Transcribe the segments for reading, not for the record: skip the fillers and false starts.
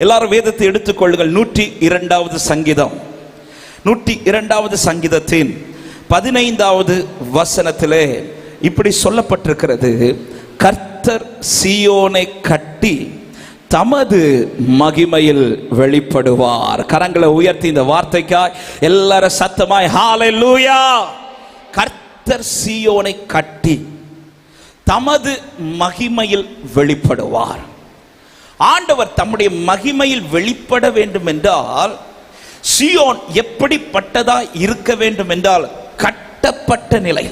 எல்லாரும் வேதத்தை எடுத்துக்கொள்ளுங்கள். 102வது சங்கீதம், 102வது சங்கீதத்தின் 15வது வசனத்திலே இப்படி சொல்லப்பட்டிருக்கிறது: கர்த்தர் சீயோனை கட்டி தமது மகிமையில் வெளிப்படுவார். கரங்களை உயர்த்தி இந்த வார்த்தைக்காய் எல்லாரும் சத்தமாய் ஹalleluya. கர்த்தர் சீயோனை கட்டி தமது மகிமையில் வெளிப்படுவார். ஆண்டவர் தம்முடைய மகிமையில் வெளிப்பட வேண்டும் என்றால் சீயோன் எப்படிப்பட்டதா இருக்க வேண்டும் என்றால் கட்டப்பட்ட நிலை.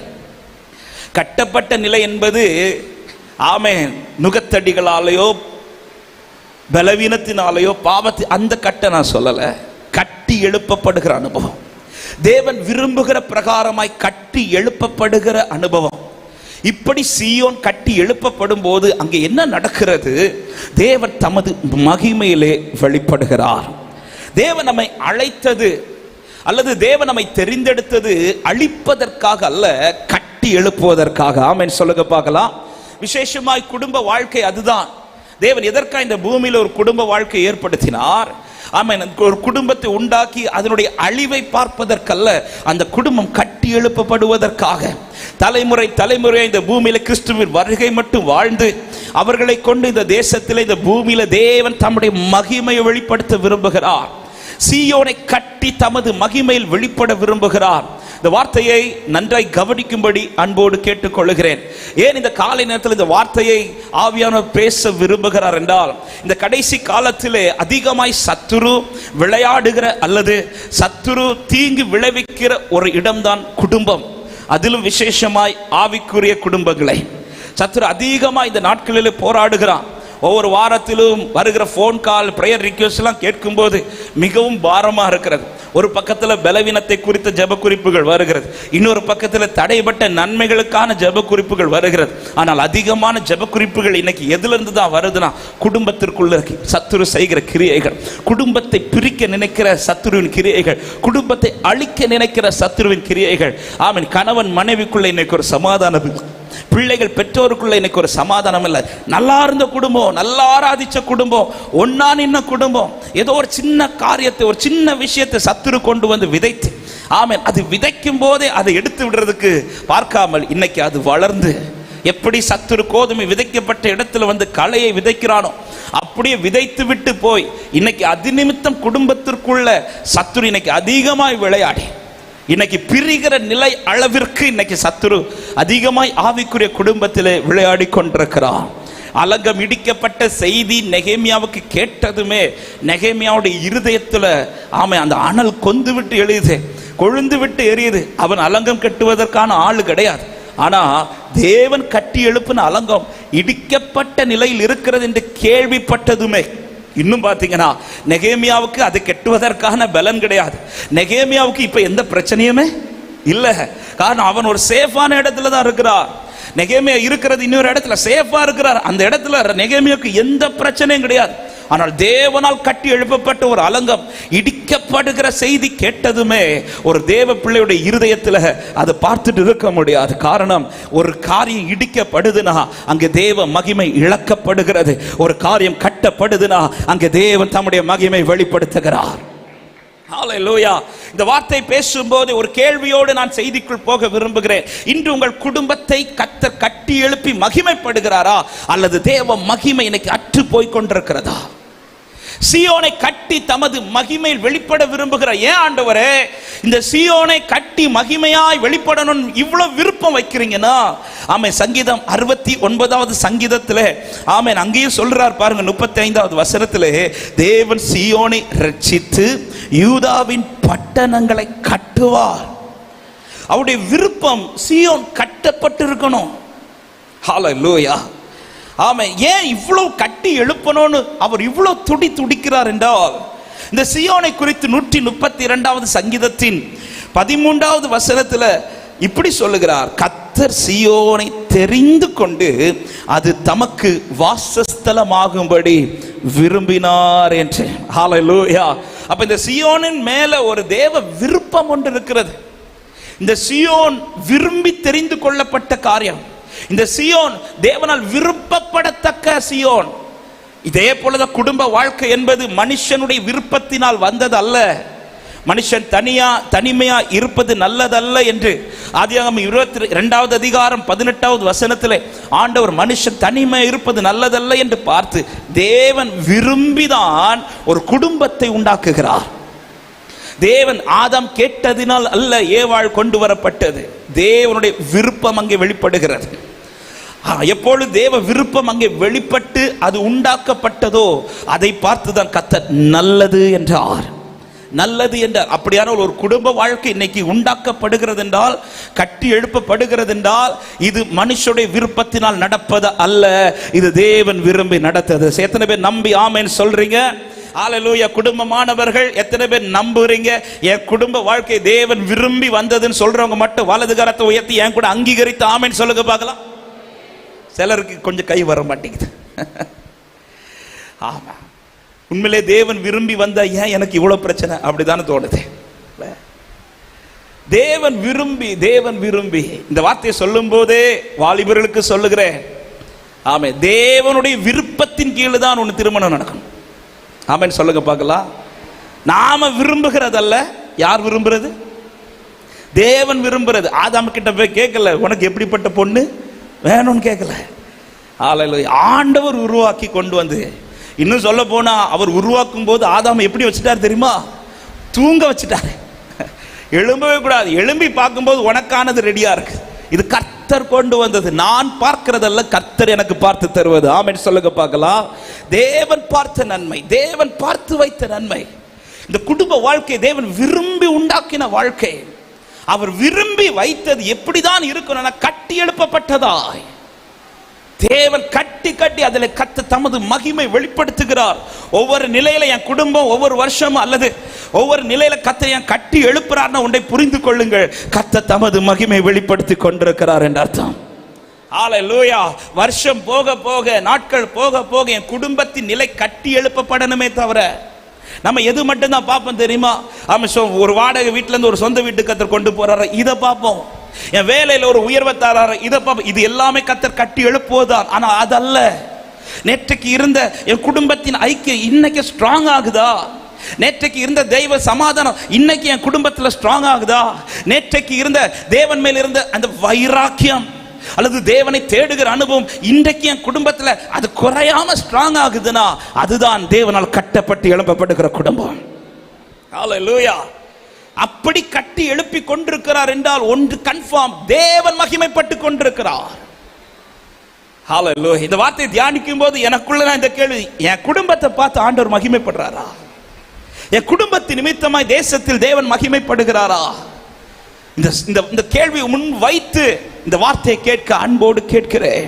கட்டப்பட்ட நிலை என்பது ஆமென் நுகத்தடிகளாலேயோ பலவீனத்தினாலேயோ பாவத்தை அந்த கட்ட நான் சொல்லல, கட்டி எழுப்பப்படுகிற அனுபவம், தேவன் விரும்புகிற பிரகாரமாய் கட்டி எழுப்பப்படுகிற அனுபவம். இப்படி சீயோன் கட்டி எழுப்பப்படும் போது அங்கே என்ன நடக்கிறது? தேவன் தமது மகிமையிலே வெளிப்படுகிறார். தேவன் நம்மை அழைத்தது அல்லது தேவன் நம்மை தெரிந்தெடுத்தது அழிப்பதற்காக அல்ல, கட்டி எழுப்புவதற்காக. ஆமென் சொல்லுங்க பார்க்கலாம். விசேஷமாய் குடும்ப வாழ்க்கை அதுதான். தேவன் எதற்காக இந்த பூமியில் ஒரு குடும்ப வாழ்க்கை ஏற்படுத்தினார்? ஆமென். ஒரு குடும்பத்தை உண்டாக்கி அதனுடைய அழிவை பார்ப்பதற்கல்ல, அந்த குடும்பம் கட்டி எழுப்பப்படுவதற்காக. தலைமுறை தலைமுறை இந்த பூமியில கிறிஸ்துவின் வருகை மட்டும் வாழ்ந்து அவர்களை கொண்டு இந்த தேசத்தில் இந்த பூமியில தேவன் தம்முடைய மகிமையை வெளிப்படுத்த விரும்புகிறார். சீயோனை கட்டி தமது மகிமையில் வெளிப்பட விரும்புகிறார். இந்த வார்த்தையை நன்றாய் கவனிக்கும்படி அன்போடு கேட்டுக்கொள்கிறேன். ஏன் இந்த காலை நேரத்தில் இந்த வார்த்தையை ஆவியானவர் பேச விரும்புகிறார் என்றால், இந்த கடைசி காலத்திலே அதிகமாய் சத்துரு விளையாடுகிற அல்லது சத்துரு தீங்கு விளைவிக்கிற ஒரு இடம்தான் குடும்பம். அதிலும் விசேஷமாய் ஆவிக்குரிய குடும்பங்களை சத்துரு அதிகமாய் இந்த நாட்களிலே போராடுகிறான். ஒவ்வொரு வாரத்திலும் வருகிற ஃபோன் கால், பிரேயர் ரிக்வெஸ்ட் எல்லாம் கேட்கும்போது மிகவும் பாரமாக இருக்கிறது. ஒரு பக்கத்தில் பலவீனத்தை குறித்த ஜெப குறிப்புகள் வருகிறது, இன்னொரு பக்கத்தில் தடைப்பட்ட நன்மைகளுக்கான ஜெப குறிப்புகள் வருகிறது. ஆனால் அதிகமான ஜெப குறிப்புகள் இன்னைக்கு எதிலிருந்து தான் வருதுன்னா, குடும்பத்திற்குள்ள சத்துரு செய்கிற கிரியைகள், குடும்பத்தை பிரிக்க நினைக்கிற சத்துருவின் கிரியைகள், குடும்பத்தை அழிக்க நினைக்கிற சத்துருவின் கிரியைகள். ஆமென். கணவன் மனைவிக்குள்ள இன்னைக்கு ஒரு சமாதானம், பிள்ளைகள் பெற்றோருக்குள்ள இன்னைக்கு ஒரு சமாதானம் இல்லை. நல்லா இருந்த குடும்பம், நல்லா ஆராதிச்ச குடும்பம், ஒன்னா நின்ன குடும்பம், ஏதோ ஒரு சின்ன காரியத்தை, ஒரு சின்ன விஷயத்தை சத்துரு கொண்டு வந்து விதைத்து, ஆமென், அது விதைக்கும் போதே அதை எடுத்து விடுறதுக்கு பார்க்காமல் இன்னைக்கு அது வளர்ந்து, எப்படி சத்துரு கோதுமை விதைக்கப்பட்ட இடத்துல வந்து களையை விதைக்கிறானோ அப்படியே விதைத்து விட்டு போய் இன்னைக்கு அது நிமித்தம் குடும்பத்திற்குள்ள சத்துரு இன்னைக்கு அதிகமாய் விளையாடி இன்னைக்கு பிரிகிற நிலை அளவிற்கு இன்னைக்கு சத்துரு அதிகமாய் ஆவிக்குரிய குடும்பத்திலே விளையாடி கொண்டிருக்கிறார். அலங்கம் இடிக்கப்பட்ட செய்தி நெகேமியாவுக்கு கேட்டதுமே நெகேமியாவுடைய இருதயத்துல ஆமை அந்த அனல் கொந்து விட்டு எழுது, கொழுந்து விட்டு எரியுது. அவன் அலங்கம் கட்டுவதற்கான ஆளு கிடையாது. ஆனா தேவன் கட்டி எழுப்பின அலங்கம் இடிக்கப்பட்ட நிலையில் இருக்கிறது என்று கேள்விப்பட்டதுமே, இன்னும் பார்த்தீங்கன்னா நெகேமியாவுக்கு அது கெட்டுவதற்கான பலன் கிடையாது. நெகேமியாவுக்கு இப்ப எந்த பிரச்சனையுமே இல்லை. காரணம், அவன் ஒரு சேஃபான இடத்துல தான் இருக்கிறார். நெகேமியா இருக்கிறது இன்னொரு இடத்துல சேஃபா இருக்கிறார். அந்த இடத்துல நெகேமியாவுக்கு எந்த பிரச்சனையும் கிடையாது. ஆனால் தேவனால் கட்டி எழுப்பப்பட்ட ஒரு அலங்கம் இடிக்கப்படுகிற செய்தி கேட்டதுமே ஒரு தேவ பிள்ளையுடைய இருதயத்தில் அதை பார்த்துட்டு இருக்க முடியாது. காரணம், ஒரு காரியம் இடிக்கப்படுதுனா அங்கே தேவ மகிமை இழக்கப்படுகிறது. ஒரு காரியம் கட்டப்படுதுனா அங்கே தேவன் தம்முடைய மகிமை வெளிப்படுத்துகிறார். ஹalleluya. இந்த வார்த்தை பேசும்போது ஒரு கேள்வியோடு நான் செய்திக்குள் போக விரும்புகிறேன். இன்று உங்கள் குடும்பத்தை கர்த்தர் கட்டி எழுப்பி மகிமைப்படுகிறாரா அல்லது தேவ மகிமை இன்னைக்கு அற்று போய் கொண்டிருக்கிறதா? சீயோனை கட்டி தமது மகிமையில் வெளிப்பட விரும்புகிற ஏன் ஆண்டவரே இந்த சீயோனை கட்டி மகிமையாய் வெளிப்படணும் இவ்வளவு விருப்பம் வைக்கிறீங்கன்னா, ஆமென், சங்கீதம் 69வது சங்கீதத்திலே ஆமென் அங்கேயும் சொல்றார் பாருங்க, 35வது வசனத்திலே, தேவன் சீயோனை ரட்சித்து யூதாவின் பட்டணங்களை கட்டுவார். அவருடைய விருப்பம் சீயோன் கட்டப்பட்டிருக்கணும். ஹalleluya. ஆமென். ஏன் இவ்வளவு கட்டி எழுப்பணும்னு அவர் இவ்வளவு துடிக்கிறார் என்றால், இந்த சீயோனை குறித்து 132வது சங்கீதத்தின் 13வது வசனத்துல இப்படி சொல்லுகிறார்: கர்த்தர் சீயோனை தெரிந்து கொண்டு அது தமக்கு வாசஸ்தலமாகும்படி விரும்பினார் என்று. ஹalleluya. அப்ப இந்த சீயோனின் மேல ஒரு தேவ விருப்பம் ஒன்று இருக்கிறது. இந்த சீயோன் விரும்பி தெரிந்து கொள்ளப்பட்ட காரியம். இந்த சீயோன் தேவனால் விருப்பப்படத்தக்க சீயோன். இதே போலதான் குடும்ப வாழ்க்கை என்பது மனுஷனுடைய விருப்பத்தினால் வந்தது அல்ல. மனுஷன் தனிமையா இருப்பது நல்லதல்ல என்று ஆதியாகமம் 22வது அதிகாரம் 18வது வசனத்திலே ஆண்டவர் மனுஷன் தனிமை இருப்பது நல்லதல்ல என்று பார்த்து தேவன் விரும்பிதான் ஒரு குடும்பத்தை உண்டாக்குகிறார். தேவன் ஆதாம் கேட்டதினால் அல்ல ஏவாள் கொண்டு வரப்பட்டது. தேவனுடைய விருப்பம் அங்கே வெளிப்படுகிறது. எப்பொழுது தேவ விருப்பம் அங்கே வெளிப்பட்டு அது உண்டாக்கப்பட்டதோ அதை பார்த்துதான் கர்த்தர் நல்லது என்றார். நல்லது என்றார். அப்படியான ஒரு குடும்ப வாழ்க்கை இன்னைக்கு உண்டாக்கப்படுகிறது என்றால், கட்டி எழுப்பப்படுகிறது என்றால், இது மனுஷனுடைய விருப்பத்தினால் நடப்பது அல்ல, இது தேவன் விரும்பி நடத்தது. எத்தனை பேர் நம்பி ஆமென் சொல்றீங்க? ஹல்லேலூயா. குடும்பமானவர்கள் எத்தனை பேர் நம்புறீங்க? என் குடும்ப வாழ்க்கை தேவன் விரும்பி வந்ததுன்னு சொல்றவங்க மட்டும் வலது கரத்தை உயர்த்தி என் கூட அங்கீகரித்து ஆமென் சொல்லுங்க பார்க்கலாம். சிலருக்கு கொஞ்சம் கை வர மாட்டேங்குது. ஆமா, உண்மையிலே தேவன் விரும்பி வந்தா ஏன் எனக்கு இவ்வளவு பிரச்சனை அப்படித்தானே தோணுது. தேவன் விரும்பி இந்த வார்த்தையை சொல்லும் போதே வாலிபர்களுக்கு சொல்லுகிறேன், ஆமே, தேவனுடைய விருப்பத்தின் கீழே தான் ஒன்று திருமணம் நடக்கணும். ஆமென் சொல்லுங்க பார்க்கலாம். நாம விரும்புகிறதல்ல, யார் விரும்புறது? தேவன் விரும்புறது. ஆதாம் கிட்ட போய் கேட்கல உனக்கு எப்படிப்பட்ட பொண்ணு வேணும்னு கேட்கல. ஹல்லேலூயா. ஆண்டவர் உருவாக்கி கொண்டு வந்து, இன்னும் சொல்ல போனா அவர் உருவாக்கும் போது ஆதாம் எப்படி வச்சுட்டார் தெரியுமா? தூங்க வச்சுட்டாரு. எழும்பவே கூடாது. எழும்பி பார்க்கும்போது உனக்கானது ரெடியா இருக்கு. இது கர்த்தர் கொண்டு வந்தது, நான் பார்க்கிறதல்ல, கர்த்தர் எனக்கு பார்த்து தருவது. ஆமென் சொல்லுங்க பார்க்கலாம். தேவன் பார்த்த நன்மை, தேவன் பார்த்து வைத்த நன்மை. இந்த குடும்ப வாழ்க்கை தேவன் விரும்பி உண்டாக்கின வாழ்க்கை. அவர் விரும்பி வைத்தது எப்படிதான் இருக்கணும்னா கட்டி எழுப்பப்பட்டதாய். தேவன் கட்டி அதில் கர்த்தர் தமது மகிமை வெளிப்படுத்துகிறார். ஒவ்வொரு நிலையில என் குடும்பம் ஒவ்வொரு வருஷமும் அல்லது ஒவ்வொரு நிலையில கர்த்தர் என் கட்டி எழுப்புறார்னா ஒன்றை புரிந்து கொள்ளுங்கள், கர்த்தர் தமது மகிமை வெளிப்படுத்தி கொண்டிருக்கிறார் என்ற அர்த்தம். ஹல்லேலூயா. வருஷம் போக போக, நாட்கள் போக போக என் குடும்பத்தின் நிலை கட்டி எழுப்பப்படணுமே தவிர நம்ம எது மட்டும் தான் பார்ப்போம் தெரியுமா? ஒரு வாடகை வீட்டுல இருந்து ஒரு சொந்த வீட்டுக்கு கர்த்தர் கொண்டு போறாரு, இதை பார்ப்போம். என் வேலையில ஒரு உயர்வை தராரு, இதை பார்ப்போம். இது எல்லாமே கர்த்தர் கட்டி எழுப்புவதுதான். ஆனா அதல்ல. நேற்றைக்கு இருந்த என் குடும்பத்தின் ஐக்கியம் இன்னைக்கு ஸ்ட்ராங் ஆகுதா? நேற்றைக்கு இருந்த தெய்வ சமாதானம் இன்னைக்கு என் குடும்பத்தில் ஸ்ட்ராங் ஆகுதா? நேற்றைக்கு இருந்த தேவன் மேல் இருந்த அந்த வைராக்கியம் அல்லது தேவனை தேடுகிற அனுபவம் இன்றைக்கு என் குடும்பத்தில் அது குறையாம ஸ்ட்ராங் ஆகுதுன்னா அதுதான் தேவனால் கட்டப்பட்டு எழுப்பப்படுகிற குடும்பம். ஹல்லேலூயா. அப்படி கட்டி எழுப்பி கொண்டிருக்கிறார் என்றால் ஒன்று கன்ஃபார்ம், தேவன் மகிமைப்பட்டு கொண்டிருக்கிறார். ஹல்லேலூயா. இந்த வார்த்தையை தியானிக்கும் போது எனக்குள்ள இந்த கேள்வி, என் குடும்பத்தை பார்த்து ஆண்டவர் மகிமைப்படுறாரா? என் குடும்பத்தின் நிமித்தமாய் தேசத்தில் தேவன் மகிமைப்படுகிறாரா? இந்த கேள்வி முன் வைத்து இந்த வார்த்தையை கேட்க அன்போடு கேட்கிறேன்.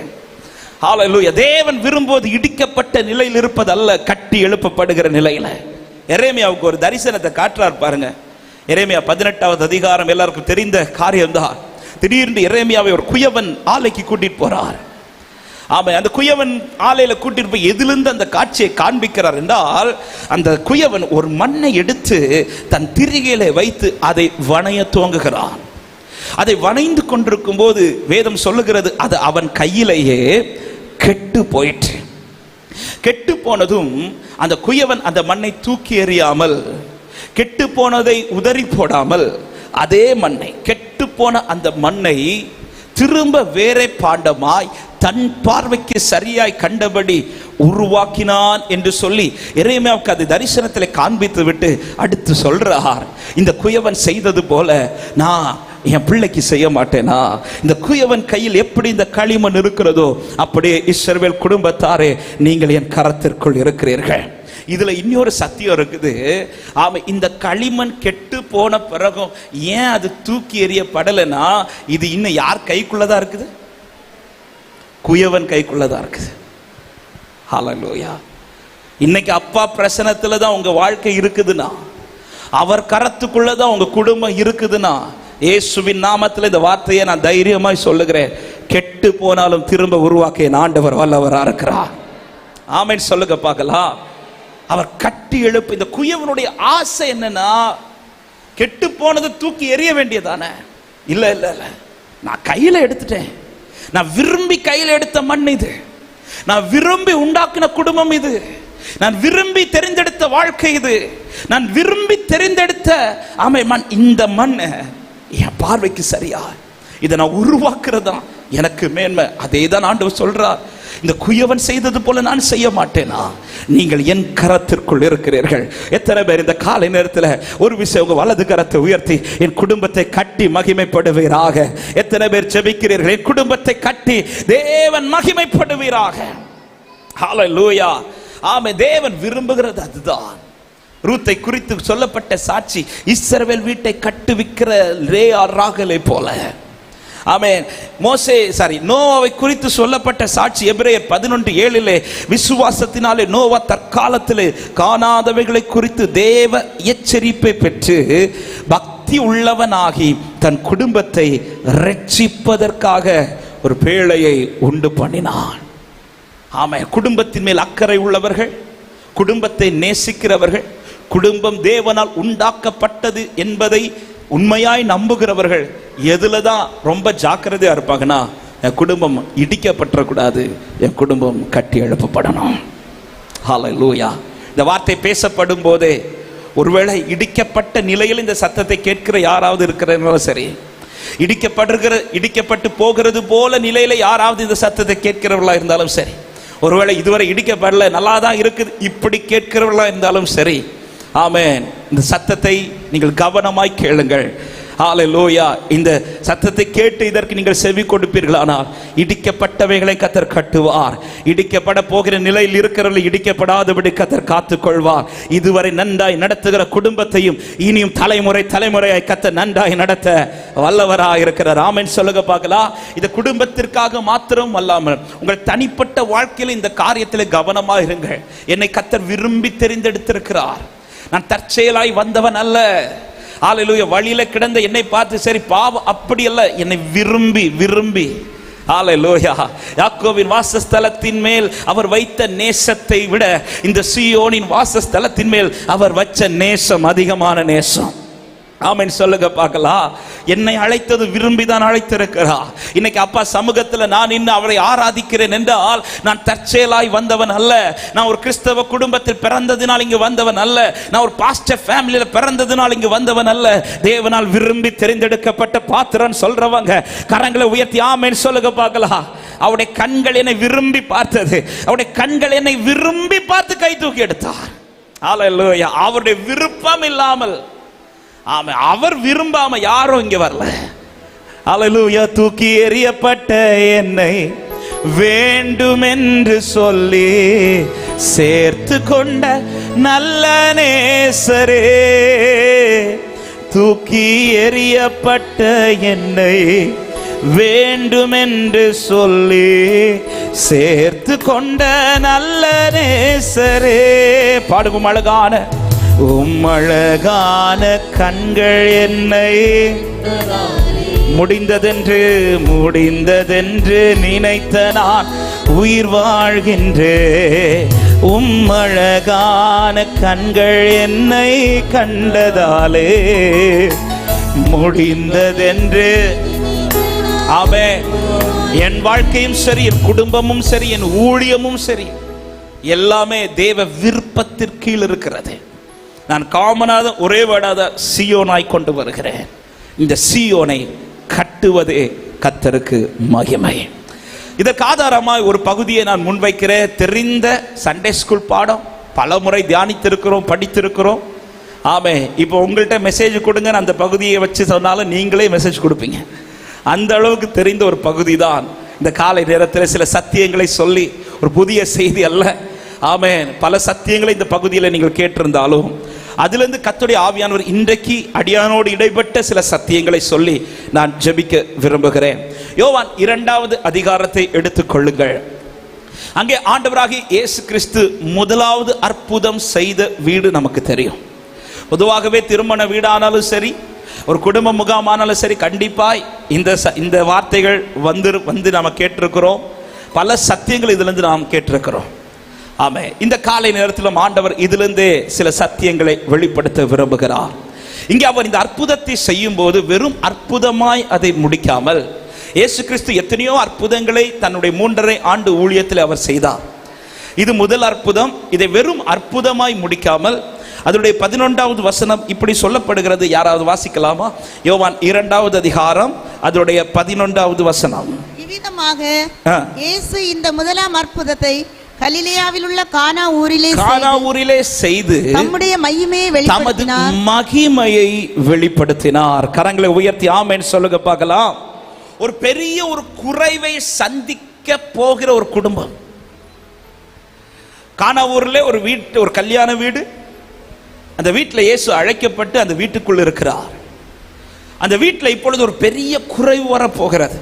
ஹல்லேலூயா. தேவன் விரும்புவது இடிக்கப்பட்ட நிலையில் இருப்பது அல்ல, கட்டி எழுப்பப்படுகிற நிலையில. எரேமியாவுக்கு ஒரு தரிசனத்தை காட்டுறார் பாருங்க. எரேமியா 18வது அதிகாரம் எல்லாருக்கும் தெரிந்த காரியம்தான். திடீர்னு எரேமியாவை ஒரு குயவன் ஆலைக்கு கூட்டிட்டு போறார். ஆமா, அந்த குயவன் ஆலையில கூட்டிட்டு போய் எதிலிருந்து அந்த காட்சியை காண்பிக்கிறார் என்றால், அந்த குயவன் ஒரு மண்ணை எடுத்து தன் திரிகையில வைத்து அதை வணைய துவங்குகிறான். அதை வணைந்து கொண்டிருக்கும் போது வேதம் சொல்லுகிறது, அது அவன் கையிலேயே கெட்டு போயிற்று. கெட்டு போனதும் அந்த குயவன் அந்த மண்ணை தூக்கி எறியாமல், கெட்டு போனதை உதறி போடாமல், அதே மண்ணை, கெட்டு போன அந்த மண்ணை திரும்ப வேறே பாண்டமாய் தன் பார்வைக்கு சரியாய் கண்டபடி உருவாக்கினான் என்று சொல்லி எரேமியாவுக்கு அது தரிசனத்தில் காண்பித்து விட்டு அடுத்து சொல்றார், இந்த குயவன் செய்தது போல நான் என் பிள்ளைக்கு செய்ய மாட்டேனா? இந்த குயவன் கையில் எப்படி இந்த களிமண் இருக்கிறதோ அப்படியே இஸ்ரவேல் குடும்பத்தாரே நீங்கள் என் கரத்திற்குள் இருக்கிறீர்கள். இதுல இன்னொரு சத்தியம் இருக்குது. ஆமா, இந்த களிமண் கெட்டு போன பிறகும் ஏன் அது தூக்கி எறியப்படலைன்னா இது இன்னும் யார் கைக்குள்ளதான் இருக்குது? குயவன் கைக்குள்ளதான் இருக்குது. ஹல்லேலூயா. இன்னைக்கு அப்பா பிரசனத்துல தான் உங்க வாழ்க்கை இருக்குதுன்னா, அவர் கரத்துக்குள்ளதான் உங்க குடும்பம் இருக்குதுன்னா, இயேசுவின் நாமத்தில் இந்த வார்த்தையை நான் தைரியமாய் சொல்லுகிறேன், கெட்டு போனாலும் திரும்ப உருவாக்க என் ஆண்டவர் வல்லவரா இருக்கிறார். ஆமென் சொல்லுங்க பார்க்கலாம். அவர் கட்டி எழுப்பு. இந்த குயவனுடைய ஆசை என்னன்னா, கெட்டு போனதை தூக்கி எறிய வேண்டியதானே? இல்ல இல்ல இல்ல, நான் கையில எடுத்துட்டேன், நான் விரும்பி கையில எடுத்த மண் இது, நான் விரும்பி உண்டாக்கின குடும்பம் இது. நான் விரும்பி தெரிந்தெடுத்த வாழ்க்கை இது. நான் விரும்பி தெரிந்தெடுத்த மண். இந்த மண் என் பார்வைக்கு சரியா, இதை நான் உருவாக்குறதா எனக்கு மேன்மை. அதே தான் ஆண்டவர் சொல்றார். இந்த குயவன் செய்தது போல நான் செய்ய மாட்டேனா? நீங்கள் என் கரத்திற்குள் இருக்கிறீர்கள். எத்தனை பேர் இந்த காலை நேரத்தில் ஒரு விஷயம் உங்க வலது கரத்தை உயர்த்தி என் குடும்பத்தை கட்டி மகிமைப்படுவீராக? எத்தனை பேர் ஜெபிக்கிறீர்கள்? என் குடும்பத்தை கட்டி தேவன் மகிமைப்படுவீராக. ஹல்லேலூயா. ஆமென். தேவன் விரும்புகிறது அதுதான். ரூத்தை குறித்து சொல்லப்பட்ட சாட்சி இஸ்ரவேல் வீட்டை கட்டுவிக்கிற லேயா ராகலை போல. ஆமென். நோவாவை குறித்து சொல்லப்பட்ட சாட்சி எபிரேயர் 11:7 விசுவாசத்தினாலே நோவா தற்காலத்திலே காணாதவைகளை குறித்து தேவ எச்சரிப்பை பெற்று பக்தி உள்ளவனாகி தன் குடும்பத்தை ரட்சிப்பதற்காக ஒரு பேழையை உண்டு பண்ணினான். ஆமென். குடும்பத்தின் மேல் அக்கறை உள்ளவர்கள், குடும்பத்தை நேசிக்கிறவர்கள், குடும்பம் தேவனால் உண்டாக்கப்பட்டது என்பதை உண்மையாய் நம்புகிறவர்கள் எதுலதான் ரொம்ப ஜாக்கிரதையா இருப்பாங்கன்னா, என் குடும்பம் இடிக்கப்படக்கூடாது, என் குடும்பம் கட்டி எழுப்பப்படணும். ஹல்லேலூயா. இந்த வார்த்தை பேசப்படும் போதே ஒருவேளை இடிக்கப்பட்ட நிலையில் இந்த சத்தத்தை கேட்கிற யாராவது இருக்கிறாங்களோ சரி, இடிக்கப்பட்டு போகிறது போல நிலையில யாராவது இந்த சத்தத்தை கேட்கிறவர்களா இருந்தாலும் சரி, ஒருவேளை இதுவரை இடிக்கப்படல நல்லா தான் இருக்குது இப்படி கேட்கிறவர்களா இருந்தாலும் சரி, ஆமென், இந்த சத்தத்தை நீங்கள் கவனமாய் கேளுங்கள். ஹல்லேலூயா. இந்த சத்தத்தை கேட்டு இதற்கு நீங்கள் செவி கொடுப்பீர்களானால் இடிக்கப்பட்டவைகளை கர்த்தர் கட்டுவார். இடிக்கப்பட போகிற நிலையில் இருக்கிறவர்கள் இடிக்கப்படாதபடி கர்த்தர் காத்துக்கொள்வார். இதுவரை நன்றாய் நடத்துகிற குடும்பத்தையும் இனியும் தலைமுறையாய் கர்த்தர் நன்றாய் நடத்த வல்லவராக இருக்கிறார். ஆமென் சொல்லுங்க பார்க்கலாம். இந்த குடும்பத்திற்காக மாத்திரம் அல்லாமல் உங்கள் தனிப்பட்ட வாழ்க்கையில் இந்த காரியத்தில் கவனமாக இருங்கள். என்னை கர்த்தர் விரும்பி தெரிந்தெடுத்திருக்கிறார். நான் தற்செயலாய் வந்தவன் அல்ல. ஹல்லேலூயா. வழியில கிடந்த என்னை பார்த்து சரி பாவம் அப்படி அல்ல, என்னை விரும்பி ஹல்லேலூயா. யாக்கோபின் வாசஸ்தலத்தின் மேல் அவர் வைத்த நேசத்தை விட இந்த சீயோனின் வாசஸ்தலத்தின் மேல் அவர் வச்ச நேசம் அதிகமான நேசம். ஆமென் சொல்லுங்க பார்க்கலாம். என்னை அழைத்தது விரும்பிதான் அழைத்திருக்கிறார். இன்னைக்கு அப்பா சமூகத்தில் நான் இன்னும் அவரை ஆராதிக்கிறேன் என்றால் நான் தற்செயலாய் வந்தவன் அல்ல. நான் ஒரு கிறிஸ்தவ குடும்பத்தில் பிறந்ததினால் இங்கு வந்தவன் அல்ல. நான் ஒரு பாஸ்டர் ஃபேமிலியில பிறந்ததினால் இங்கு வந்தவன் அல்ல. தேவனால் விரும்பி தெரிந்தெடுக்கப்பட்ட பாத்திரன் சொல்றவங்க கரங்களை உயர்த்தி ஆமென் சொல்லுங்க பார்க்கலாம். அவருடைய கண்கள் என்னை விரும்பி பார்த்தது. அவருடைய கண்கள் என்னை விரும்பி பார்த்து கை தூக்கி எடுத்தார். ஹல்லேலூயா. அவருடைய விருப்பம் இல்லாமல், ஆமென், அவர் விரும்பாம யாரும் இங்க வரல. ஹல்லேலூயா. தூக்கி எறியப்பட்ட என்னை வேண்டும் என்று சொல்லி சேர்த்து கொண்ட நல்ல நேசரே, தூக்கி எறியப்பட்ட என்னை வேண்டும் என்று சொல்லி சேர்த்து கொண்ட நல்ல நேசரே. பாடுவோம். அழகான அழகான கண்கள் என்னை முடிந்ததென்று நினைத்த நான் உயிர் வாழ்கின்றேன். அழகான கண்கள் என்னை கண்டதாலே முடிந்ததென்று. ஆமென். என் வாழ்க்கையும் சரி, என் குடும்பமும் சரி, என் ஊழியமும் சரி, எல்லாமே தேவ விருப்பத்திற்கு இருக்கிறது. நான் காமனாக ஒரே வேடாத சீயோனாய் கொண்டு வருகிறேன். இந்த சீயோனை கட்டுவதே கர்த்தருக்கு மகிமை. இதற்கு ஆதாரமாய் ஒரு பகுதியை நான் முன்வைக்கிறேன். தெரிந்த சண்டே ஸ்கூல் பாடம் பல முறை தியானித்திருக்கிறோம், படித்திருக்கிறோம். ஆமே. இப்போ உங்கள்கிட்ட மெசேஜ் கொடுங்க, அந்த பகுதியை வச்சு சொன்னாலும் நீங்களே மெசேஜ் கொடுப்பீங்க. அந்த அளவுக்கு தெரிந்த ஒரு பகுதி தான். இந்த காலை நேரத்தில் சில சத்தியங்களை சொல்லி, ஒரு புதிய செய்தி அல்ல, ஆமென், பல சத்தியங்களை இந்த பகுதியில் நீங்கள் கேட்டிருந்தாலும் அதிலிருந்து கர்த்தருடைய ஆவியானவர் இன்றைக்கு அடியானோடு இடைப்பட்ட சில சத்தியங்களை சொல்லி நான் ஜெபிக்க விரும்புகிறேன். யோவான் 2வது அதிகாரத்தை எடுத்துக்கொள்ளுங்கள். அங்கே ஆண்டவராகிய இயேசு கிறிஸ்து முதலாவது அற்புதம் செய்த வீடு நமக்கு தெரியும். பொதுவாகவே திருமண வீடானாலும் சரி, ஒரு குடும்ப முகாமானாலும் சரி, கண்டிப்பாய் இந்த வார்த்தைகள் வந்து நாம் கேட்டிருக்கிறோம். பல சத்தியங்கள் இதிலிருந்து நாம் கேட்டிருக்கிறோம். ஆமே. இந்த காலை நேரத்திலும் ஆண்டவர் இதிலிருந்து சில சத்தியங்களை வெளிப்படுத்த விரும்புகிறார். இங்கே அவர் இந்த அற்புதத்தை செய்யும் போது வெறும் அற்புதமாய் அதை முடிக்காமல் இயேசு கிறிஸ்து எத்தனையோ அற்புதங்களை தன்னுடைய 3.5 ஆண்டு ஊழியத்தில் அவர் செய்தார். இது முதல் அற்புதம். இதை வெறும் அற்புதமாய் முடிக்காமல் அதனுடைய 11வது வசனம் இப்படி சொல்லப்படுகிறது. யாராவது வாசிக்கலாமா? யோவான் 2வது அதிகாரம் அதனுடைய 11வது வசனம். இவ்விதமாக இயேசு இந்த முதலாம் அற்புதத்தை கலிலேயாவில் உள்ள கானா ஊரிலே செய்து தம்முடைய மகிமையை வெளிப்படுத்தினார். கரங்களை உயர்த்தி ஆமென் சொல்லுங்க பார்க்கலாம். ஒரு பெரிய ஒரு குறைவை சந்திக்க போகிற ஒரு குடும்பம். கானா ஊரில் ஒரு கல்யாண வீடு. அந்த வீட்டில் இயேசு அழைக்கப்பட்டு அந்த வீட்டுக்குள் இருக்கிறார். அந்த வீட்டில் இப்பொழுது ஒரு பெரிய குறைவு வர போகிறது.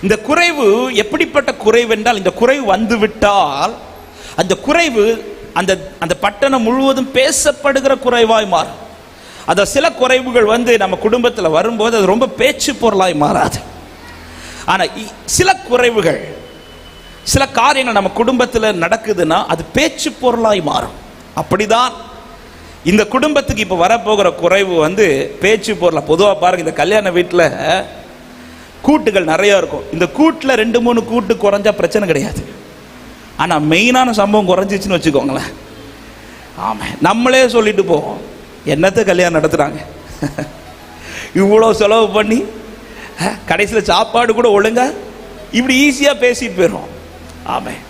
இந்த குறைவு எப்படிப்பட்ட குறைவு என்றால், இந்த குறைவு வந்துவிட்டால் அந்த குறைவு அந்த பட்டணம் முழுவதும் பேசப்படுகிற குறைவாய் மாறும். அந்த சில குறைவுகள் நம்ம குடும்பத்தில் வரும்போது அது ரொம்ப பேச்சு பொருளாய் மாறாது. ஆனால் சில குறைவுகள், சில காரியங்கள் நம்ம குடும்பத்தில் நடக்குதுன்னா அது பேச்சு பொருளாய் மாறும். அப்படிதான் இந்த குடும்பத்துக்கு இப்போ வரப்போகிற குறைவு பேச்சு பொருளாக. பொதுவாக பாருங்க, இந்த கல்யாண வீட்டில் கூட்டுகள் நிறைய இருக்கும். இந்த கூட்டில் 2-3 கூட்டு குறைஞ்சா பிரச்சனை கிடையாது. ஆனால் மெயினான சம்பவம் குறைஞ்சிச்சுன்னு வச்சுக்கோங்களேன், ஆமாம், நம்மளே சொல்லிட்டு போவோம், என்னத்தை கல்யாணம் நடத்துகிறாங்க, இவ்வளோ செலவு பண்ணி கடைசியில் சாப்பாடு கூட ஒழுங்கா இப்படி ஈஸியாக பேசிட்டு போயிடும். ஆமாம்,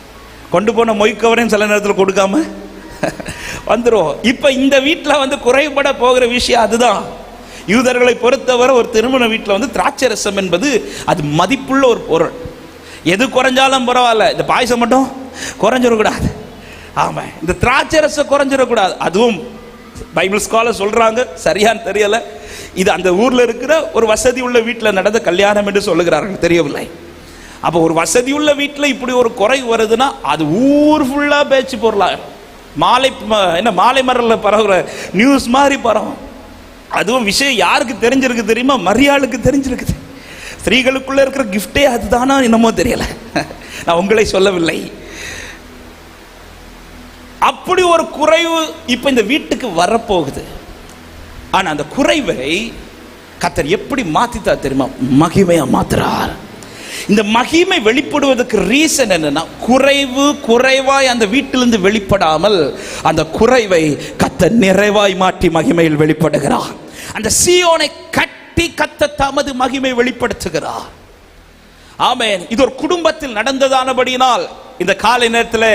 கொண்டு போன மொய்க்கவரையும் சில நேரத்தில் கொடுக்காம வந்துடும். இப்போ இந்த வீட்டில் குறைபட போகிற விஷயம் அதுதான். யூதர்களை பொறுத்தவரை ஒரு திருமண வீட்டில் திராட்சை ரசம் என்பது அது மதிப்புள்ள ஒரு பொருள். எது குறைஞ்சாலும் பரவாயில்ல, இந்த பாயசம் மட்டும் குறைஞ்சிடக்கூடாது. ஆமாம், இந்த திராட்சை ரசம் குறைஞ்சிடக்கூடாது. அதுவும் பைபிள் ஸ்காலர் சொல்றாங்க, சரியான்னு தெரியல, இது அந்த ஊரில் இருக்கிற ஒரு வசதி உள்ள வீட்டில் நடந்த கல்யாணம் என்று சொல்லுகிறார்கள், தெரியவில்லை. அப்போ ஒரு வசதி உள்ள வீட்டில் இப்படி ஒரு குறை வருதுன்னா அது ஊர் ஃபுல்லாக பேச்சு பொருளாக மாலை மரலில் பரவுற நியூஸ் மாதிரி பரவும். அதுவும் விஷயம் யாருக்கு தெரிஞ்சிருக்கு தெரியுமா? மரியாளுக்கு தெரிஞ்சிருக்குது. ஸ்திரீகளுக்குள்ள இருக்கிற கிஃப்டே அதுதானா என்னமோ தெரியல, நான் உங்களை சொல்லவில்லை. அப்படி ஒரு குறைவு இப்ப இந்த வீட்டுக்கு வரப்போகுது. ஆனா அந்த குறைவை கர்த்தர் எப்படி மாத்தித்தா தெரியுமா? மகிமையா மாத்துறார். இந்த மகிமை வெளிப்படுவதற்கு ரீசன் என்னன்னா, குறைவாய் அந்த வீட்டிலிருந்து வெளிப்படாமல் அந்த குறைவை கர்த்தர் நிறைவாய் மாற்றி மகிமையில் வெளிப்படுகிறார். அந்த சீயோனை கட்டி கர்த்தர் தமது மகிமை வெளிப்படுத்துகிறார். ஆமென். இது ஒரு குடும்பத்தில் நடந்ததானபடியினால் இந்த காலை நேரத்தில்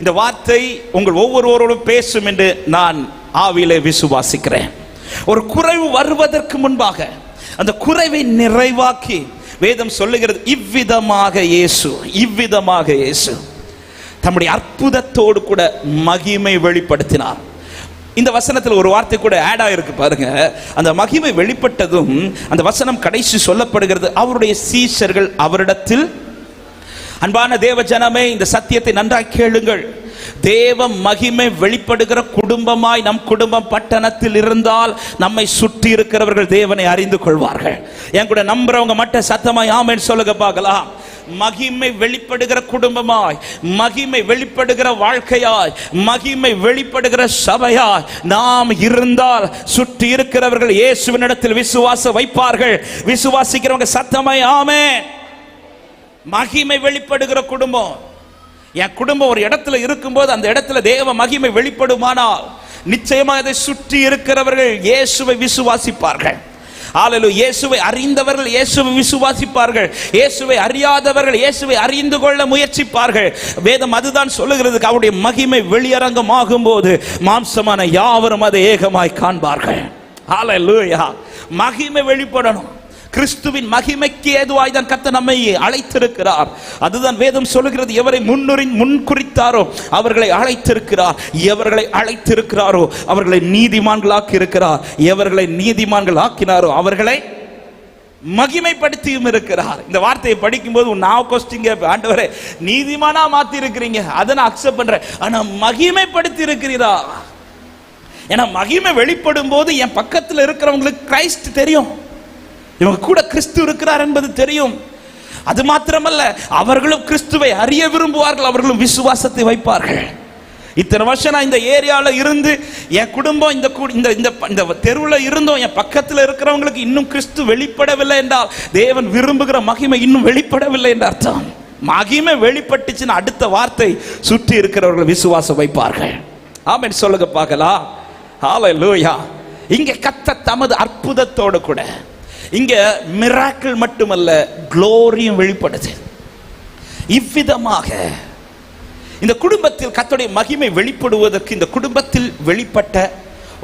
இந்த வார்த்தை உங்கள் ஒவ்வொருவரோடும் பேசும் என்று நான் ஆவியிலே விசுவாசிக்கிறேன். ஒரு குறைவு வருவதற்கு முன்பாக அந்த குறைவை நிறைவாக்கி வேதம் சொல்லுகிறது, இவ்விதமாக இயேசு தம்முடைய அற்புதத்தோடு கூட மகிமை வெளிப்படுத்தினார். இந்த வசனத்தில் ஒரு வார்த்தை கூட ஆட் ஆயிருக்கு பாருங்க. அந்த மகிமை வெளிப்பட்டதும் அந்த வசனம் கடைசி சொல்லப்படுகிறது, அவருடைய சீஷர்கள் அவரிடத்தில், அன்பான தேவ ஜனமே, இந்த சத்தியத்தை நன்றாக கேளுங்கள். தேவ மகிமை வெளிப்படுகிற குடும்பமாய் நம் குடும்பம் பட்டணத்தில் இருந்தால் நம்மை சுற்றி இருக்கிறவர்கள் தேவனை அறிந்து கொள்வார்கள். என் கூட நம்புறவங்க மட்டும் சத்தமாய் ஆமென் சொல்லுங்க பார்க்கலாம். மகிமை வெளிப்படுகிற குடும்பமாய், மகிமை வெளிப்படுகிற வாழ்க்கையாய், மகிமை வெளிப்படுகிற சபையாய் நாம் இருந்தால் சுற்றி இருக்கிறவர்கள் இயேசுவினிடத்தில் விசுவாசம் வைப்பார்கள். விசுவாசிக்கிறவங்க சத்தமாய் ஆமென். மகிமை வெளிப்படுகிற குடும்பம். என் குடும்பம் ஒரு இடத்துல இருக்கும்போது அந்த இடத்துல தேவ மகிமை வெளிப்படுமானால் நிச்சயமாக அதை சுற்றி இருக்கிறவர்கள் இயேசுவை விசுவாசிப்பார்கள். ஹல்லேலூயா. இயேசுவை அறிந்தவர்கள் இயேசுவை விசுவாசிப்பார்கள். இயேசுவை அறியாதவர்கள் இயேசுவை அறிந்து கொள்ள முயற்சிப்பார்கள். வேதம் அதுதான் சொல்லுகிறது. அவருடைய மகிமை வெளியரங்கம் ஆகும்போது மாம்சமான யாவரும் அதை ஏகமாய் காண்பார்கள். ஹல்லேலூயா. மகிமை வெளிப்படணும். கிறிஸ்துவின் மகிமைக்கு ஏதுவாய் தான் கர்த்தர் நம்மை அழைத்திருக்கிறார். அதுதான் வேதம் சொல்லுகிறது. எவரை முன்குறித்தாரோ அவர்களை அழைத்திருக்கிறார். எவர்களை அழைத்திருக்கிறாரோ அவர்களை நீதிமான்களாக்கி இருக்கிறார். எவர்களை நீதிமான்கள் ஆக்கினாரோ அவர்களை மகிமைப்படுத்தியும் இருக்கிறார். இந்த வார்த்தையை படிக்கும் போது நான் கொஸ்டின் கேட்பேன், ஆண்டவரே நீதிமானா மாத்தி இருக்கிறீங்க, அதை நான் அக்செப்ட் பண்றேன், ஆனா மகிமைப்படுத்தி இருக்கிறீரா? ஏன்னா மகிமை வெளிப்படும் போது என் பக்கத்தில் இருக்கிறவங்களுக்கு கிறிஸ்து தெரியும், இவங்க கூட கிறிஸ்து இருக்கிறார் என்பது தெரியும். அது மாத்திரமல்ல, அவர்களும் கிறிஸ்துவை அறிய விரும்புவார்கள், அவர்களும் விசுவாசத்தை வைப்பார்கள். இத்தனை வருஷம் நான் இந்த ஏரியாவில் இருந்து என் குடும்பம் இந்த தெருவில் இருந்தோம், என் பக்கத்தில் இருக்கிறவங்களுக்கு இன்னும் கிறிஸ்து வெளிப்படவில்லை என்றால் தேவன் விரும்புகிற மகிமை இன்னும் வெளிப்படவில்லை என்ற அர்த்தம். மகிமை வெளிப்பட்டுச்சுன்னு அடுத்த வார்த்தை சுற்றி இருக்கிறவர்கள் விசுவாசம் வைப்பார்கள். ஆமென் சொல்லுங்க பார்க்கலாம். ஹல்லேலூயா. இங்க கர்த்தர் தமது அற்புதத்தோடு கூட இங்க மிராக்கிள் மட்டுமல்ல, க்ளோரியும் வெளிப்படுது. இவ்விதமாக இந்த குடும்பத்தில் கர்த்தருடைய மகிமை வெளிப்படுவதற்கு இந்த குடும்பத்தில் வெளிப்பட்ட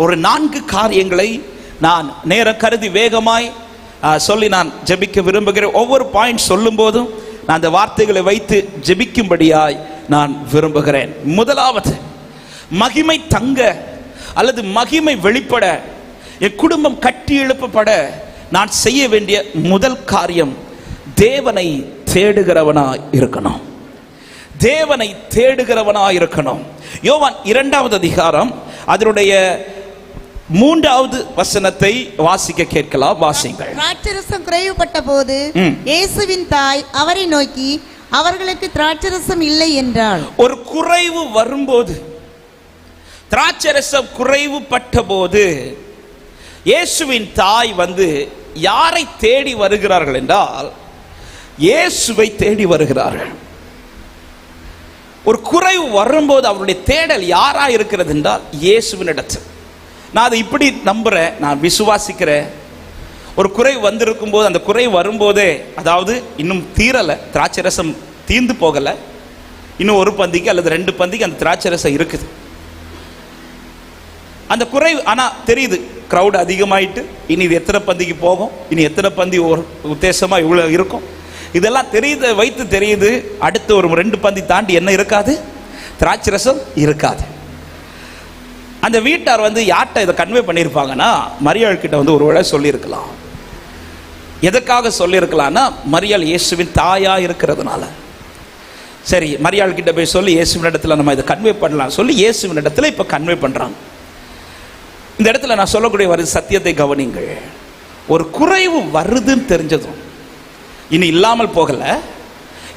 ஒரு 4 காரியங்களை நான் நேரம் கருதி வேகமாய் சொல்லி நான் ஜெபிக்க விரும்புகிறேன். ஒவ்வொரு பாயிண்ட் சொல்லும் போதும் நான் அந்த வார்த்தைகளை வைத்து ஜெபிக்கும்படியாய் நான் விரும்புகிறேன். முதலாவது, மகிமை தங்க அல்லது மகிமை வெளிப்பட, என் குடும்பம் கட்டி எழுப்பப்பட நான் செய்ய வேண்டிய முதல் காரியம் தேவனை தேடுகிறவனாய் இருக்கணும். தேவனை தேடுகிறவனாய் இருக்கணும். யோவான் 2வது அதிகாரம் அதனுடைய 3வது வசனத்தை வாசிக்க கேட்கலாம். வாசிங்கள். திராட்சரசம் குறைவுபட்ட போது இயேசுவின் தாய் அவரை நோக்கி, அவர்களுக்கு திராட்சரசம் இல்லை என்றாள். ஒரு குறைவு வரும்போது, திராட்சரசம் குறைவுபட்ட போது இயேசுவின் தாய் வந்து யாரை தேடி வருகிறார்கள் என்றால் இயேசுவை தேடி வருகிறார்கள். ஒரு குறைவு வரும்போது அவருடைய தேடல் யாரா இருக்கிறது என்றால் இயேசுவின் இடத்தில். நான் அதை இப்படி நம்புறேன், நான் விசுவாசிக்கிறேன். ஒரு குறை வந்திருக்கும் போது, அந்த குறை வரும்போதே, அதாவது இன்னும் தீரலை, திராட்சரசம் தீர்ந்து போகலை, இன்னும் ஒரு பந்திக்கு அல்லது 2 பந்திக்கு அந்த திராட்சரசம் இருக்குது. அந்த குறை ஆனால் தெரியுது, க்ரௌட் அதிகமாயிட்டு, இனி இது எத்தனை பந்திக்கு போகும், இனி எத்தனை பந்தி ஒரு உத்தேசமாக இவ்வளோ இருக்கும், இதெல்லாம் தெரியுது, வைத்து தெரியுது. அடுத்து ஒரு 2 பந்தி தாண்டி என்ன இருக்காது, திராட்சரசம் இருக்காது. அந்த வீட்டார் வந்து யார்கிட்ட இதை கன்வே பண்ணியிருப்பாங்கன்னா மரியாள் கிட்ட வந்து ஒரு வேளை சொல்லியிருக்கலாம். எதுக்காக சொல்லியிருக்கலாம்னா, மரியாள் இயேசுவின் தாயா இருக்கிறதுனால. சரி, மரியாள் கிட்ட போய் சொல்லி இயேசுவின் இடத்துல நம்ம இதை கன்வே பண்ணலாம் சொல்லி இயேசுவின் இடத்துல இப்போ கன்வே பண்ணுறாங்க. இந்த இடத்துல நான் சொல்லக்கூடிய ஒரு சத்தியத்தை கவனிங்கள். ஒரு குறைவு வருதுன்னு தெரிஞ்சதும் இனி இல்லாமல் போகலை,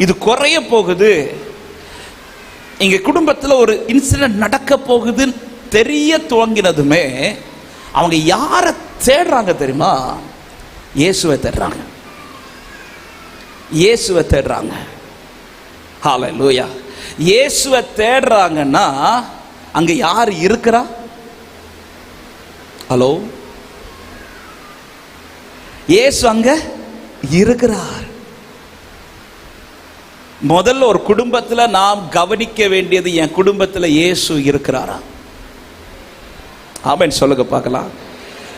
இது குறைய போகுது, இங்க குடும்பத்தில் ஒரு இன்சிடென்ட் நடக்க போகுதுன்னு தெரிய துவங்கினதுமே அவங்க யாரை தேடுறாங்க தெரியுமா? இயேசுவை தேடுறாங்க. இயேசுவை தேடுறாங்க. ஹல்லேலூயா. இயேசுவை தேடுறாங்கன்னா அங்க யார் இருக்கிறா? ஹலோ, இயேசு அங்க இருக்கிறார். முதல்ல ஒரு குடும்பத்தில் நாம் கவனிக்க வேண்டியது, என் குடும்பத்தில் இயேசு இருக்கிறாரா? ஆமென் சொல்லுங்க பார்க்கலாம்.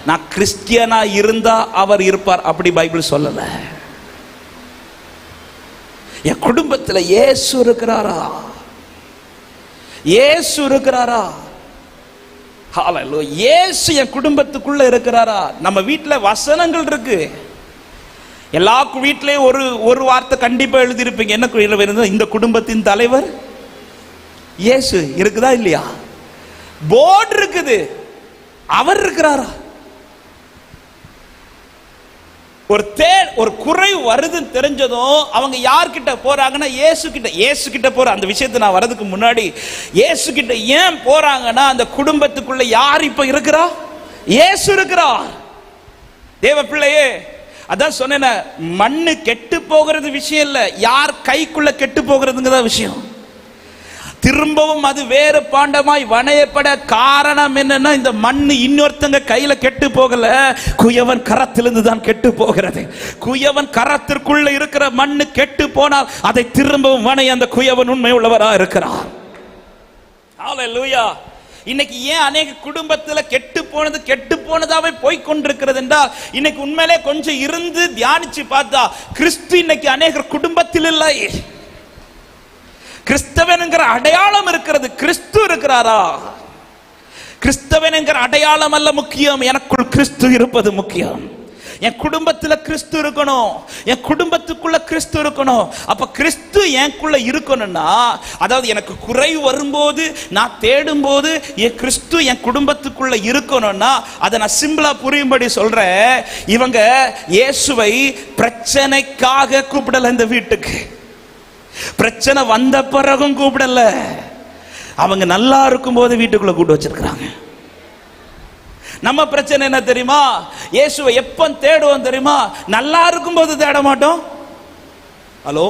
நான் கிறிஸ்டியனா இருந்தா அவர் இருப்பார் அப்படி பைபிள் சொல்லல. என் குடும்பத்தில் இயேசு இருக்கிறாரா? இயேசு இருக்கிறாரா? ஹல்லேலூயா. இயேசு என் குடும்பத்துக்குள்ள இருக்கிறாரா? நம்ம வீட்டில் வசனங்கள் இருக்கு. எல்லா வீட்டிலையும் ஒரு வார்த்தை கண்டிப்பா எழுதியிருப்பீங்க. என்ன? இந்த குடும்பத்தின் தலைவர் இயேசு இருக்குதா இல்லையா? போர்டு இருக்குது. அவர் இருக்கிறாரா? ஒரு குறை வருதுன்னு தெரிஞ்சதும் அவங்க யார்கிட்ட போறாங்கன்னா இயேசு கிட்ட போற. அந்த விஷயத்தை நான் வரதுக்கு முன்னாடி இயேசு கிட்ட ஏன் போறாங்கன்னா, அந்த குடும்பத்துக்குள்ள யார் இப்ப இருக்கிறா? இயேசு இருக்கிறார். தேவ பிள்ளையே, அதான் சொன்னேன், மண்ணு கெட்டு போகிறது விஷயம் இல்ல, யார் கைக்குள்ள கெட்டு போகிறதுங்கிறத விஷயம். திரும்பவும் அது வேறு பாண்டமாய் வணையப்பட காரணம் என்னன்னா, இந்த மண்ணு இன்னொருத்தங்க கையில கெட்டு போகல, குயவன் கரத்திலிருந்து தான் கெட்டு போகிறது. குயவன் கரத்திற்குள்ள இருக்கிற மண்ணு கெட்டு போனால் அதை திரும்பவும் வணைய அந்த குயவன் உண்மை உள்ளவரா இருக்கிறார். ஹல்லேலூயா. இன்னைக்கு ஏன் அநேக குடும்பத்துல கெட்டு போனதாவே போய்கொண்டிருக்கிறது என்றால், இன்னைக்கு உண்மையிலே கொஞ்சம் இருந்து தியானிச்சு பார்த்தா கிறிஸ்து இன்னைக்கு அநேக குடும்பத்தில் இல்லை. கிறிஸ்தவன் என்கிற அடையாளம் இருக்கிறது. கிறிஸ்து இருக்கிறாரா? கிறிஸ்தவன் என்கிற அடையாளம் அல்ல முக்கியம், எனக்குள் கிறிஸ்து இருப்பது முக்கியம். என் குடும்பத்தில் கிறிஸ்து இருக்கணும், என் குடும்பத்துக்குள்ள கிறிஸ்து இருக்கணும். அப்ப கிறிஸ்து எனக்குள்ள இருக்கணும்னா, அதாவது எனக்கு குறை வரும்போது நான் தேடும் போது என் கிறிஸ்து என் குடும்பத்துக்குள்ள இருக்கணும்னா, அதை நான் சிம்பிளா புரியும்படி சொல்றேன். இவங்க இயேசுவை பிரச்சனைக்காக கூப்பிடல, இந்த வீட்டுக்கு பிரச்சனை வந்த பிறகும் கூப்பிடல. அவங்க நல்லா இருக்கும் போது வீட்டுக்குள்ள கூட்டு வச்சிருக்கிறாங்க. நம்ம பிரச்சனை என்ன தெரியுமா? இயேசுவை எப்ப தேடுவோம் தெரியுமா? நல்லா இருக்கும் போது தேட மாட்டோம். ஹலோ,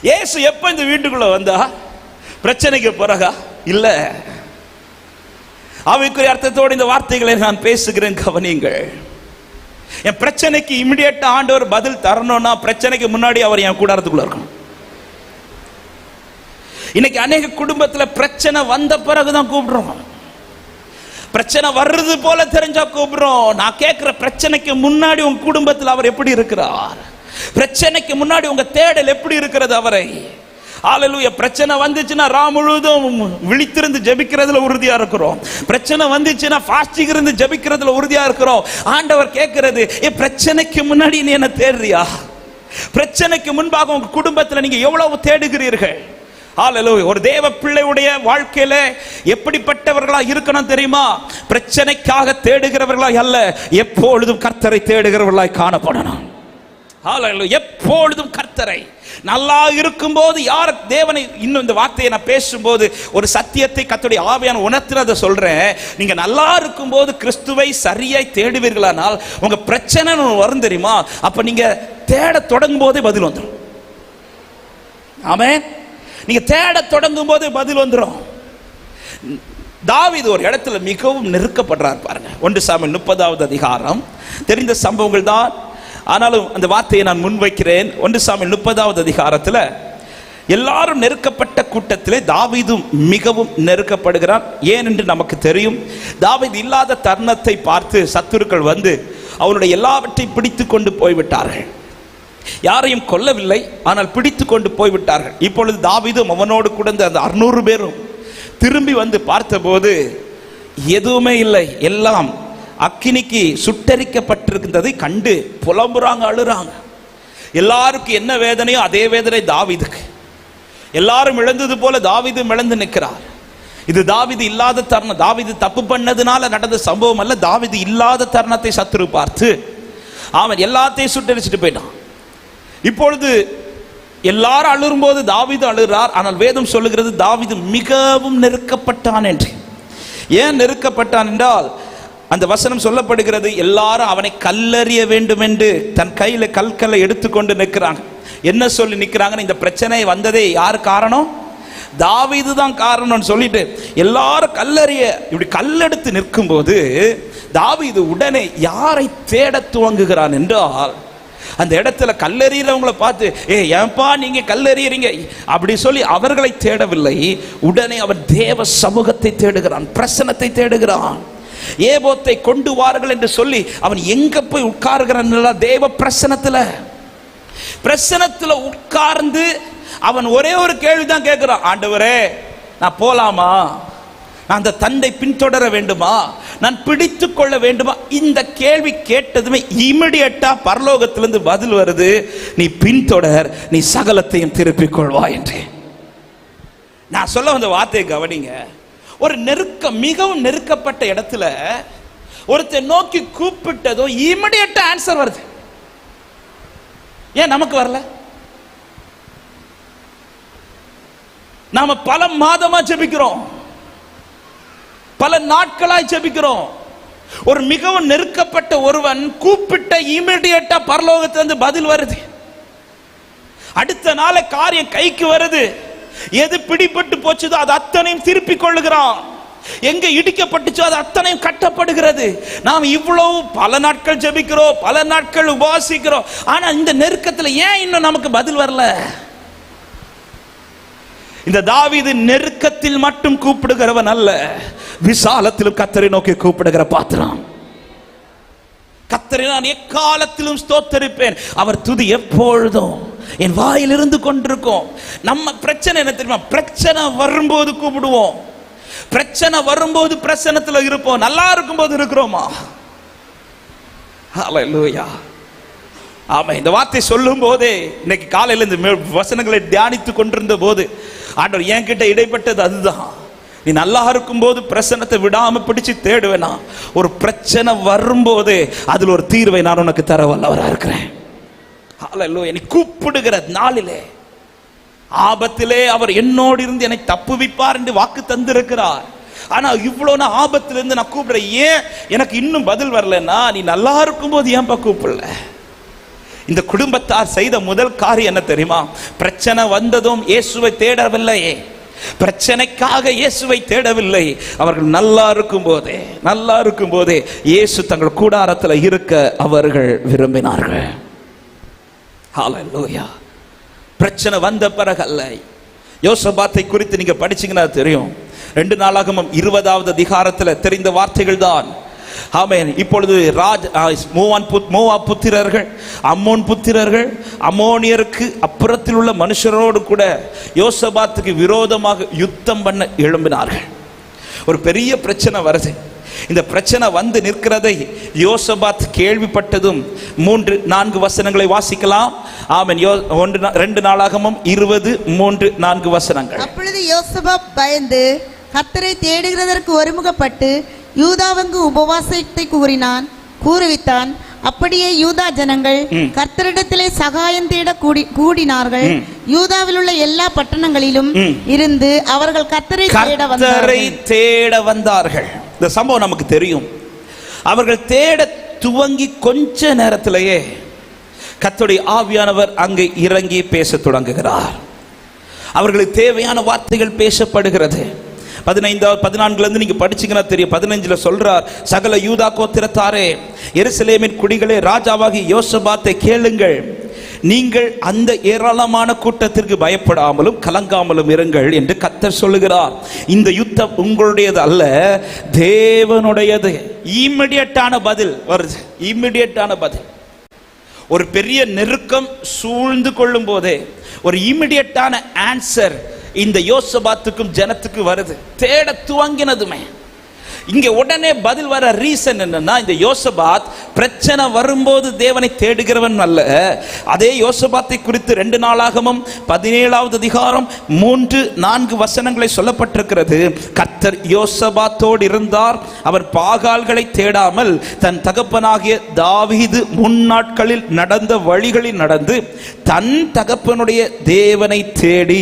இயேசு எப்ப இந்த வீட்டுக்குள்ள வந்தா? பிரச்சனைக்கு பிறகா? இல்ல. அவைக்குரிய அர்த்தத்தோடு இந்த வார்த்தைகளை நான் பேசுகிறேன், கவனியுங்கள். என் பிரச்சனைக்கு இமிடியேட்டா ஆண்டவர் பதில் தரணும்னா பிரச்சனைக்கு முன்னாடி அவர் என் கூடாரத்துக்குள்ள இருக்கணும். இன்னைக்கு அநேக குடும்பத்தில் பிரச்சனை வந்த பிறகுதான் கூப்பிடுறோம். பிரச்சனை வர்றது போல தெரிஞ்சா கூப்பிடுறோம். நான் கேட்கிற பிரச்சனைக்கு முன்னாடி உங்க குடும்பத்தில் அவர் எப்படி இருக்கிறார்? பிரச்சனைக்கு முன்னாடி உங்க தேடல் எப்படி இருக்கிறது அவரை? ஹல்லேலூயா. பிரச்சனை வந்துச்சுன்னா ராம் முழுவதும் விழித்திருந்து ஜெபிக்கிறதுல உறுதியா இருக்கிறோம். பிரச்சனை வந்துச்சுன்னா ஃபாஸ்டிங் இருந்து ஜெபிக்கிறதுல உறுதியா இருக்கிறோம். ஆண்டவர் கேட்கிறது, பிரச்சனைக்கு முன்னாடி நீ என்ன தேடுறியா? பிரச்சனைக்கு முன்பாக உங்க குடும்பத்தில் நீங்க எவ்வளவு தேடுகிறீர்கள்? ஹல்லேலூயா. ஒரு தேவ பிள்ளையுடைய வாழ்க்கையில எப்படிப்பட்டவர்களா இருக்கணும் தெரியுமா? பிரச்சனைக்காக தேடுகிறவர்களா அல்ல, எப்பொழுதும் கர்த்தரை தேடுகிறவர்களாய் காணப்படணும். ஹல்லேலூயா. எப்பொழுதும் கர்த்தரை. நல்லா இருக்கும்போது யார் தேவனை, இன்னும் இந்த வார்த்தையை நான் பேசும்போது ஒரு சத்தியத்தை கர்த்தருடைய ஆவியான உணர்த்துறத சொல்றேன். நீங்க நல்லா இருக்கும்போது கிறிஸ்துவை சரியாய் தேடுவீர்களானால் உங்க பிரச்சனை வரும் தெரியுமா? அப்ப நீங்க தேட தொடங்கும் போதே பதில் வந்துடும். ஆமென். நீங்க தேட தொடங்கும் போது பதில் வந்துடும். தாவீது ஒரு இடத்துல மிகவும் நெருக்கப்படுறார் பாருங்க. 1 சாமுவேல் 30வது அதிகாரம், தெரிந்த சம்பவங்கள் தான், ஆனாலும் அந்த வார்த்தையை நான் முன்வைக்கிறேன். 1 சாமுவேல் 30வது அதிகாரத்தில் எல்லாரும் நெருக்கப்பட்ட கூட்டத்திலே தாவீதும் மிகவும் நெருக்கப்படுகிறான். ஏன் என்று நமக்கு தெரியும். தாவீது இல்லாத தருணத்தை பார்த்து சத்துருக்கள் வந்து அவனுடைய எல்லாவற்றையும் பிடித்து கொண்டு போய்விட்டார்கள். யாரையும் கொல்லவில்லை, ஆனால் பிடித்து கொண்டு போய்விட்டார்கள். இப்பொழுது தாவீதும் அவனோடு கூட அந்த 600 பேரும் திரும்பி வந்து பார்த்தபோது எதுவுமே இல்லை, எல்லாம் அக்கினிக்கு சுட்டரிக்கப்பட்டிருந்ததை கண்டு புலம்புறாங்க, அழுறாங்க. எல்லாருக்கும் என்ன வேதனையோ அதே வேதனை தாவீதுக்கு. எல்லாரும் இழந்தது போல தாவீதும் இழந்து நிற்கிறார். இது தாவீது இல்லாத தருணம். தாவீது தப்பு பண்ணதுனால நடந்த சம்பவம் அல்ல. தாவீது இல்லாத தருணத்தை சத்துரு பார்த்து அவன் எல்லாத்தையும் சுட்டரிச்சுட்டு போயிட்டான். இப்பொழுது எல்லாரும் அழுறும்போது தாவீது அழுகிறார். ஆனால் வேதம் சொல்லுகிறது தாவீது மிகவும் நெருக்கப்பட்டான் என்று. ஏன் நெருக்கப்பட்டான் என்றால் அந்த வசனம் சொல்லப்படுகிறது, எல்லாரும் அவனை கல்லறிய வேண்டும் என்று தன் கையில கல்களை எடுத்துக்கொண்டு நிற்கிறாங்க. என்ன சொல்லி நிற்கிறாங்கன்னு, இந்த பிரச்சனை வந்ததே யார் காரணம்? தாவீது தான் காரணம்னு சொல்லிட்டு எல்லாரும் கல்லறிய இப்படி கல்லெடுத்து நிற்கும் போது தாவீது உடனே யாரை தேட துவங்குகிறான் என்றால், அந்த இடத்துல கல்லெறியவங்களை பார்த்து ஏன்பா நீங்க கல்லெறியறீங்க அப்படி சொல்லி அவர்களை தேடவில்லை. உடனே அவன் தேவ சமூகத்தை தேடுகிறான், பிரசன்னத்தை தேடுகிறான். ஏபோத்தை கொண்டு வார்கள் என்று சொல்லி அவன் எங்க போய் உட்காருகிறான்? தேவ பிரசன்னத்துல உட்கார்ந்து அவன் ஒரே ஒரு கேள்விதான் கேட்கிறான், ஆண்டவரே நான் போலாமா? நான் அந்த தந்தை பின்தொடர வேண்டுமா? நான் பிடித்து கொள்ள வேண்டுமா? இந்த கேள்வி கேட்டதுமே இமிடியேட்டா பரலோகத்திலிருந்து பதில் வருது, நீ பின்தொடர், நீ சகலத்தையும் திருப்பிக் கொள்வா என்று. நான் சொல்ல வந்த வார்த்தையை கவனிங்க. ஒரு மிகவும் நெருக்கப்பட்ட இடத்துல ஒருத்தர் நோக்கி கூப்பிட்டதும் இமிடியேட்டா ஆன்சர் வருது. ஏன் நமக்கு வரல? நாம பல மாதமா ஜெபிக்கிறோம், பல நாட்களாய் ஜெபிக்கிறோம். ஒரு மிகவும் நெருக்கப்பட்ட ஒருவன் கூப்பிட்ட இமிடியேட்டா பரலோகத்திலிருந்து பதில் வருது. அடுத்த நாள காரியம் கைக்கு வருது. எது பிடிபட்டு போச்சதோ அது அத்தனையும் திருப்பிக் கொள்ளுகிறான். எங்க இடிக்கப்பட்டுச்சோ அது அத்தனையும் கட்டப்படுகிறது. நாம் இவ்வளவு பல நாட்கள் ஜெபிக்கிறோம், பல நாட்கள் உபவாசிக்கிறோம். ஆனா இந்த நெருக்கத்துல ஏன் இன்னும் நமக்கு பதில் வரல? இந்த தாவீது நெருக்கத்தில் மட்டும் கூப்பிடுகிறவன் அல்ல, விசாலத்திலும் கர்த்தரை நோக்கி கூப்பிடுகிற பாத்திரம். கர்த்தரை நான் எக்காலத்திலும் ஸ்தோத்தரிப்பேன், அவர் துதி எப்பொழுதும் என் வாயில் இருந்து கொண்டிருக்கும். நம்ம பிரச்சனை என்ன தெரியுமா? பிரச்சனை வரும்போது கூப்பிடுவோம், பிரச்சனை வரும்போது பிரச்சனத்துல இருப்போம். நல்லா இருக்கும்போது இருக்கிறோமா? ஹல்லேலூயா. ஆமா, இந்த வார்த்தை சொல்லும் போதே இன்னைக்கு காலையில இந்த வசனங்களை தியானித்து கொண்டிருந்த போது ஆண்டவர் என்கிட்ட இடைப்பட்டது அதுதான். நீ நல்லா இருக்கும் போது பிரச்சனத்தை விடாம பிடிச்சு தேடுவேனா, ஒரு பிரச்சனை வரும்போது அதுல ஒரு தீர்வை நான் உனக்கு தர வல்லவரா இருக்கிறேன். ஹல்லேலூயா. நீ கூப்பிடுகிற நாளிலே ஆபத்திலே அவர் என்னோடு இருந்து என்னை தப்புவிப்பார் என்று வாக்கு தந்திருக்கிறார். ஆனா இவ்வளவு ஆபத்துல இருந்து நான் கூப்பிடுறேன், ஏன் எனக்கு இன்னும் பதில் வரலன்னா, நீ நல்லா இருக்கும்போது ஏன்பா கூப்பிடல? இந்த குடும்பத்தார் செய்த முதல் காரியம் என்ன தெரியுமா? பிரச்சனை வந்ததும் இயேசுவை தேடவில்லையே, பிரச்சனைக்காக இயேசுவை தேடவில்லை. அவர்கள் நல்லா இருக்கும் போதே இயேசு தங்கள் கூடாரத்தில் இருக்க அவர்கள் விரும்பினார்கள். ஹல்லேலூயா. பிரச்சனை வந்த பிறகு அல்ல. யோசபாத்தை குறித்து நீங்க படிச்சீங்கன்னா தெரியும். 2 நாளாகமம் 20வது அதிகாரத்தில் தெரிந்த வார்த்தைகள் தான். ஆமென். இப்பொழுது மோவாப் புத்திரர்கள், அம்மோன் புத்திரர்கள், அம்மோனியருக்கு அப்புறத்தில் உள்ள மனுஷரோடு கூட யோசபாத்துக்கு விரோதமாக யுத்தம் பண்ண எழும்பினார்கள். ஒரு பெரிய பிரச்சனை வருது. இந்த பிரச்சனை வந்து நிற்கிறதை யோசபாத் கேள்விப்பட்டதும் 3-4 வசனங்களை வாசிக்கலாம். ஆமென். 2 நாளாகமம் 20:3-4 வசனங்கள். அப்பொழுது யோசபாத் பயந்து கர்த்தரை தேடுகிறதற்கு ஒருமுகப்பட்டு யூதாவுக்கு உபவாசத்தை கூறுவித்தான். அப்படியே யூதா ஜனங்கள் கர்த்தரிடத்திலே சகாயம் தேட கூடினார்கள். யூதாவில் உள்ள எல்லா பட்டணங்களிலும் இருந்து அவர்கள் கர்த்தரை தேட வந்தார்கள். இந்த சம்பவம் நமக்கு தெரியும். அவர்கள் தேட துவங்கி கொஞ்ச நேரத்திலேயே கர்த்தருடைய ஆவியானவர் அங்கே இறங்கி பேச தொடங்குகிறார். அவர்களுக்கு தேவையான வார்த்தைகள் பேசப்படுகிறது. 14 நீங்க படிச்சீங்கன்னா தெரியும். 15 சொல்றார், சகல யூதா கோத்திரத்தாரே, எருசலேமின் குடிகளே, ராஜாவாகி யோசபாத்தை கேளுங்கள். நீங்கள் அந்த ஏராளமான கூட்டத்திற்கு பயப்படாமலும் கலங்காமலும் இருங்கள் என்று கர்த்தர் சொல்லுகிறார். இந்த யுத்தம் உங்களுடையது அல்ல, தேவனுடையது. இமிடியட்டான பதில் வருது. இமிடியட்டான பதில். ஒரு பெரிய நெருக்கம் சூழ்ந்து கொள்ளும் போதே ஒரு இமிடியட்டான ஆன்சர் இந்த யோசபாத்துக்கும் ஜனத்துக்கு வருது. தேட துவங்கினதுமே இங்க உடனே பதில் வர ரீசன் என்னன்னா, இந்த யோசபாத் பிரச்சனை வரும்போது தேவனை தேடுகிறவன் அல்ல. அதே யோசபாத்தை குறித்து 2 நாளாகமம் 17வது அதிகாரம் 3-4 வசனங்களை சொல்லப்பட்டிருக்கிறது. கர்த்தர் யோசபாத்தோடு இருந்தார். அவர் பாகால்களை தேடாமல் தன் தகப்பனாகிய தாவீது முன்னாட்களில் நடந்த வழிகளில் நடந்து தன் தகப்பனுடைய தேவனை தேடி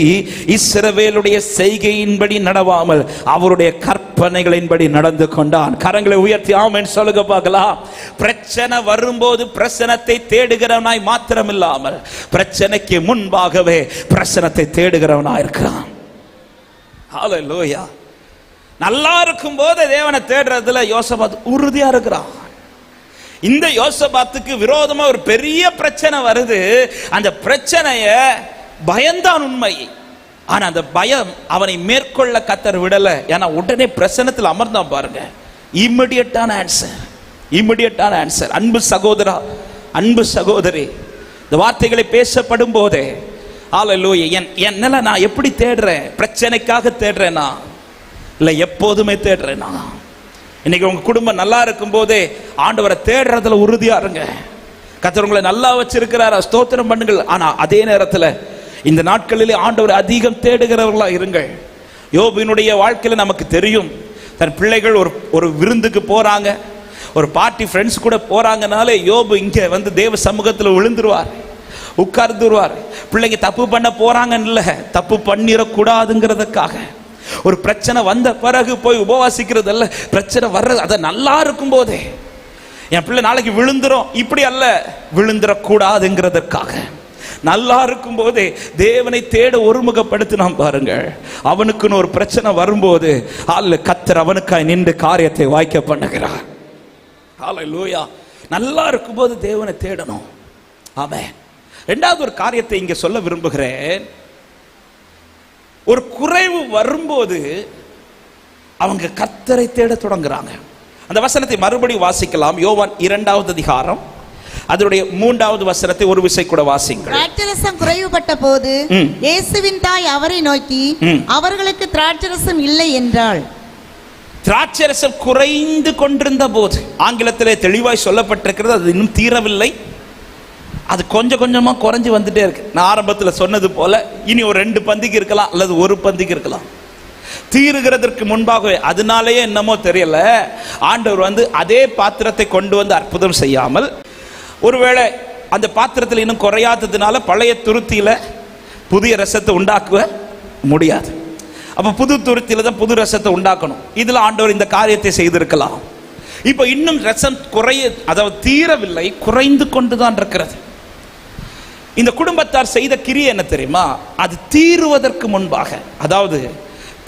இஸ்ரவேலுடைய செய்கையின்படி நடவாமல் அவருடைய கற்பனைகளின்படி நடந்து கொண்டான். கரங்களை உயர்த்தி ஆமென் சொல்லுங்க பார்க்கலாம். பிரச்சனை வரும்போது பிரச்சனத்தை தேடுகிறவனாய் மாத்திரமில்லாமல் பிரச்சனைக்கு முன்பாகவே பிரச்சனத்தை தேடுகிறவனாய் இருக்கிறான். ஹல்லேலூயா. நல்லா இருக்கும் போது தேவனை தேடுறதுல யோசபாத் உறுதியா இருக்கிறான். இந்த யோசபாத்துக்கு விரோதமா ஒரு பெரிய பிரச்சனை வருது. அந்த பிரச்சனைய பயந்தான் உண்மை. ஆனா அந்த பயம் அவனை மேற்கொள்ள கர்த்தர் விடல. ஏன்னா உடனே பிரச்சனத்தில் அமர்ந்தான் பாருங்க. இமிடியட்டான ஆன்சர். அன்பு சகோதரா, அன்பு சகோதரி, இந்த வார்த்தைகளை பேசப்படும் போதே ஹல்லேலூயா. என்னல நான் எப்படி தேடுறேன்? பிரச்சனைக்காக தேடுறேனா இல்ல எப்போதுமே தேடுறேனா? இன்னைக்கு உங்க குடும்பம் நல்லா இருக்கும் போதே ஆண்டவரை தேடுறதுல உறுதியா இருங்க. கர்த்தர் உங்களை நல்லா வச்சிருக்கிறாரா, ஸ்தோத்திரம் பண்ணுங்கள். ஆனா அதே நேரத்தில் இந்த நாட்களிலே ஆண்டவரை அதிகம் தேடுகிறவர்களா இருங்கள். யோபினுடைய வாழ்க்கையில நமக்கு தெரியும். தன் பிள்ளைகள் ஒரு விருந்துக்கு போறாங்க, ஒரு பார்ட்டி ஃப்ரெண்ட்ஸ் கூட போறாங்கனாலே யோபு இங்க வந்து தேவ சமூகத்தில் விழுந்துருவார், உட்கார்ந்துருவார். பிள்ளைங்க தப்பு பண்ண போறாங்கன்னு இல்ல, தப்பு பண்ணிடக்கூடாதுங்கிறதுக்காக. ஒரு பிரச்சனை வந்த பிறகு போய் உபவாசிக்கிறது அல்ல, பிரச்சனை வர்றது அதை நல்லா இருக்கும் போதே என் பிள்ளை நாளைக்கு விழுந்துரும் இப்படி அல்ல, விழுந்துடக்கூடாதுங்கிறதுக்காக நல்லா இருக்கும் போதே தேவனை தேட ஒருமுகப்படுத்தினான் பாருங்கள். அவனுக்குன்னு ஒரு பிரச்சனை வரும்போது கர்த்தர் அவனுக்காய் நின்று காரியத்தை வாய்க்க பண்ணுகிறார். ஹல்லேலூயா. நல்லா இருக்கும் போது தேவனை தேடணும். ஆமென். 2வது ஒரு காரியத்தை இங்க சொல்ல விரும்புகிறேன். ஒரு குறைவு வரும்போது அவங்க கர்த்தரை தேட தொடங்குறாங்க. அந்த வசனத்தை மறுபடியும் வாசிக்கலாம். யோவான் 2வது அதிகாரம் அதனுடைய 3வது வசனத்தை ஒரு விசை கூட வாசிங்கள். திராட்சரசம் குறைவுபட்ட போது இயேசுவின் தாய் அவரை நோக்கி அவர்களுக்கு திராட்சரசம் இல்லை என்றாள். திராட்சரசம் குறைந்து கொண்டிருந்த போது, ஆங்கிலத்திலே தெளிவாய் சொல்லப்பட்டிருக்கிறது, அது இன்னும் தீரவில்லை, அது கொஞ்சம் கொஞ்சமா குறைஞ்சு வந்துட்டே இருக்கு. நான் ஆரம்பத்தில் சொன்னது போல இனி ஒரு 2 பந்திக்கு இருக்கலாம் அல்லது 1 பந்திக்கு இருக்கலாம். தீருகிறதற்கு முன்பாகவே, அதனாலேயே என்னமோ தெரியல, ஆண்டவர் வந்து அதே பாத்திரத்தை கொண்டு வந்து அற்புதம் செய்யாமல், ஒருவேளை அந்த பாத்திரத்தில் இன்னும் குறையாததுனால பழைய துருத்தியில புதிய ரசத்தை உண்டாக்குவ முடியாது. அப்ப புது துருத்தில தான் புது ரசத்தை உண்டாக்கணும். இதுல ஆண்டவர் இந்த காரியத்தை செய்திருக்கலாம். இப்ப இன்னும் ரசம் அதாவது தீரவில்லை, குறைந்து கொண்டுதான் இருக்கிறது. இந்த குடும்பத்தார் செய்த கிரியை என்ன தெரியுமா? அது தீருவதற்கு முன்பாக, அதாவது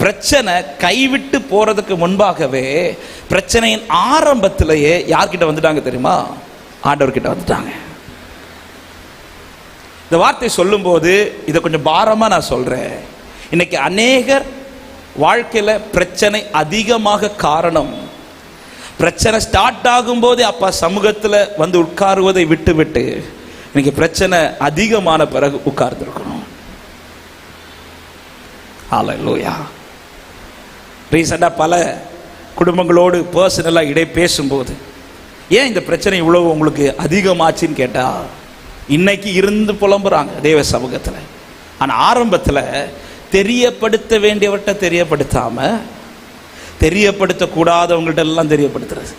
பிரச்சனை கைவிட்டு போறதுக்கு முன்பாகவே பிரச்சனையின் ஆரம்பத்திலேயே யார்கிட்ட வந்துட்டாங்க தெரியுமா? ஆண்டவர்கிட்ட வந்துட்டாங்க. இந்த வார்த்தை சொல்லும் போது இதை கொஞ்சம் பாரமா நான் சொல்றேன். இன்னைக்கு அநேகர் வாழ்க்கையில பிரச்சனை அதிகமாக காரணம், பிரச்சனை ஸ்டார்ட் ஆகும் போதே அப்பா சமூகத்தில் வந்து உட்காருவதை விட்டு விட்டு இன்னைக்கு பிரச்சனை அதிகமான பிறகு உட்கார்ந்துருக்கணும். ஹல்லேலூயா. ரீசெண்டா பல குடும்பங்களோடு பர்சனலா பேசும்போது ஏன் இந்த பிரச்சனை இவ்வளவு உங்களுக்கு அதிகமாச்சுன்னு கேட்டா, இன்னைக்கு இருந்து புலம்புறாங்க தேவ சமூகத்தில். ஆனா ஆரம்பத்தில் தெரியப்படுத்த வேண்டியவர்கிட்ட தெரியப்படுத்தாம தெரியப்படுத்தக்கூடாதவங்கள்ட்ட எல்லாம் தெரியப்படுத்துறது.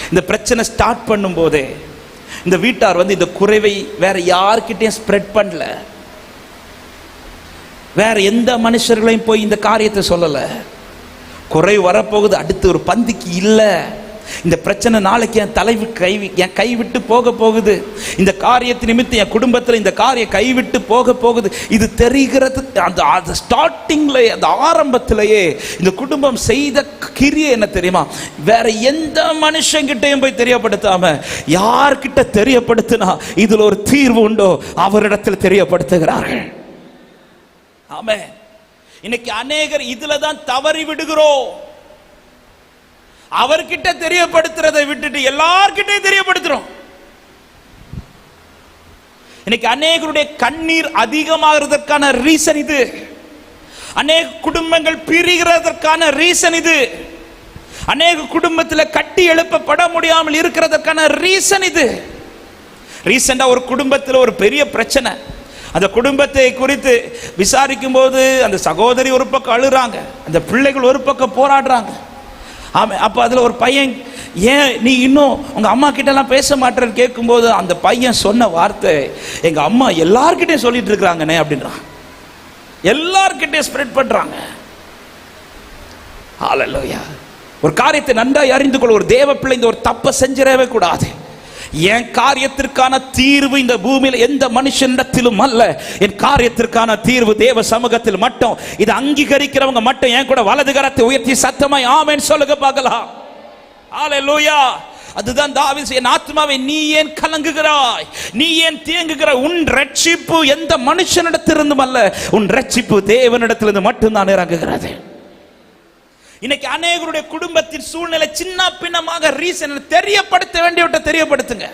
இந்த பிரச்சனை ஸ்டார்ட் பண்ணும் போதே இந்த வீட்டார் வந்து இந்த குறைவை வேற யார்கிட்டையும் ஸ்ப்ரெட் பண்ணல, வேற எந்த மனுஷர்களையும் போய் இந்த காரியத்தை சொல்லல. குறை வரப்போகுது, அடுத்து ஒரு பந்திக்கு இல்லை, இந்த பிரச்சனை நாளைக்கு என் கை விட்டு போக போகுது, இந்த காரியத்து நிமித்தம் என் குடும்பத்தில் இந்த காரியம் கைவிட்டு போக போகுது, இது தெரிகிறது. அந்த ஸ்டார்டிங்ல, அந்த ஆரம்பத்திலேயே இந்த குடும்பம் செய்த கிரியை என்ன தெரியுமா? வேற எந்த மனுஷங்கிட்டையும் போய் தெரியப்படுத்தாம யார்கிட்ட தெரியப்படுத்தினா இதுல ஒரு தீர்வு உண்டோ அவரிடத்தில் தெரியப்படுத்துகிறார்கள். ஆமென். இன்னைக்கு அநேகர் இதுலதான் தவறி விடுகிறோம். அவர்கிட்ட தெரியப்படுத்துறதை விட்டுட்டு எல்லார்கிட்டையும் தெரியப்படுத்துறோம். இன்னைக்கு அநேகருடைய கண்ணீர் அதிகமாகிறதுக்கான ரீசன் இது. அநேக குடும்பங்கள் பிரிகிறதற்கான ரீசன் இது. அநேக குடும்பத்தில் கட்டி எழுப்பப்பட முடியாமல் இருக்கிறதற்கான ரீசன் இது. ரீசெண்டா ஒரு குடும்பத்தில் ஒரு பெரிய பிரச்சனை. அந்த குடும்பத்தை குறித்து விசாரிக்கும் போது அந்த சகோதரி ஒரு பக்கம் அழுறாங்க, அந்த பிள்ளைகள் ஒரு பக்கம் போராடுறாங்க. ஆமாம். அப்போ அதில் ஒரு பையன், ஏன் நீ இன்னும் உங்கள் அம்மா கிட்டலாம் பேச மாட்டேன்னு கேட்கும்போது அந்த பையன் சொன்ன வார்த்தை, எங்கள் அம்மா எல்லார்கிட்டையும் சொல்லிட்டு இருக்கிறாங்கண்ணே அப்படின்றான். எல்லார்கிட்டையும் ஸ்ப்ரெட் பண்ணுறாங்க. ஹல்லேலூயா. ஒரு காரியத்தை நன்றாய் அறிந்து கொள்ள, ஒரு தேவ பிள்ளை இந்த ஒரு தப்பை செஞ்சிடவே கூடாது. என் காரியத்திற்கான தீர்வு இந்த பூமியில் எந்த மனுஷனிடத்திலும் அல்ல. என் காரியத்திற்கான தீர்வு தேவ சமூகத்தில் மட்டும். இதை அங்கீகரிக்கிறவங்க மட்டும் என் கூட வலது கரத்தை உயர்த்தி சத்தமாய் ஆமென் சொல்லுங்க பார்க்கலாம். ஹல்லேலூயா. அதுதான் தாவீது, என் ஆத்மாவை நீ ஏன் கலங்குகிறாய், நீ ஏன் தேங்குகிறாய்? உன் ரட்சிப்பு எந்த மனுஷனிடத்திலிருந்தும் அல்ல, உன் ரட்சிப்பு தேவனிடத்திலிருந்து மட்டும்தான் இறங்குகிறது. இன்னைக்கு அநேகருடைய குடும்பத்தின் சூழ்நிலை சின்ன பின்னமாக ரீசன் தெரியப்படுத்த வேண்டியவற்றை தெரியப்படுத்துங்க.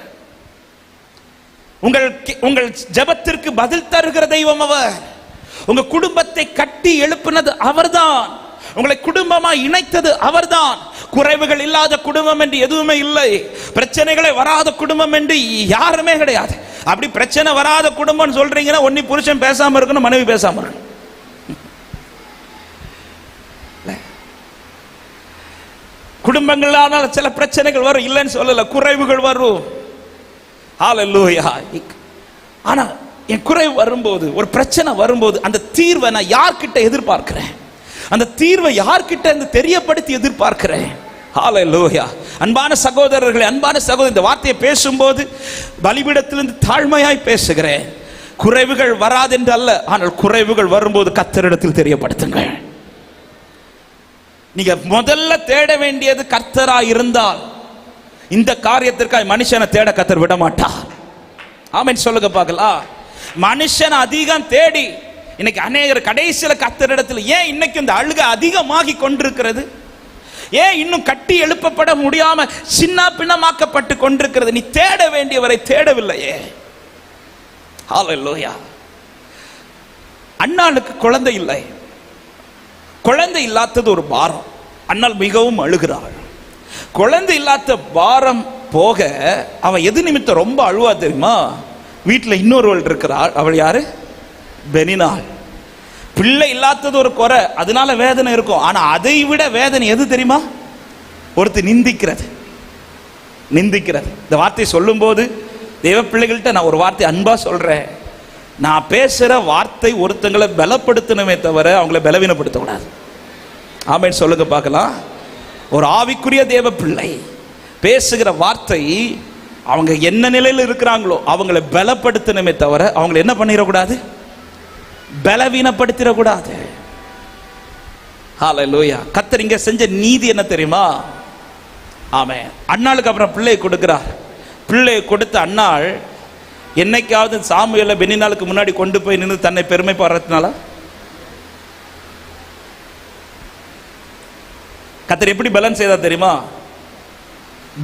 உங்கள் ஜெபத்திற்கு பதில் தருகிற தெய்வம் அவர். உங்க குடும்பத்தை கட்டி எழுப்பினது அவர்தான். உங்களை குடும்பமாய் இணைத்தது அவர்தான். குறைவுகள் இல்லாத குடும்பம் என்று எதுவுமே இல்லை. பிரச்சனைகளை வராத குடும்பம் என்று யாருமே கிடையாது. அப்படி பிரச்சனை வராத குடும்பம் சொல்றீங்கன்னா ஒன்னு புருஷன் பேசாம இருக்கணும், மனைவி பேசாம இருக்கணும். குடும்பங்களான சில பிரச்சனைகள் வரும், இல்லைன்னு சொல்லல, குறைவுகள் வரும். ஹல்லேலூயா. ஆனா என் குறைவு வரும்போது, ஒரு பிரச்சனை வரும்போது அந்த தீர்வை நான் யார்கிட்ட எதிர்பார்க்கிறேன்? அந்த தீர்வை யார்கிட்ட இருந்து தெரியப்படுத்தி எதிர்பார்க்கிறேன்? ஹல்லேலூயா. அன்பான சகோதரர்களே, அன்பான சகோதரர், இந்த வார்த்தையை பேசும்போது பலிபீடத்திலிருந்து தாழ்மையாய் பேசுகிறேன். குறைவுகள் வராதென்று அல்ல, ஆனால் குறைவுகள் வரும்போது கர்த்தரிடத்தில் தெரியப்படுத்துங்கள். நீங்க முதல்ல தேட வேண்டியது கர்த்தரா இருந்தால் இந்த காரியத்திற்காக மனுஷனை தேட கர்த்தர் விட மாட்டார். ஆமென் சொல்லுங்க பார்க்கலாம். மனுஷன் அதிகம் தேடி இன்னைக்கு அநேகர் கடைசியில் கர்த்தரிடத்தில் ஏன் இன்னைக்கு இந்த அழுகை அதிகமாகி கொண்டிருக்கிறது? ஏன் இன்னும் கட்டி எழுப்பப்பட முடியாம சின்ன பின்னமாக்கப்பட்டு கொண்டிருக்கிறது? நீ தேட வேண்டியவரை தேடவில்லையே. ஹல்லேலூயா. அன்னாளுக்கு குழந்தை இல்லை. குழந்தை இல்லாதது ஒரு பாரம். அண்ணால் மிகவும் அழுகிறாள். குழந்தை இல்லாத பாரம் போக அவன் எது நிமித்தம் ரொம்ப அழுவா தெரியுமா? வீட்டில் இன்னொருவள் இருக்கிறாள். அவள் யாரு? பெனினாள். பிள்ளை இல்லாதது ஒரு குறை, அதனால வேதனை இருக்கும். ஆனா அதை விட வேதனை எது தெரியுமா? ஒருத்தர் நிந்திக்கிறது. இந்த வார்த்தை சொல்லும் போது தேவ பிள்ளைகள்கிட்ட நான் ஒரு வார்த்தை அன்பா சொல்றேன். நான் பேசுற வார்த்தை ஒருத்தங்களை பலப்படுத்தணுமே தவிர அவங்கள பலவீனப்படுத்தக்கூடாது. ஆமென் சொல்லுங்க பார்க்கலாம். ஒரு ஆவிக்குரிய தேவ பிள்ளை பேசுகிற வார்த்தை அவங்க என்ன நிலையில் இருக்கிறாங்களோ அவங்களை பலப்படுத்தணுமே தவிர அவங்களை என்ன பண்ணிடக்கூடாது, பலவீனப்படுத்திடக்கூடாது. ஹல்லேலூயா. கர்த்தர் இங்க செஞ்ச நீதி என்ன தெரியுமா? ஆமென். அன்னாளுக்கு அப்புறம் பிள்ளையை கொடுக்கிறார். பிள்ளையை கொடுத்த அன்னாள் என்னைக்காவது சாமுவேலை பெனினாளுக்கு முன்னாடி கொண்டு போய் நின்று தன்னை பெருமை பாடுறதுனால? கர்த்தர் எப்படி பலன் செய்தா தெரியுமா?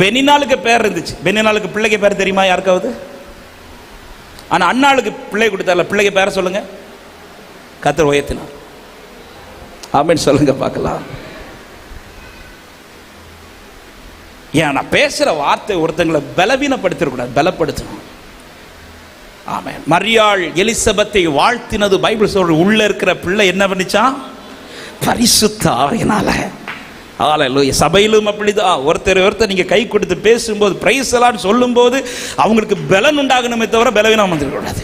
பெனினாளுக்கு பேர் இருந்துச்சு. பெனினாளுக்கு பிள்ளைக்கு பேர் தெரியுமா யாருக்காவது? ஆனா அன்னாளுக்கு பிள்ளை கொடுத்தால, பிள்ளைக்கு பேர சொல்லுங்க. கர்த்தர் உயர்த்தினார். ஆமென் சொல்லுங்க பார்க்கலாம். ஏன் நான் பேசுற வார்த்தை ஒருத்தங்களை பலவீனப்படுத்திடக்கூடாது, பலப்படுத்தணும். ஆமென். மரியாள் எலிசபெத்தை வாழ்த்தினது பைபிள் சொல்ற. உள்ள இருக்கிற பிள்ளை என்ன பண்ணிச்சா? பரிசுத்த ஆவியினால. ஹல்லேலூயா. சபையிலும் அப்படிதான். ஒருத்தர் நீங்க கை கொடுத்து பேசும்போது, பிரைஸ் எல்லாம் சொல்லும் போது அவங்களுக்கு பலன் உண்டாகணுமே தவிர பலவீனம் வந்துடக்கூடாது.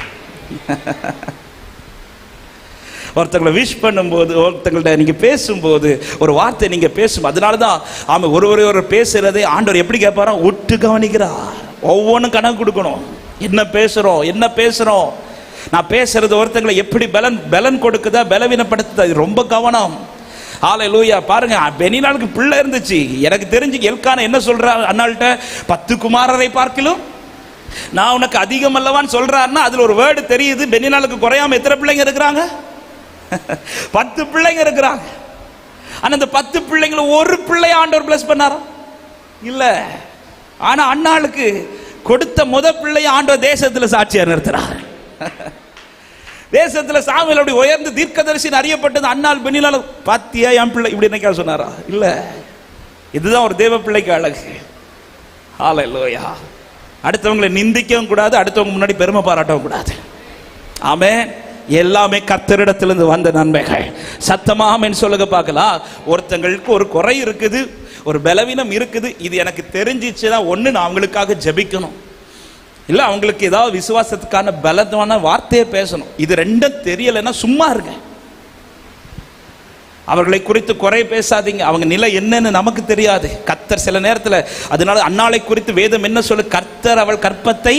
ஒருத்தங்களை விஷ் பண்ணும்போது, ஒருத்தங்கள்ட்ட நீங்க பேசும்போது, ஒரு வார்த்தை நீங்க பேசும், அதனாலதான் ஆமா ஒரு பேசுறதை ஆண்டவர் எப்படி கேட்பாரோ ஒட்டு கவனிக்கிறார். ஒவ்வொன்றும் கணக்கு கொடுக்கணும். என்ன பேசுறோம். நான் பேசுறது ஒருத்தங்களை எப்படி பலன் கொடுக்குதா பலவீனப்படுத்துதா, இது ரொம்ப கவனம். ஹல்லேலூயா. பாருங்க, பெனினாளுக்கு பிள்ளை இருந்துச்சு. எனக்கு தெரிஞ்சு எல்கானா என்ன சொல்றா அன்னாள்கிட்ட, 10 குமாரரை பார்க்கிலும் நான் உனக்கு அதிகம் அல்லவான்னு சொல்றாருன்னா அதுல ஒரு வேர்டு தெரியுது. பெனினாளுக்கு குறையாம எத்தனை பிள்ளைங்க இருக்கிறாங்க? 10 பிள்ளைங்க இருக்கிறாங்க. ஆனா அந்த 10 பிள்ளைங்கள ஒரு பிள்ளை ஆண்டவர் பிளஸ் பண்ணாரா? இல்ல. ஆனா அன்னாளுக்கு கொடுத்த பிள்ளைய ஆண்டவர் தேசத்துல சாட்சியா நிறுத்துறார். தேசத்துல சாமுவேல் உயர்ந்து தீர்க்கதரிசி அறியப்பட்டது அன்னாள் பெனினாள். பாத்தியா என் பிள்ளை இப்படி என்னைக்கா சொன்னாரா? இல்ல. இதுதான் ஒரு தேவ பிள்ளைக்கு அழகு. ஹல்லேலூயா. அடுத்தவங்களை நிந்திக்கவும் கூடாது, அடுத்தவங்க முன்னாடி பெருமை பாராட்டவும் கூடாது. ஆமென். எல்லாமே கர்த்தரிடத்திலிருந்து வந்த நன்மைகள். சத்தமா ஆமென் சொல்லுங்க பார்க்கலாம். ஒருத்தங்களுக்கு ஒரு குறை இருக்குது, ஒரு பலவீனம் இருக்குது. இது எனக்கு தெரிஞ்சிச்சுன்னா ஒண்ணு நான் அவங்களுக்காக ஜெபிக்கணும், இல்ல அவங்களுக்கு ஏதாவது விசுவாசத்துக்கான பலமான வார்த்தையை பேசணும். இது ரெண்டும் தெரியலைன்னா சும்மா இருங்க. அவர்களை குறித்து குறை பேசாதீங்க. அவங்க நிலை என்னன்னு நமக்கு தெரியாது. கர்த்தர் சில நேரத்தில், அதனால அன்னாளை குறித்து வேதம் என்ன சொல்லு, கர்த்தர் அவள் கற்பத்தை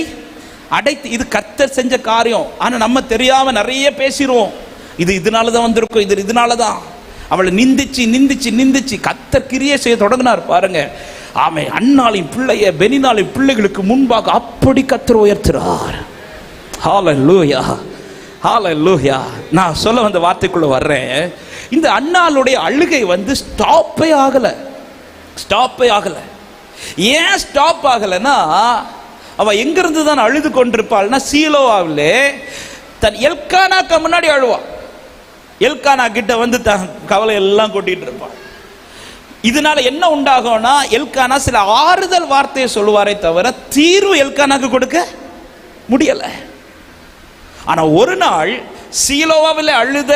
அடைத்து. இது கர்த்தர் செஞ்ச காரியம். ஆனா நம்ம தெரியாம நிறைய பேசிடுவோம். இதனாலதான் வந்திருக்கும், இதனாலதான். அவளை நிந்திச்சு கர்த்தர் கிரியை செய்ய தொடங்கினார் பாருங்க. ஆமே. அன்னாளின் பிள்ளைய பெனினாளின் பிள்ளைகளுக்கு முன்பாக அப்படி கர்த்தர் உயர்த்துறார். ஹல்லேலூயா. ஹல்லேலூயா. நான் சொல்ல வந்த வார்த்தைக்குள்ள வர்றேன். இந்த அன்னாளுடைய அழுகை ஸ்டாப்பே ஆகல. ஏன் ஸ்டாப் ஆகலன்னா, அவ எங்கிருந்து தான் அழுது கொண்டிருப்பாள்னா, சீலோவாவிலே தன் எல்கானாக்கு முன்னாடி அழுவா. எல்கானா கிட்ட தன் கவலை எல்லாம் கொட்டிட்டு இருப்பான். இதனால என்ன உண்டாகும்னா, எல்கானா சில ஆறுதல் வார்த்தையை சொல்லுவாரே தவிர தீர்வு எல்கானாக்கு கொடுக்க முடியல. ஆனா ஒரு நாள் சீலோவாவிலே அழுத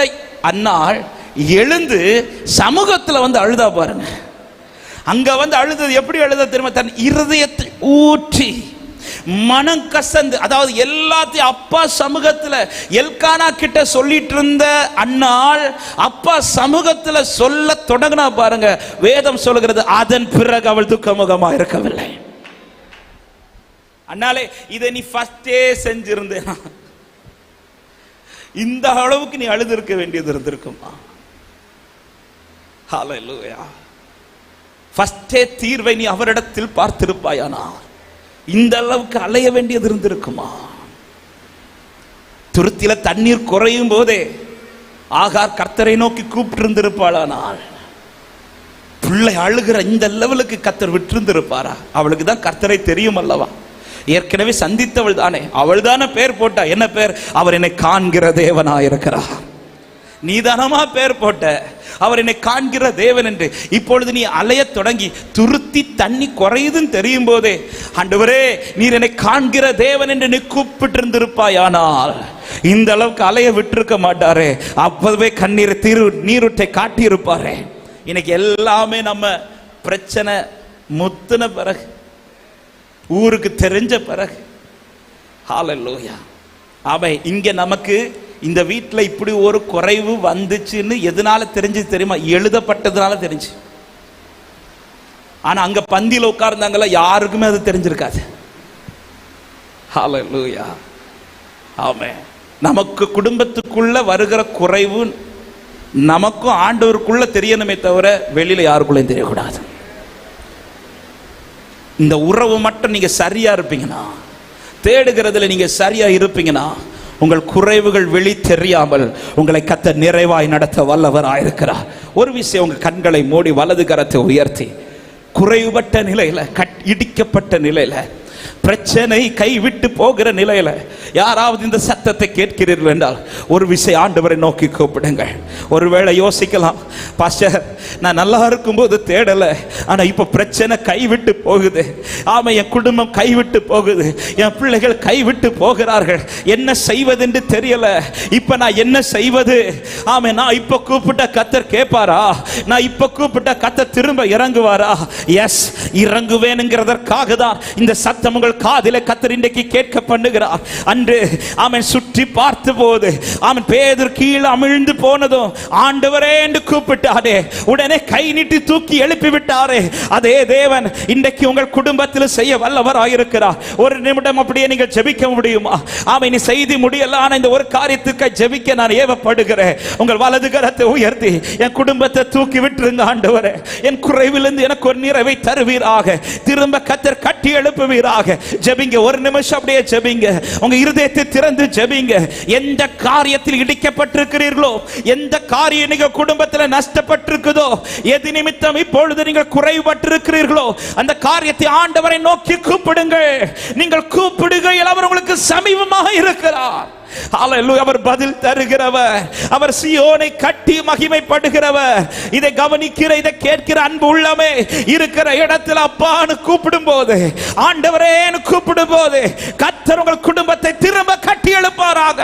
அன்னாள் எழுந்து சமூகத்துல அழுதா பாருங்க. அங்க அழுதது எப்படி அழுத தெரியுமா? தன் இருதயத்தை ஊற்றி மனம் கசந்து, அதாவது எல்லாத்தையும் அப்பா சமூகத்துல எல்கானா கிட்ட சொல்லிட்டு இருந்த அன்னாள் அப்பா சமூகத்துல சொல்ல தொடங்கினா பாருங்க. வேதம் சொல்லுகிறது, அதன் பிறகு அவள் துக்கமுகமா இருக்கவில்லை. அன்னாலே, இதை நீ ஃபர்ஸ்டே செஞ்சிருந்தேனா இந்த அளவுக்கு நீ அழுது இருக்க வேண்டியது இருந்திருக்குமா? ஹல்லேலூயா. ஃபர்ஸ்டே தீர்வை நீ அவரிடத்தில் பார்த்திருப்பாயானா இந்த அளவுக்கு அலைய வேண்டியது இருந்திருக்குமா? துருத்தில தண்ணீர் குறையும் போதே ஆகார் கர்த்தரை நோக்கி கூப்பிட்டு இருந்திருப்பாளானால் பிள்ளை அழுகிற இந்த லெவலுக்கு கர்த்தர் விட்டிருந்திருப்பாரா? அவளுக்கு தான் கர்த்தரை தெரியும் அல்லவா? ஏற்கனவே சந்தித்தவள் தானே, அவள் தானே பேர் போட்டா. என்ன பேர்? அவர் என்னை காண்கிற தேவனாயிருக்கிறார். நீதானமா பேர் போட்ட, அவர் என்னை காண்கிற தேவன் என்று. இப்பொழுது நீ அலைய தொடங்கி துருத்தி தண்ணி குறையுதுன்னு தெரியும் போதே, ஆண்டவரே நீர் என்னை காண்கிற தேவன் என்று நீ கூப்பிட்டு இருந்திருப்பாயானால் இந்த அளவுக்கு அலைய விட்டிருக்க மாட்டாரே. அப்பவே கண்ணீர் நீருட்டை காட்டி இருப்பாரே. இன்னைக்கு எல்லாமே நம்ம பிரச்சனை முத்தின பிறகு, ஊருக்கு தெரிஞ்ச பிறகு, ஹல்லேலூயா, அவன் இங்க நமக்கு இந்த வீட்டில் இப்படி ஒரு குறைவு வந்துச்சுன்னு எதனால தெரிஞ்சு தெரியுமா? எழுதப்பட்டதுனால தெரிஞ்சு. ஆனா அங்க பந்தியில் உட்கார்ந்தாங்கல்ல, யாருக்குமே அது தெரிஞ்சிருக்காது. ஹல்லேலூயா. ஆமென். நமக்கு குடும்பத்துக்குள்ள வருகிற குறைவு நமக்கும் ஆண்டவருக்குள்ள தெரியணுமே தவிர வெளியில யாருக்குள்ளேயும் தெரியக்கூடாது. இந்த உறவு மட்டும் நீங்க சரியா இருப்பீங்கன்னா, தேடுகிறதுல நீங்க சரியா இருப்பீங்கன்னா, உங்கள் குறைவுகள் வெளி தெரியாமல் உங்களை கர்த்தர் நிறைவாய் நடத்த வல்லவராயிருக்கிறார். ஒரு விஷயம், உங்க கண்களை மூடி வலது கரத்தை உயர்த்தி, குறைவுபட்ட நிலையில, இடிக்கப்பட்ட நிலையில, பிரச்சனை கைவிட்டு போகிற நிலையில யாராவது இந்த சத்தத்தை கேட்கிறீர்கள் என்றால் ஒரு விஷயம், ஆண்டவரை நோக்கி கூப்பிடுங்கள். ஒருவேளை யோசிக்கலாம், பாஸ்டர் நான் நல்லா இருக்கும்போது தேடலை, ஆனா இப்ப பிரச்சனை கைவிட்டு போகுது. ஆமா, என் குடும்பம் கைவிட்டு போகுது, என் பிள்ளைகள் கைவிட்டு போகிறார்கள், என்ன செய்வதென்று தெரியல, இப்ப நான் என்ன செய்வது? ஆமா, நான் இப்ப கூப்பிட்ட கர்த்தர் கேட்பாரா? நான் இப்ப கூப்பிட்ட கர்த்தர் திரும்ப இறங்குவாரா? எஸ், இறங்குவேனுங்கிறதற்காக தான் இந்த சத்தம் உங்கள் காதிலே கர்த்தர் இன்றைக்கு கேட்க பண்ணுகிறார். அன்று அவன் சுற்றி பார்த்த போது அவன் பேதுரு கீழே அமிழ்ந்து போனதும் ஆண்டவரே என்று கூப்பிட்டாரே, உடனே கை நீட்டி தூக்கி எழுப்பி விட்டாரே, அதே தேவன் இன்றைக்கு உங்கள் குடும்பத்தில் செய்ய வல்லவராயிருக்கிறார். ஒரு நிமிடம் அப்படியே நீங்கள் ஜெபிக்க முடியுமா? அவன் செய்தி முடியல, ஆனா இந்த ஒரு காரியத்துக்கு ஜெபிக்க நான் ஏவப்படுகிறேன். உங்கள் வலது கரத்தை உயர்த்தி என் குடும்பத்தை தூக்கி விட்டுருங்க ஆண்டவரே, என் குறைவிலிருந்து எனக்கு ஒரு நிறைவை தருவீராக, திரும்ப கர்த்தர் கட்டி எழுப்புவீராக. ஜெபிங்க, ஒரு நிமிஷம் அப்படியே ஜெபிங்க, உங்க இருதயத்தை திறந்து ஜெபிங்க. எந்த காரியத்தில் இடிக்கப்பட்டிருக்கிறீர்களோ, எந்த காரியம் நீங்க குடும்பத்தில் நஷ்டப்பட்டிருக்குதோ, எது நிமித்தம் இப்பொழுது நீங்கள் குறைபட்டிருக்கிறீர்களோ, அந்த காரியத்தை ஆண்டவரை நோக்கி கூப்பிடுங்கள். நீங்கள் கூப்பிடுகையில் அவர் உங்களுக்கு சமீபமாக இருக்கிறார். ஹல்லேலூயா. அவர் பதில் தருகிறவர், அவர் சீயோனை கட்டி மகிமைப்படுகிறவர். இதை கவனிக்கிற, இதை கேட்கிற அன்பு உள்ளமே, இருக்கிற இடத்துல அப்பான்னு கூப்பிடும் போது, ஆண்டவரேன்னு கூப்பிடும் போது கர்த்தர் உங்கள் குடும்பத்தை திரும்ப கட்டி எழுப்பாராக.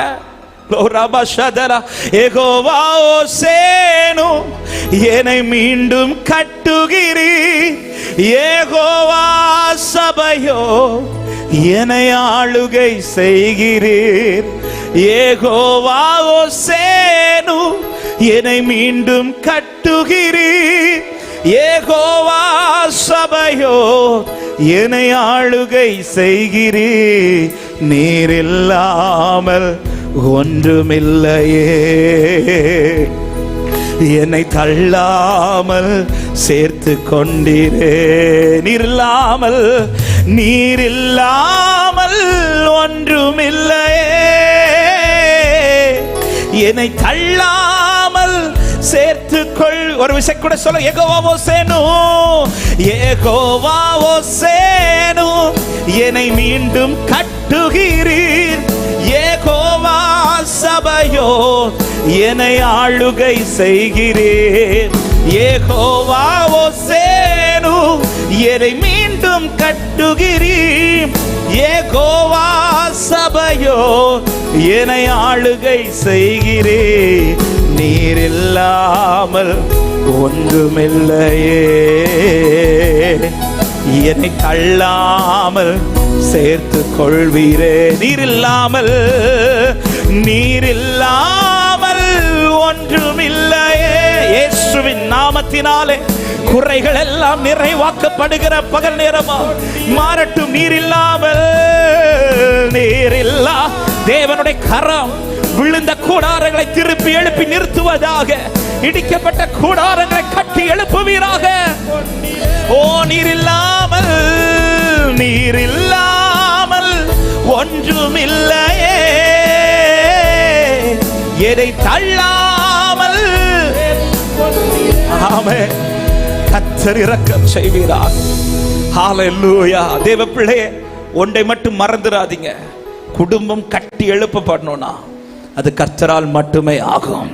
என்னை மீண்டும் கட்டுகிறீர் யெகோவா சபையோ, என்னை ஆளுகை செய்கிறீர் யெகோவா ஓசேனு, என்னை மீண்டும் கட்டுகிறீர் யெகோவா சபையோ, என்னை ஆளுகை செய்கிறீர். நீர் இல்லாமல் ஒன்றுமில்லையே, என்னை தள்ளாமல் சேர்த்து கொண்டீரே. நீர் இல்லாமல், நீர் இல்லாமல் ஒன்றுமில்லையே, என்னை தள்ளாமல் சேர்த்துக்கொள். ஒரு விஷயம் கூட சொல்ல, யெகோவா சேனு, யெகோவா சேனு, என்னை மீண்டும் கட்டுகிறீர் யெகோவா சபையோ, என்னை ஆளுகை செய்கிறேன் யெகோவா சேனு, என்னை மீண்டும் கட்டுகிறீர் யெகோவா சபையோ, என்னை ஆளுகை செய்கிறேன். நீர் இல்லாமல் ஒன்றுமில்லையே, என்னை தள்ளாமல் சேர்த்து கொள்வீரே. நீர் இல்லாமல், நீர் இல்லாமல் ஒன்றுமில்லையே. இயேசுவின் நாமத்தினாலே குறைகள் எல்லாம் நிறைவாக்கப்படுகிற பகல் நேரமா மாறட்டும். நீர் இல்லாமல், நீர் இல்லா தேவனுடைய கரம் விழுந்த கூடாரங்களை திருப்பி எழுப்பி நிறுத்துவதாக, இடிக்கப்பட்ட கூடாரங்களை கட்டி எழுப்புவீராக. ஓ, நீர் இல்லாமல், நீர் இல்லாமல் ஒன்றுமில்லையே, எதை தள்ளாமல். ஆமென். கர்த்தர் இரக்கம் செய்வீராக. ஹல்லேலூயா. தேவ பிள்ளையே, ஒன்றை மட்டும் மறந்துடாதீங்க, குடும்பம் கட்டி எழுப்பப்படணும்னா அது கர்த்தரால் மட்டுமே ஆகும்.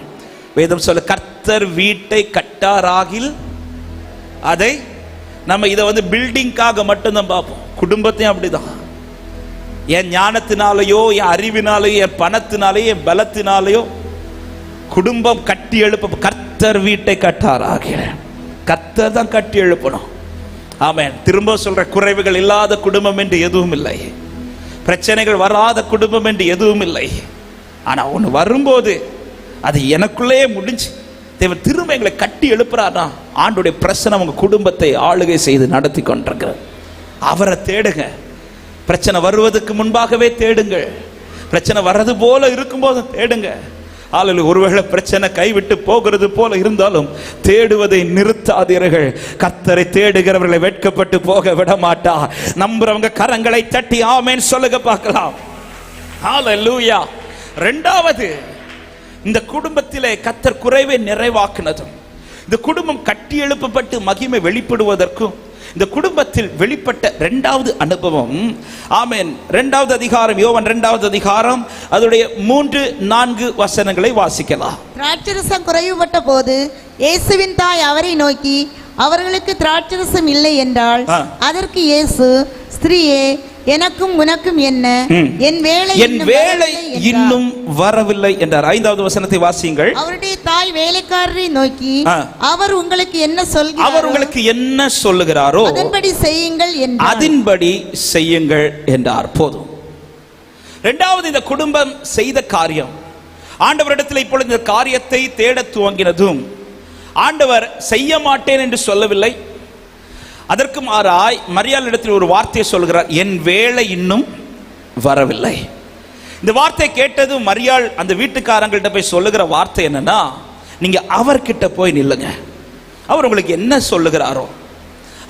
வேதம் சொல்ல, கர்த்தர் வீட்டை கட்டாராகில் அதை நம்ம இதை பில்டிங்காக மட்டும்தான் பார்ப்போம். குடும்பத்தையும் அப்படிதான். என் ஞானத்தினாலேயோ, என் அறிவினாலேயோ, என் பணத்தினாலேயோ, என் பலத்தினாலேயோ குடும்பம் கட்டி எழுப்ப, கர்த்தர் வீட்டை கட்டாராகில், கர்த்தர் தான் கட்டி எழுப்பணும். ஆமென். திரும்ப சொல்ற, குறைவுகள் இல்லாத குடும்பம் என்று எதுவும் இல்லை. பிரச்சனைகள் வராத குடும்பம் என்று எதுவும் இல்லை. ஆனா ஒன்று வரும்போது அது எனக்குள்ளேயே முடிஞ்சு தேவன் திரும்ப எங்களை கட்டி எழுப்புறாருன்னா ஆண்டுடைய பிரச்சனை உங்க குடும்பத்தை ஆளுகை செய்து நடத்தி கொண்டிருக்கிறது. அவரை தேடுங்க. பிரச்சனை வருவதற்கு முன்பாகவே தேடுங்கள். பிரச்சனை வர்றது போல இருக்கும்போது தேடுங்க. ஆளுநர் ஒருவேளை பிரச்சனை கைவிட்டு போகிறது போல இருந்தாலும் தேடுவதை நிறுத்தாதீர்கள். கர்த்தரை தேடுகிறவர்களை வெட்கப்பட்டு போக விட மாட்டா. நம்புறவங்க கரங்களை தட்டி ஆமென் சொல்லுங்க பார்க்கலாம். ஹalleluya. இரண்டாவது, இந்த குடும்பத்திலே கர்த்தர் குறைவை நிறைவாக்குனதும் இந்த குடும்பம் கட்டி எழுப்பப்பட்டு மகிமை வெளிப்படுவதற்கும் இந்த குடும்பத்தில் வெளிப்பட்ட இரண்டாவது அனுபவம். ஆமென். 2வது அதிகாரம், யோவான் 2வது அதிகாரம், அதனுடைய 3-4 வசனங்களை வாசிக்கலாம். திராட்சரசம் குறைவுபட்ட போது இயேசுவின் தாய் அவரை நோக்கி, அவர்களுக்கு திராட்சரசம் இல்லை என்றால், அதற்கு இயேசு, ஸ்திரீயே, எனக்கும் உனக்கும் என்ன, என் வேளை இன்னும் வரவில்லை என்றார். 5வது வசனத்தை வாசியுங்கள். அவருடைய தாய் வேலைக்காரரை நோக்கி, அவர் உங்களுக்கு என்ன சொல்லுகிறாரோ அதன்படி செய்யுங்கள் என்றார். போதும். இரண்டாவது, இந்த குடும்பம் செய்த காரியம். ஆண்டவரிடத்தில் இப்பொழுது இந்த காரியத்தை தேட துவங்கினதும் ஆண்டவர் செய்ய மாட்டேன் என்று சொல்லவில்லை. அதற்கு மாறாய் மரியாள் இடத்தில் ஒரு வார்த்தையை சொல்கிறார், என் வேளை இன்னும் வரவில்லை. இந்த வார்த்தை கேட்டதும் மரியாள் அந்த வீட்டுக்காரங்கள்ட்ட போய் சொல்லுகிற வார்த்தை என்னன்னா, நீங்க அவர்கிட்ட போய் நில்லுங்க, அவர் உங்களுக்கு என்ன சொல்லுகிறாரோ,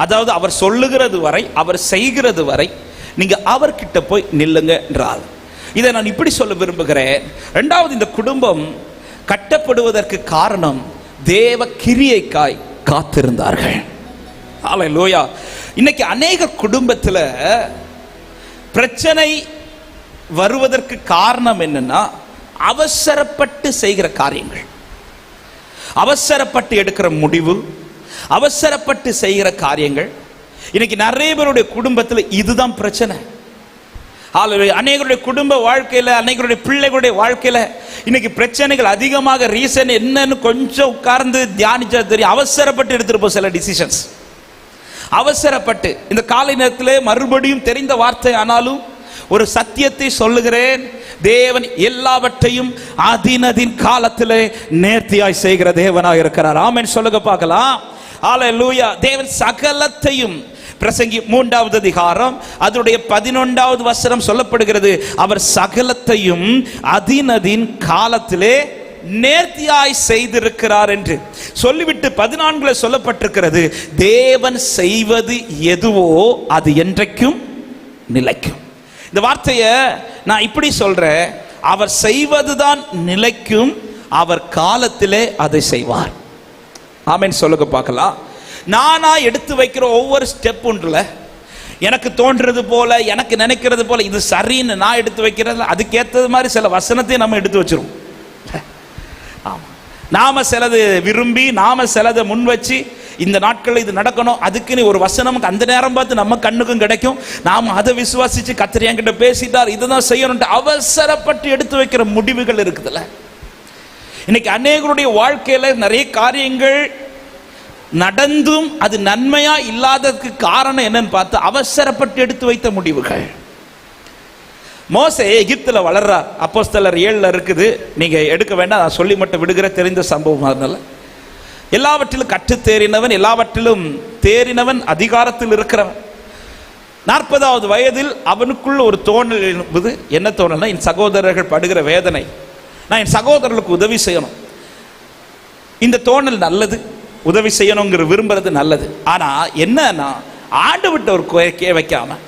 அதாவது அவர் சொல்லுகிறது வரை, அவர் செய்கிறது வரை நீங்க அவர்கிட்ட போய் நில்லுங்க என்றால். இதை நான் இப்படி சொல்ல விரும்புகிறேன். இரண்டாவது, இந்த குடும்பம் கட்டப்படுவதற்கு காரணம் தேவ கிரியைக்காய் காத்திருந்தார்கள். ஹalleluya. இன்னைக்கு அநேக குடும்பத்தில் பிரச்சனை வருவதற்கு காரணம் என்னன்னா, அவசரப்பட்டு செய்கிற காரியங்கள், அவசரப்பட்டு எடுக்கிற முடிவு, அவசரப்பட்டு செய்கிற காரியங்கள். இன்னைக்கு நிறைய பேருடைய குடும்பத்தில் இதுதான் பிரச்சனை. அநேகருடைய குடும்ப வாழ்க்கையில, அநேகருடைய பிள்ளைகளுடைய வாழ்க்கையில இன்னைக்கு பிரச்சனைகள் அதிகமாக. ரீசன் என்னன்னு கொஞ்சம் உட்கார்ந்து தியானிச்சா தெரியும். அவசரப்பட்டு எடுத்துட்டு சில டிசிஷன்ஸ், அவசரப்பட்டு. இந்த காலை நேரத்தில் மறுபடியும் தெரிந்த வார்த்தை ஆனாலும் ஒரு சத்தியத்தை சொல்லுகிறேன். தேவன் எல்லாவற்றையும் அதினதின் காலத்திலே நேர்த்தியாய் செய்கிற தேவனாக இருக்கிறார். ஆமென் சொல்லுங்க பார்க்கலாம். ஹalleluya. தேவன் சகலத்தையும், பிரசங்கி 3வது அதிகாரம் அதனுடைய 11வது வசனம் சொல்லப்படுகிறது, அவர் சகலத்தையும் அதினதின் காலத்திலே நேர்த்தியாய் செய்திருக்கிறார் என்று சொல்லிவிட்டு 14 சொல்லப்பட்டிருக்கிறது, தேவன் செய்வது எதுவோ அது என்றைக்கும் நிலைக்கும். இந்த வார்த்தையை நான் இப்படி சொல்றேன், அவர் செய்வதுதான் நிலைக்கும், அவர் காலத்திலே அதை செய்வார். ஆமென் சொல்லுங்க பார்க்கலாம். நானா எடுத்து வைக்கிற ஒவ்வொரு ஸ்டெப் ஒன்றுல எனக்கு தோன்றது போல, எனக்கு நினைக்கிறது போல இது சரின்னு நான் எடுத்து வைக்கிறது, அதுக்கேற்றது மாதிரி சில வசனத்தை நம்ம எடுத்து வச்சிருவோம். நாம சிலது விரும்பி, நாம சிலதை முன் வச்சு, இந்த நாட்கள் இது நடக்கணும், அதுக்குன்னு ஒரு வசனம் அந்த நேரம் பார்த்து நம்ம கண்ணுக்கும் கிடைக்கும், நாம அதை விசுவாசிச்சு கர்த்தர் என்கிட்ட பேசிட்டார் இதுதான் செய்யணும் அவசரப்பட்டு எடுத்து வைக்கிற முடிவுகள் இருக்குதுல்ல. இன்னைக்கு அநேகருடைய வாழ்க்கையில நிறைய காரியங்கள் நடந்தும் அது நன்மையா இல்லாததுக்கு காரணம் என்னன்னு பார்த்து அவசரப்பட்டு எடுத்து வைத்த முடிவுகள். மோசே எகிப்துல வளர்றார். அப்போஸ்தலர் 7 இருக்குது, நீங்க எடுக்க வேண்டாம், நான் சொல்லி மட்டும் விடுகிற தெரிந்த சம்பவம். அதனால எல்லாவற்றிலும் கற்று தேறினவன், எல்லாவற்றிலும் தேறினவன், அதிகாரத்தில் இருக்கிறவன். 40வது வயதில் அவனுக்குள்ள ஒரு தோணல் என்பது என்ன தோணல்னா, என் சகோதரர்கள் படுகிற வேதனை, நான் என் சகோதரர்களுக்கு உதவி செய்யணும். இந்த தோணல் நல்லது, உதவி செய்யணுங்கிற விரும்புறது நல்லது. ஆனா என்னன்னா, ஆண்டு விட்டு ஒரு கோரிக்கையை வைக்காம,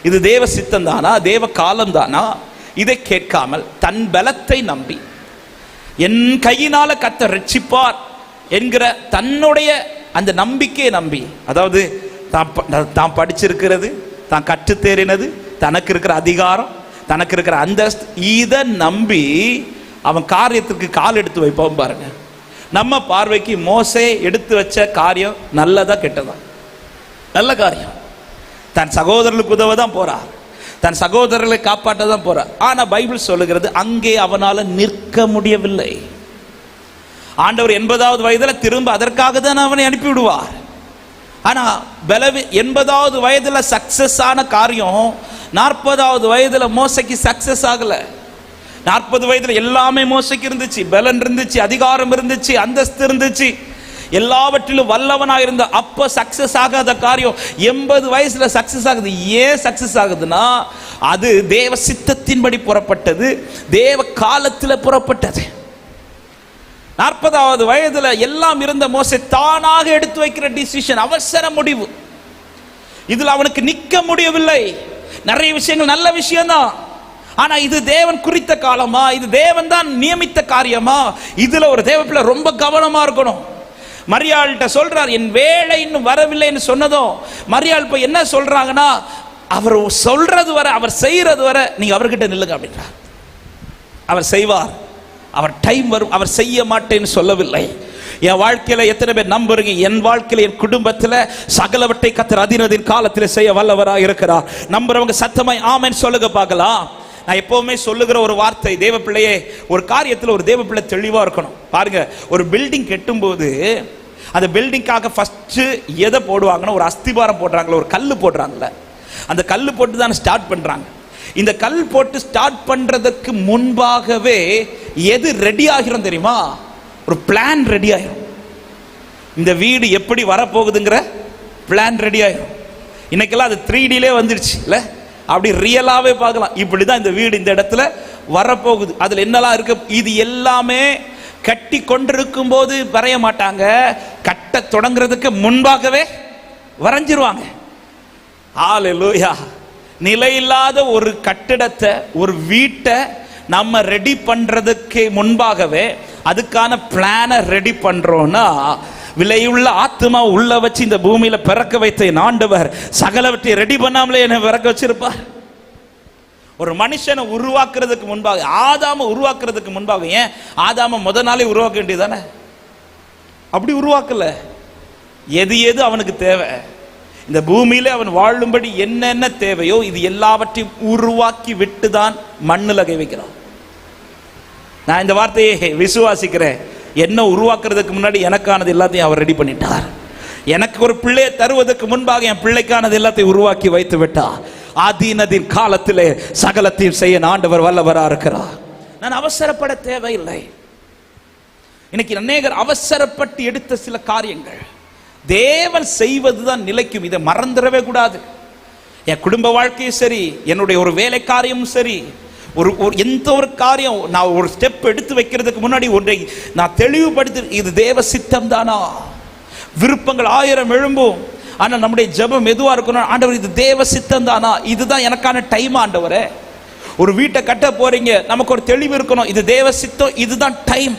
இது தேவ சித்தம் தானா, தேவ காலம் தானா, இதை கேட்காமல் தன் பலத்தை நம்பி, என் கையினால கர்த்தர் ரட்சிப்பார் என்கிற தன்னுடைய அந்த நம்பிக்கையை நம்பி, அதாவது தான் படிச்சிருக்கிறது, தான் கற்று தேறினது, தனக்கு இருக்கிற அதிகாரம், தனக்கு இருக்கிற அந்தஸ்து, இதை நம்பி அவன் காரியத்திற்கு கால் எடுத்து வைப்பான் பாருங்க. நம்ம பார்வைக்கு மோசே எடுத்து வச்ச காரியம் நல்லதா கெட்டதா? நல்ல காரியம். தன் சகோதரர்களுக்கு உதவ தான் போறார், தன் சகோதரர்களை காப்பாற்ற தான் போறார். ஆனா பைபிள் சொல்லுகிறது, அங்கே அவனால நிற்க முடியவில்லை. ஆண்டவர் 80வது வயதுல திரும்ப அதற்காக தான் அவனை அனுப்பி விடுவார். ஆனா 80வது வயதுல சக்சஸ் ஆன காரியம் 40வது வயதுல மோசைக்கு சக்சஸ் ஆகல. 40 வயதுல எல்லாமே மோசைக்கு இருந்துச்சு. பலன் இருந்துச்சு, அதிகாரம் இருந்துச்சு, அந்தஸ்து இருந்துச்சு, எல்லாவற்றிலும் வல்லவனா இருந்த. அப்ப சக்சஸ் ஆகாத காரியம் 80 வயசுல சக்சஸ் ஆகுது. ஏன் சக்சஸ் ஆகுதுன்னா அது தேவ சித்தத்தின்படி புறப்பட்டது, தேவ காலத்தில் புறப்பட்டது. 40வது வயதுல எல்லாம் இருந்த மோசே தானாக எடுத்து வைக்கிற டிசிஷன், அவசர முடிவு. இதுல அவனுக்கு நிக்க முடியவில்லை. நிறைய விஷயங்கள் நல்ல விஷயம்தான், ஆனா இது தேவன் குறித்த காலமா, இது தேவன் தான் நியமித்த காரியமா? இதுல ஒரு தேவ பிள்ளை ரொம்ப கவனமா இருக்கணும். மரியாள்கிட்ட சொல்றார், என் வேலை இன்னும் வரவில்லைன்னு சொன்னதும் மரியாள் போய் என்ன சொல்றாங்கன்னா, அவர் சொல்றது வர, அவர் செய்யறது வர நீங்க அவர்கிட்ட நில்லுங்க அப்படின்றார். அவர் செய்வார், அவர் டைம் வரும், அவர் செய்ய மாட்டேன்னு சொல்லவில்லை. என் வாழ்க்கையில எத்தனை பேர் நம்புறீங்க? என் வாழ்க்கையில, என் குடும்பத்தில் சகலவற்றை கர்த்தர் அதினதின் காலத்தில் செய்ய வல்லவராக இருக்கிறார். நம்புறவங்க சத்தமாய் ஆமென் சொல்லுங்க பார்க்கலாம். நான் எப்பவுமே சொல்லுகிற ஒரு வார்த்தை, தேவ பிள்ளையே, ஒரு காரியத்தில் ஒரு தேவ பிள்ளை தெளிவா இருக்கணும். பாருங்க, ஒரு பில்டிங் கட்டும் போது அந்த பில்டிங்காக ஃபர்ஸ்ட் எதை போடுவாங்கன்னா, ஒரு அஸ்திபாரம் போடுறாங்களா, ஒரு கல் போடுறாங்கல்ல, அந்த கல் போட்டு தான் ஸ்டார்ட் பண்றாங்க. இந்த கல் போட்டு ஸ்டார்ட் பண்றதுக்கு முன்பாகவே எது ரெடி ஆகிரும் தெரியுமா? ஒரு பிளான் ரெடி ஆயிரும். இந்த வீடு எப்படி வரப்போகுதுங்கிற பிளான் ரெடி ஆயிரும். இன்னைக்கெல்லாம் அது 3Dலே வந்துடுச்சு இல்ல, அப்படி ரியலாவே பார்க்கலாம். இப்படிதான் இந்த வீடு இந்த இடத்துல வரப்போகுது, அதுல என்னெல்லாம் இருக்கு, இது எல்லாமே கட்டி கொண்டிருக்கும் போது வரைய மாட்டாங்க, கட்ட தொடங்குறதுக்கு முன்பாகவே வரைஞ்சிருவாங்க. ஹல்லேலூயா. நிலையில்லாத ஒரு கட்டிடத்தை, ஒரு வீட்டை நம்ம ரெடி பண்றதுக்கு முன்பாகவே அதுக்கான பிளானை ரெடி பண்றோம்னா, விலையுள்ள ஆத்மா உள்ள வச்சு இந்த பூமியில பிறக்க வைத்த ஆண்டவர் சகலவற்றை ரெடி பண்ணாமலே என்ன பிறக்க வச்சிருப்பார். ஒரு மனுஷனை உருவாக்குறதுக்கு முன்பாக, ஆதாம உருவாக்குறதுக்கு முன்பாக, ஏன் ஆதாம முத நாளே உருவாக்க வேண்டியதானே? அப்படி உருவாக்கல. எது எது அவனுக்கு தேவை, இந்த பூமியில அவன் வாழும்படி என்னென்ன தேவையோ இது எல்லாவற்றையும் உருவாக்கி விட்டுதான் மண்ணில் கை வைக்கிறான். நான் இந்த வார்த்தையை விசுவாசிக்கிறேன். என்ன உருவாக்குறதுக்கு முன்னாடி எனக்கானது எல்லாத்தையும் அவர் ரெடி பண்ணிட்டார். எனக்கு ஒரு பிள்ளையை தருவதற்கு முன்பாக என் பிள்ளைக்கானது எல்லாத்தையும் உருவாக்கி வைத்து விட்டார். ஆதீனத்தின் காலத்திலே சகலத்தையும் செய்ய ஆண்டவர் வல்லவராக இருக்கிறார். நான் அவசரப்பட தேவையில்லை. இன்னைக்கு அநேகர் அவசரப்பட்டு எடுத்த சில காரியங்கள் தேவன் செய்வதுதான் நிலைக்கும். இதை மறந்துடவே கூடாது. என் குடும்ப வாழ்க்கையும் சரி, என்னுடைய ஒரு வேலை காரியமும் சரி, ஒரு எந்த ஒரு காரியம் நான் ஒரு ஸ்டெப் எடுத்து வைக்கிறதுக்கு முன்னாடி ஒன்றை நான் தெளிவுபடுத்தி, இது தேவ சித்தம் தானா? விருப்பங்கள் 1000 எழும்பும், ஆனால் நம்முடைய ஜெபம் எதுவாக இருக்கணும், ஆண்டவர் இது தேவ சித்தம் தானா? இதுதான் எனக்கான டைம் ஆண்டவரே. ஒரு வீட்டை கட்ட போறீங்க, நமக்கு ஒரு தெளிவு இருக்கணும், இது தேவ சித்தம், இதுதான் டைம்.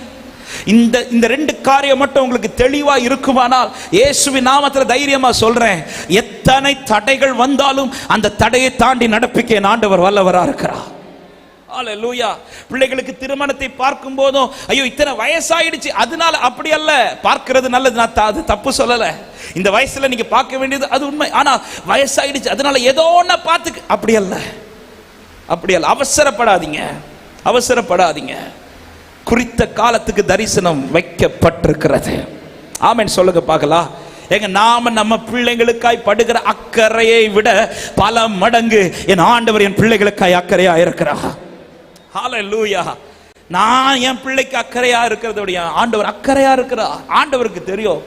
இந்த 2 காரியம் மட்டும் உங்களுக்கு தெளிவா இருக்குமானால், இயேசுவின் நாமத்தில் தைரியமா சொல்றேன், எத்தனை தடைகள் வந்தாலும் அந்த தடையை தாண்டி நடப்பிக்க என் ஆண்டவர் வல்லவரா இருக்கிறார். ஹல்லேலூயா. பிள்ளைகளுக்கு திருமணத்தை பார்க்கும் போதும், ஐயோ இத்தனை வயசாயிடுச்சு அதனால, அப்படி அல்ல. பார்க்கிறது நல்லது, நான் அது தப்பு சொல்லல. இந்த வயசுல நீங்க பார்க்க வேண்டியது அது உண்மை. ஆனா வயசாயிடுச்சு அதனால ஏதோ ஒன்ன பார்த்து, அப்படி அல்ல, அப்படி அல்ல. அவசரப்படாதீங்க, அவசரப்படாதீங்க. குறித்த காலத்துக்கு தரிசனம் வைக்கப்பட்டிருக்கிறது. ஆமென் சொல்லுங்க பார்க்கலாம். எங்க நாம நம்ம பிள்ளைகளுக்காய் படுகிற அக்கறையை விட பல மடங்கு என் ஆண்டவர் என் பிள்ளைகளுக்காய் அக்கறையா இருக்கிறார். ஹல்லேலூயா. நான் என் பிள்ளைக்கு அக்கறையா இருக்கிறதோட ஆண்டவர் அக்கறையா இருக்கிறார். ஆண்டவருக்கு தெரியும்.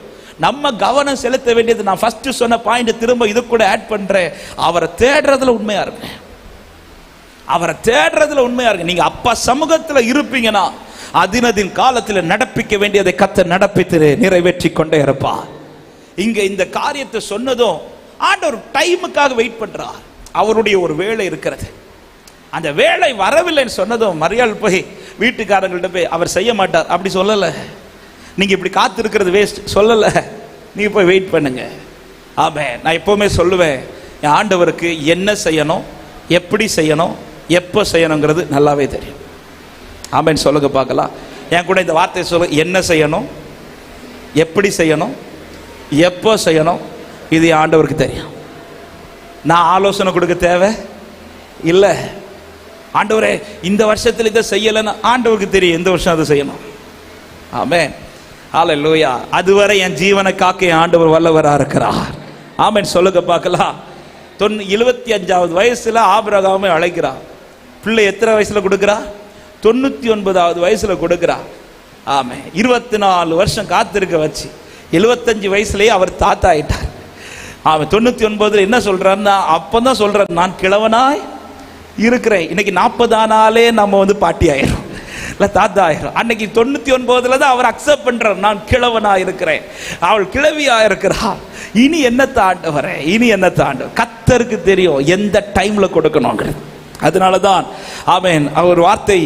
நம்ம கவனம் செலுத்த வேண்டியது, நான் ஃபர்ஸ்ட் சொன்ன பாயிண்ட் திரும்ப இது கூட ஆட் பண்றேன், அவரை தேடுறதுல உண்மையா இருக்கு. அவரை தேடுறதுல உண்மையா இருக்கு. நீங்க அப்பா சமூகத்துல இருப்பீங்கன்னா அதினதின் காலத்தில் நடப்பிக்க வேண்டியதை கர்த்தர் நடப்பித்து நிறைவேற்றி கொண்டே இருப்பார். இங்க இந்த காரியத்தை சொன்னதும் ஆண்டவர் டைமுக்காக வெயிட் பண்றார். அவருடைய ஒரு வேலை இருக்கிறது. அந்த வேலை வரவில்லைன்னு சொன்னதும் மரியாள் போய் வீட்டுக்காரங்கள்ட்ட போய் அவர் செய்ய மாட்டார் அப்படி சொல்லல, நீங்க இப்படி காத்து இருக்கிறது வேஸ்ட் சொல்லல, நீங்க போய் வெயிட் பண்ணுங்க. ஆமென். நான் எப்பவுமே சொல்லுவேன், என் ஆண்டவருக்கு என்ன செய்யணும், எப்படி செய்யணும், எப்போ செய்யணுங்கிறது நல்லாவே தெரியும். ஆமென் சொல்லுங்க பார்க்கலாம். என் கூட இந்த வார்த்தையை சொல்ல, என்ன செய்யணும், எப்படி செய்யணும், எப்போ செய்யணும், இது ஆண்டவருக்கு தெரியும். நான் ஆலோசனை கொடுக்க தேவை இல்லை. ஆண்டவரே இந்த வருஷத்தில் இதை செய்யலைன்னு ஆண்டவருக்கு தெரியும் எந்த வருஷம் அதை செய்யணும். ஆமென். ஹல்லேலூயா. அதுவரை என் ஜீவனை காக்க என் ஆண்டவர் வல்லவராக இருக்கிறார். ஆமென் சொல்லுங்க பார்க்கலாம். 75வது வயசுல ஆபிரகாமை அழைக்கிறா. பிள்ளை எத்தனை வயசுல கொடுக்கிறா? 99வது வயசுல கொடுக்கிறா. ஆமே, 24 வருஷம் காத்திருக்க வச்சு 75 வயசுலயே அவர் தாத்தா ஆயிட்டார். அவன் 99 என்ன சொல்றாருன்னா, அப்பதான் சொல்றாரு, நான் கிழவனாய் இருக்கிறேன். இன்னைக்கு 40 ஆனாலே நம்ம பாட்டி ஆயிரும், இல்ல தாத்தா ஆயிரும். அன்னைக்கு 99 தான் அவர் அக்செப்ட் பண்றார், நான் கிழவனா இருக்கிறேன், அவள் கிழவியா இருக்கிறா. இனி என்ன தாண்டவரே, இனி என்ன தாண்ட கர்த்தருக்கு தெரியும் எந்த டைம்ல கொடுக்கணுங்கிறது. அதனாலதான் ஆமென், அவர் வார்த்தை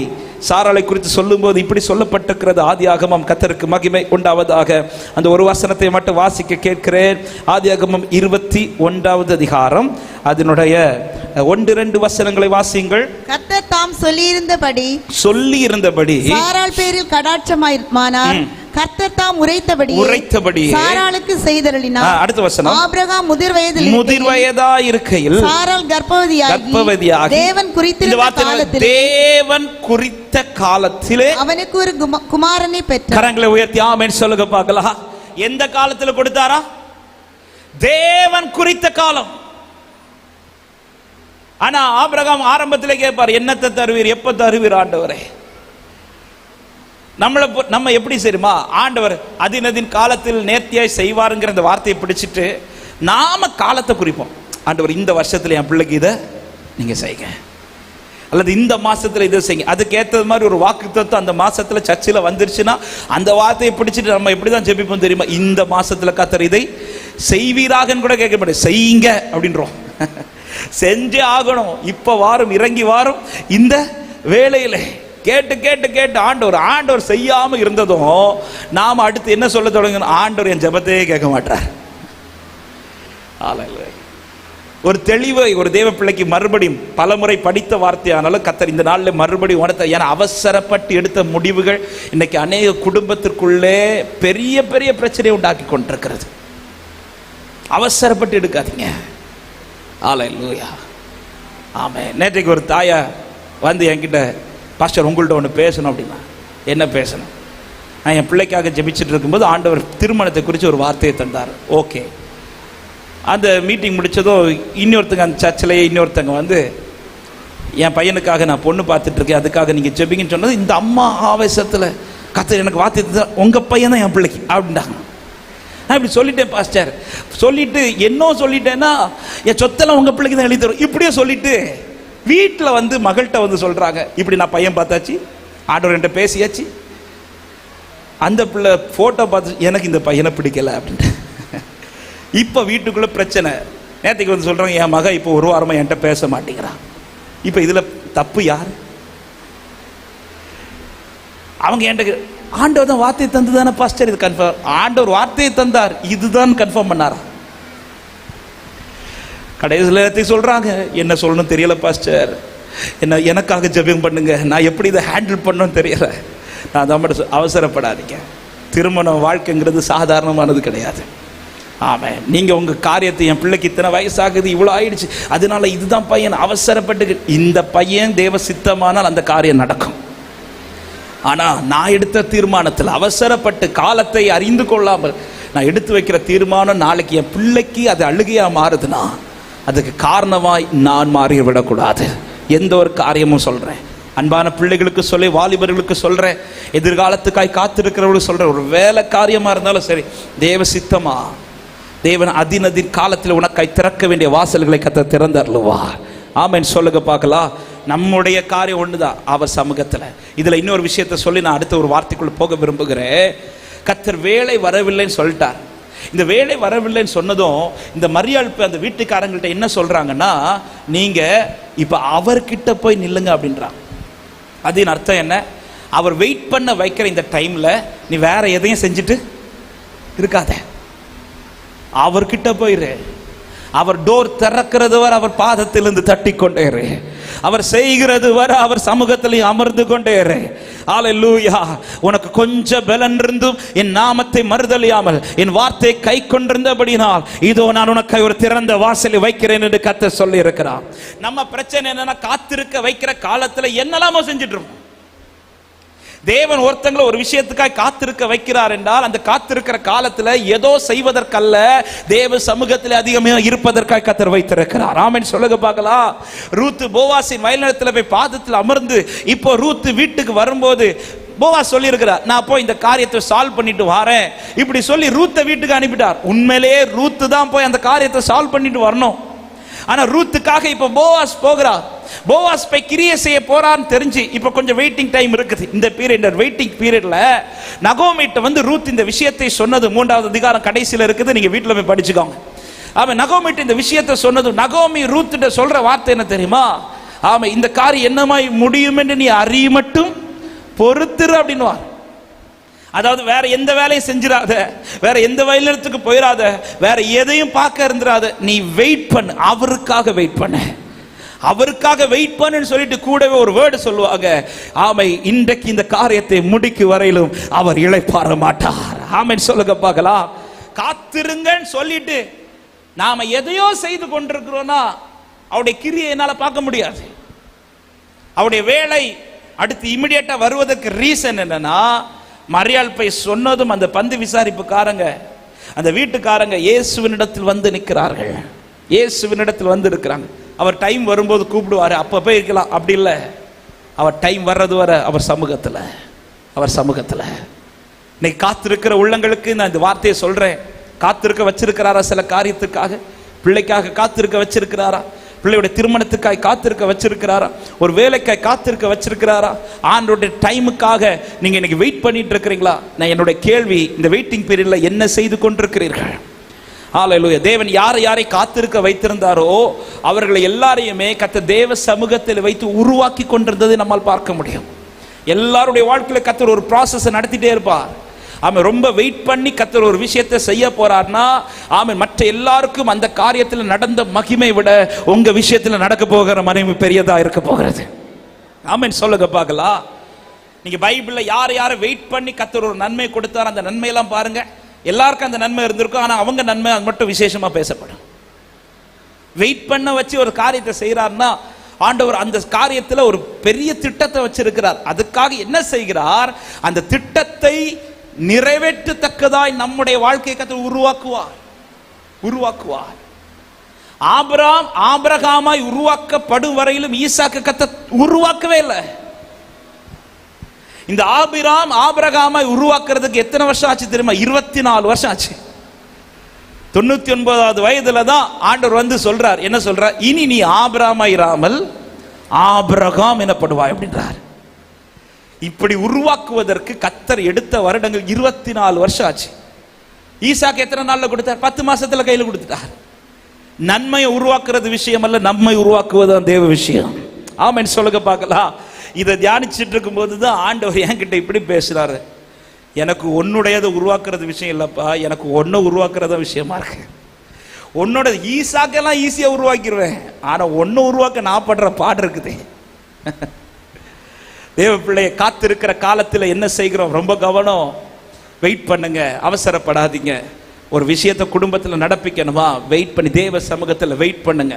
சாராளை குறித்து சொல்லும்போது இப்படி சொல்லப்பட்டிருக்கிறது. ஆதியாகமம், கர்த்தருக்கு மகிமை உண்டாவதாக. அந்த ஒரு வசனத்தை மட்டும் வாசிக்க கேட்கிறேன். ஆதியாகமம் 21வது அதிகாரம் அதனுடைய 1-2 வசனங்களை வாசியுங்கள். கர்த்தர் தாம் சொல்லியிருந்தபடி சாராள் பேரில் கடாட்சமானார். கர்த்தர் தாம் உரைத்தபடி சாராளுக்கு செய்தருளினார். அடுத்த வசனம், ஆபிரகாம் முதிர் வயதா இருக்கையில் சாராள் கர்ப்பவதியாகி தேவன் குறித்த காலத்திலே அவனுக்கு ஒரு குமாரனை பெற்றார். கரங்களை உயர்த்தி ஆமென் சொல்லுங்க பார்க்கலாம். எந்த காலத்தில் கொடுத்தாரா? தேவன் குறித்த காலம். ஆனா ஆபிரகாம் ஆரம்பத்திலே கேட்பார், என்னத்தை தருவீர், எப்ப தருவீர் ஆண்டவரே? நம்ம எப்படி சரிமா, ஆண்டவர் அதினதின் காலத்தில் நேர்த்தியாய் செய்வாருங்கிற அந்த வார்த்தையை பிடிச்சிட்டு நாம காலத்தை குறிப்போம். ஆண்டவர் இந்த வருஷத்துல என் பிள்ளைக்கு இதை நீங்க செய்யுங்க, அல்லது இந்த மாசத்துல இதை செய்யுங்க. அதுக்கு ஏற்றது மாதிரி ஒரு வாக்குத்தத்தம் அந்த மாசத்துல சர்ச்சில் வந்துருச்சுன்னா அந்த வார்த்தையை பிடிச்சிட்டு நம்ம எப்படிதான் ஜெபிப்போம் தெரியுமா? இந்த மாசத்துல கர்த்தர் இதை செய்வீராகன்னு கூட கேட்க மாட்டேன், செய்யுங்க அப்படின்றோம். செஞ்சே ஆகணும். இப்ப வாரும், இறங்கி வாரும். இந்த வேளையில கேட்டு கேட்டு கேட்டு ஆண்டவர் செய்யாம இருந்ததும் நாம அடுத்து என்ன சொல்ல தொடங்கணும்? ஆண்டவர் என் ஜெபத்தையே கேட்க மாட்டார். ஒரு தெளிவை ஒரு தேவ பிள்ளைக்கு மறுபடியும் பலமுறை படித்த வார்த்தையானாலும் கர்த்தர் இந்த நாளில் மறுபடியும் உணர்த்த. ஏன்னா அவசரப்பட்டு எடுத்த முடிவுகள் இன்னைக்கு அநேக குடும்பத்திற்குள்ளே பெரிய பெரிய பிரச்சனையை உண்டாக்கி கொண்டிருக்கிறது. அவசரப்பட்டு எடுக்காதீங்க. ஹல்லேலூயா. ஆமென். நேற்றைக்கு ஒரு தாயா வந்து என்கிட்ட, பாஸ்டர் உங்கள்கிட்ட ஒன்று பேசணும் அப்படின்னா. என்ன பேசணும்? நான் என் பிள்ளைக்காக ஜெபிச்சுட்டு இருக்கும்போது ஆண்டவர் திருமணத்தை குறித்து ஒரு வார்த்தையை தந்தார். ஓகே, அந்த மீட்டிங் முடித்ததும் இன்னொருத்தங்க அந்த சர்ச்சிலேயே இன்னொருத்தங்க வந்து, என் பையனுக்காக நான் பொண்ணு பார்த்துட்டு இருக்கேன், அதுக்காக நீங்கள் ஜெபிங்கன்னு சொன்னது. இந்த அம்மா ஆவேசத்தில், கர்த்தர் எனக்கு வார்த்தை தந்தார், உங்கள் பையன் தான் என் பிள்ளைக்கு அப்படின்ட்டாங்க. நான் இப்படி சொல்லிட்டேன் பாஸ்டர், சொல்லிட்டு என்ன சொல்லிட்டேன்னா, என் சொத்தெல்லாம் உங்கள் பிள்ளைக்கு தான் எழுதி தரும் இப்படியே சொல்லிட்டு வீட்டில் வந்து மகள்கிட்ட வந்து சொல்கிறாங்க, இப்படி நான் பையன் பார்த்தாச்சு, ஆண்டவர் என்கிட்ட பேசியாச்சு, அந்த பிள்ளை ஃபோட்டோ பார்த்து எனக்கு இந்த பையனை பிடிக்கல அப்படின்ட்டு. இப்போ வீட்டுக்குள்ளே பிரச்சனை. நேற்றுக்கு வந்து சொல்கிறாங்க, என் மக இப்போ ஒரு வாரமாக என்கிட்ட பேச மாட்டேங்கிறான். இப்போ இதில் தப்பு யார்? அவங்க என்கிட்ட, ஆண்டவர் தான் வார்த்தையை தந்து தானே பாஸ்டர் இது கன்ஃபார்ம், ஆண்டவர் வார்த்தையை தந்தார் இதுதான் கன்ஃபார்ம் பண்ணாரா? கடைசியில் சொல்றாங்க, என்ன சொல்லணும் தெரியல பாஸ்டர், என்ன எனக்காக ஜெபம் பண்ணுங்க, நான் எப்படி இதை ஹேண்டில் பண்ணணும்னு தெரியல. நான் தான் மட்டும் அவசரப்படாதீங்க. திருமண வாழ்க்கைங்கிறது சாதாரணமானது கிடையாது. ஆமாம், நீங்கள் உங்கள் காரியத்தை, என் பிள்ளைக்கு இத்தனை வயசாகுது, இவ்வளோ ஆயிடுச்சு, அதனால இதுதான் பையன், அவசரப்பட்டு இந்த பையன் தேவ சித்தமானால் அந்த காரியம் நடக்கும். ஆனால் நான் எடுத்த தீர்மானத்தில் அவசரப்பட்டு காலத்தை அறிந்து கொள்ளாமல் நான் எடுத்து வைக்கிற தீர்மானம் நாளைக்கு என் பிள்ளைக்கு அது அழுகையாக மாறுதுன்னா அதுக்கு காரணமாய் நான் மாறிவிடக்கூடாது. எந்த ஒரு காரியமும் சொல்கிறேன், அன்பான பிள்ளைகளுக்கு சொல்லி, வாலிபர்களுக்கு சொல்கிறேன், எதிர்காலத்துக்காய் காத்திருக்கிறவர்களுக்கு சொல்கிறேன், ஒரு வேலை காரியமாக இருந்தாலும் சரி, தேவ சித்தமா, தேவன் அதினதின் காலத்தில் உனக்காய் திறக்க வேண்டிய வாசல்களை கத்த திறந்தருளுவா. ஆமென் சொல்லுங்க பார்க்கலாம். நம்முடைய காரியம் ஒண்ணுதான் அவர் சமூகத்தில். இதுல இன்னொரு விஷயத்தை சொல்லி நான் அடுத்த ஒரு வார்த்தைக்குள்ள போக விரும்புகிறேன். கர்த்தர் வேலை வரவில்லைன்னு சொல்லிட்டார். இந்த வேலை வரவில்லைன்னு சொன்னதும் இந்த மரியாள் அந்த வீட்டுக்காரங்கள்ட்ட என்ன சொல்றாங்கன்னா, நீங்க இப்ப அவர்கிட்ட போய் நில்லுங்க அப்படின்றாங்க. அதன் அர்த்தம் என்ன? அவர் வெயிட் பண்ண வைக்கிற இந்த டைம்ல நீ வேற எதையும் செஞ்சுட்டு இருக்காத, அவர்கிட்ட போயிரு. அவர் டோர் திறக்கிறது வரை அவர் பாதத்திலிருந்து தட்டி கொண்டே இரு. அவர் செய்கிறது வரை அவர் சமூகத்தில் அமர்ந்து கொண்டே இரு. ஹல்லேலூயா. உனக்கு கொஞ்சம் பலன் இருந்தும் என் நாமத்தை மறுதலியாமல் என் வார்த்தையை கை கொண்டிருந்தபடினால் இதோ நான் உனக்கு ஒரு திறந்த வாசலை வைக்கிறேன் என்று கர்த்தர் சொல்லி இருக்கிறார். நம்ம பிரச்சனை என்னன்னா, காத்திருக்க வைக்கிற காலத்துல என்னெல்லாமோ செஞ்சுட்டு இருக்கோம். தேவன் ஒருத்தங்களை ஒரு விஷயத்துக்காக காத்திருக்க வைக்கிறார் என்றால் அந்த காத்திருக்கிற காலத்துல ஏதோ செய்வதற்கல்ல, தேவ சமூகத்தில் அதிகமாக இருப்பதற்காக கர்த்தர் வைத்திருக்கிறார். ஆமென் சொல்லுங்க பார்க்கலாம். ரூத் போவாசின் வயல்நிலத்தில் போய் பாதத்தில் அமர்ந்து இப்போ ரூத் வீட்டுக்கு வரும்போது போவாஸ் சொல்லி இருக்கிறார், நான் போய் இந்த காரியத்தை சால்வ் பண்ணிட்டு வரேன் இப்படி சொல்லி ரூத்தை வீட்டுக்கு அனுப்பிட்டார். உண்மையிலேயே ரூத்து தான் போய் அந்த காரியத்தை சால்வ் பண்ணிட்டு வரணும். ஆனா ரூத்துக்காக இப்ப போவாஸ் போகிறார். போவாஸ் போய் கிரியை செய்ய போறான்னு தெரிஞ்சு இப்ப கொஞ்சம் வெயிட்டிங் டைம் இருக்குது. இந்த பீரியட் வெயிட்டிங் பீரியட்ல நகோமிட்ட வந்து ரூத் இந்த விஷயத்தை சொன்னது 3வது அதிகாரம் கடைசியில இருக்குது, நீங்க வீட்டுல போய் படிச்சுக்கோங்க. அவன் நகோமிட்ட இந்த விஷயத்தை சொன்னது, நகோமி ரூத்திட்ட சொல்ற வார்த்தை என்ன தெரியுமா? ஆமா, இந்த காரியம் என்னமாய் முடியும் என்று நீ அறிய மட்டும் பொறுத்துரு அப்படின்னுவா. அதாவது வேற எந்த வேலையும் செஞ்சிடாத, வேற எந்த வயலிடத்துக்கு போயிடாத, வேற எதையும் பார்க்க இருந்துடாத, நீ வெயிட் பண்ணு, அவருக்காக வெயிட் பண்ண, அவருக்காக வெயிட் பண்ணுன்னு சொல்லிட்டு கூடவே ஒரு வேர்டு சொல்லுவாங்க, ஆமை இன்றைக்கு இந்த காரியத்தை முடிக்கு வரையிலும் அவர் இளைப்பாற மாட்டார். ஆமைன்னு சொல்லுங்க பார்க்கலாம். காத்திருங்கன்னு சொல்லிட்டு நாம எதையோ செய்து கொண்டிருக்கிறோம்னா அவருடைய கிரியை என்னால பார்க்க முடியாது. அவருடைய வேலை அடுத்து இமிடியேட்டா வருவதற்கு ரீசன் என்னன்னா, மரியாள் போய் சொன்னதும் அந்த பந்து விசாரிப்புக்காரங்க அந்த வீட்டுக்காரங்க இயேசுவினிடத்தில் வந்து நிற்கிறார்கள், இயேசுவினிடத்தில் வந்து இருக்கிறாங்க. அவர் டைம் வரும்போது கூப்பிடுவாரு, அப்ப போய் இருக்கலாம், அப்படி இல்லை, அவர் டைம் வர்றது வர அவர் சமூகத்தில், அவர் சமூகத்தில். இன்னைக்கு காத்திருக்கிற உள்ளங்களுக்கு நான் இந்த வார்த்தையை சொல்றேன். காத்திருக்க வச்சிருக்கிறாரா? சில காரியத்துக்காக, பிள்ளைக்காக காத்திருக்க வச்சிருக்கிறாரா? பிள்ளையுடைய திருமணத்துக்காக காத்திருக்க வச்சிருக்கிறாரா? ஒரு வேலைக்காய் காத்திருக்க வச்சிருக்கிறாரா? ஆண்டோடைய டைமுக்காக நீங்க இன்னைக்கு வெயிட் பண்ணிட்டு இருக்கிறீங்களா? நான் என்னுடைய கேள்வி, இந்த வெயிட்டிங் பீரியட்ல என்ன செய்து கொண்டிருக்கிறீர்கள்? ஹல்லேலூயா. தேவன் யாரை காத்திருக்க வைத்திருந்தாரோ அவர்களை எல்லாரையுமே கர்த்தர் தேவ சமூகத்தில் வைத்து உருவாக்கி கொண்டிருந்ததை நம்மால் பார்க்க முடியும். எல்லாருடைய வாழ்க்கையில கர்த்தர் ஒரு ப்ராசஸ் நடத்திட்டே இருப்பார். ஆமென். ரொம்ப வெயிட் பண்ணி கர்த்தர் ஒரு விஷயத்தை செய்ய போறார்னா, ஆமென், மற்ற எல்லாருக்கும் அந்த காரியத்தில் நடந்த மகிமை விட உங்க விஷயத்தில் நடக்க போகிற மகிமை பெரியதா இருக்க போகிறது. ஆமென் சொல்லுங்க பார்க்கலாம். நீங்க பைபிள்ல யாரை வெயிட் பண்ணி கர்த்தர் ஒரு நன்மை கொடுத்தார், அந்த நன்மையெல்லாம் பாருங்க. எல்லாருக்கும் அந்த நன்மை இருந்திருக்கும், ஆனா அவங்க நன்மை அது மட்டும் விசேஷமா பேசப்படும். வெயிட் பண்ண வச்சு ஒரு காரியத்தை செய்யறாருன்னா ஆண்டவர் அந்த காரியத்தில் ஒரு பெரிய திட்டத்தை வச்சிருக்கிறார். அதுக்காக என்ன செய்கிறார்? அந்த திட்டத்தை நிறைவேற்றத்தக்கதாய் நம்முடைய வாழ்க்கையை கர்த்தர் உருவாக்குவார். ஆபிரகாமாய் உருவாக்கப்படும் வரையிலும் ஈசாக்கு கர்த்தர் உருவாக்கவே இல்லை. இந்த ஆபிரகாமாய் உருவாக்குறதுக்கு எத்தனை வருஷம் ஆச்சு தெரியுமா? 24 வருஷம் ஆச்சு. 99வது வயதுல தான் ஆண்டவர் வந்து சொல்றார், என்ன சொல்றார்? இனி நீ ஆபிரகாமாய் இராமல் ஆபிரகாம் எனப்படுவாய் அப்படின்றார். இப்படி உருவாக்குவதற்கு கர்த்தர் எடுத்த வருடங்கள் 24 வருஷம் ஆச்சு. ஈசாக்கு எத்தனை நாள்ல கொடுத்தார்? 10 மாசத்துல கையில கொடுத்துட்டார். நன்மையை உருவாக்குறது விஷயம் அல்ல, நம்மை உருவாக்குவது தேவ விஷயம். ஆமென் சொல்லுங்க பார்க்கலாம். இதை தியானிச்சுட்டு இருக்கும் போதுதான் ஆண்டவர் என்கிட்ட இப்படி பேசுறாரு, எனக்கு உன்னுடையதை உருவாக்குறது விஷயம் இல்லப்பா, எனக்கு ஒன்ன உருவாக்குறத விஷயமா இருக்கு. உன்னோட ஈசாக்கெல்லாம் ஈஸியா உருவாக்கிடுவேன், ஆனா ஒன்னு உருவாக்க நான் படுற பாடு இருக்குது. தேவ பிள்ளையை காத்திருக்கிற காலத்தில் என்ன செய்கிறோம்? ரொம்ப கவனம். வெயிட் பண்ணுங்க, அவசரப்படாதீங்க. ஒரு விஷயத்தை குடும்பத்தில் நடப்பிக்கணுமா? வெயிட் பண்ணி தேவ சமூகத்தில் வெயிட் பண்ணுங்க.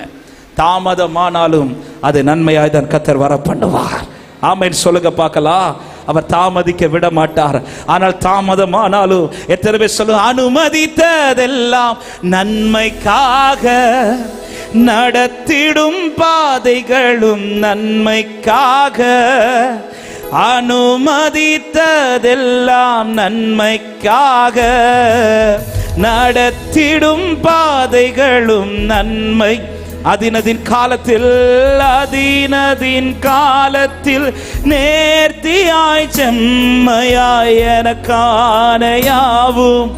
தாமதமானாலும் அது நன்மையாய் தான் கர்த்தர் வர பண்ணுவார். ஆமென் சொல்லுங்க பார்க்கலாம். அவர் தாமதிக்க விட மாட்டார். ஆனால் தாமதமானாலும் எத்தனை பேர் சொல்லுங்க, அனுமதித்ததெல்லாம் நன்மைக்காக, நடத்திடும் பாதைகளும் நன்மைக்காக, அனுமதித்ததெல்லாம் நன்மைக்காக, நடத்திடும் பாதைகளும் நன்மை. அதினதின் காலத்தில் நேர்த்தியாய் செம்மையாய் எனக்கான யாவும்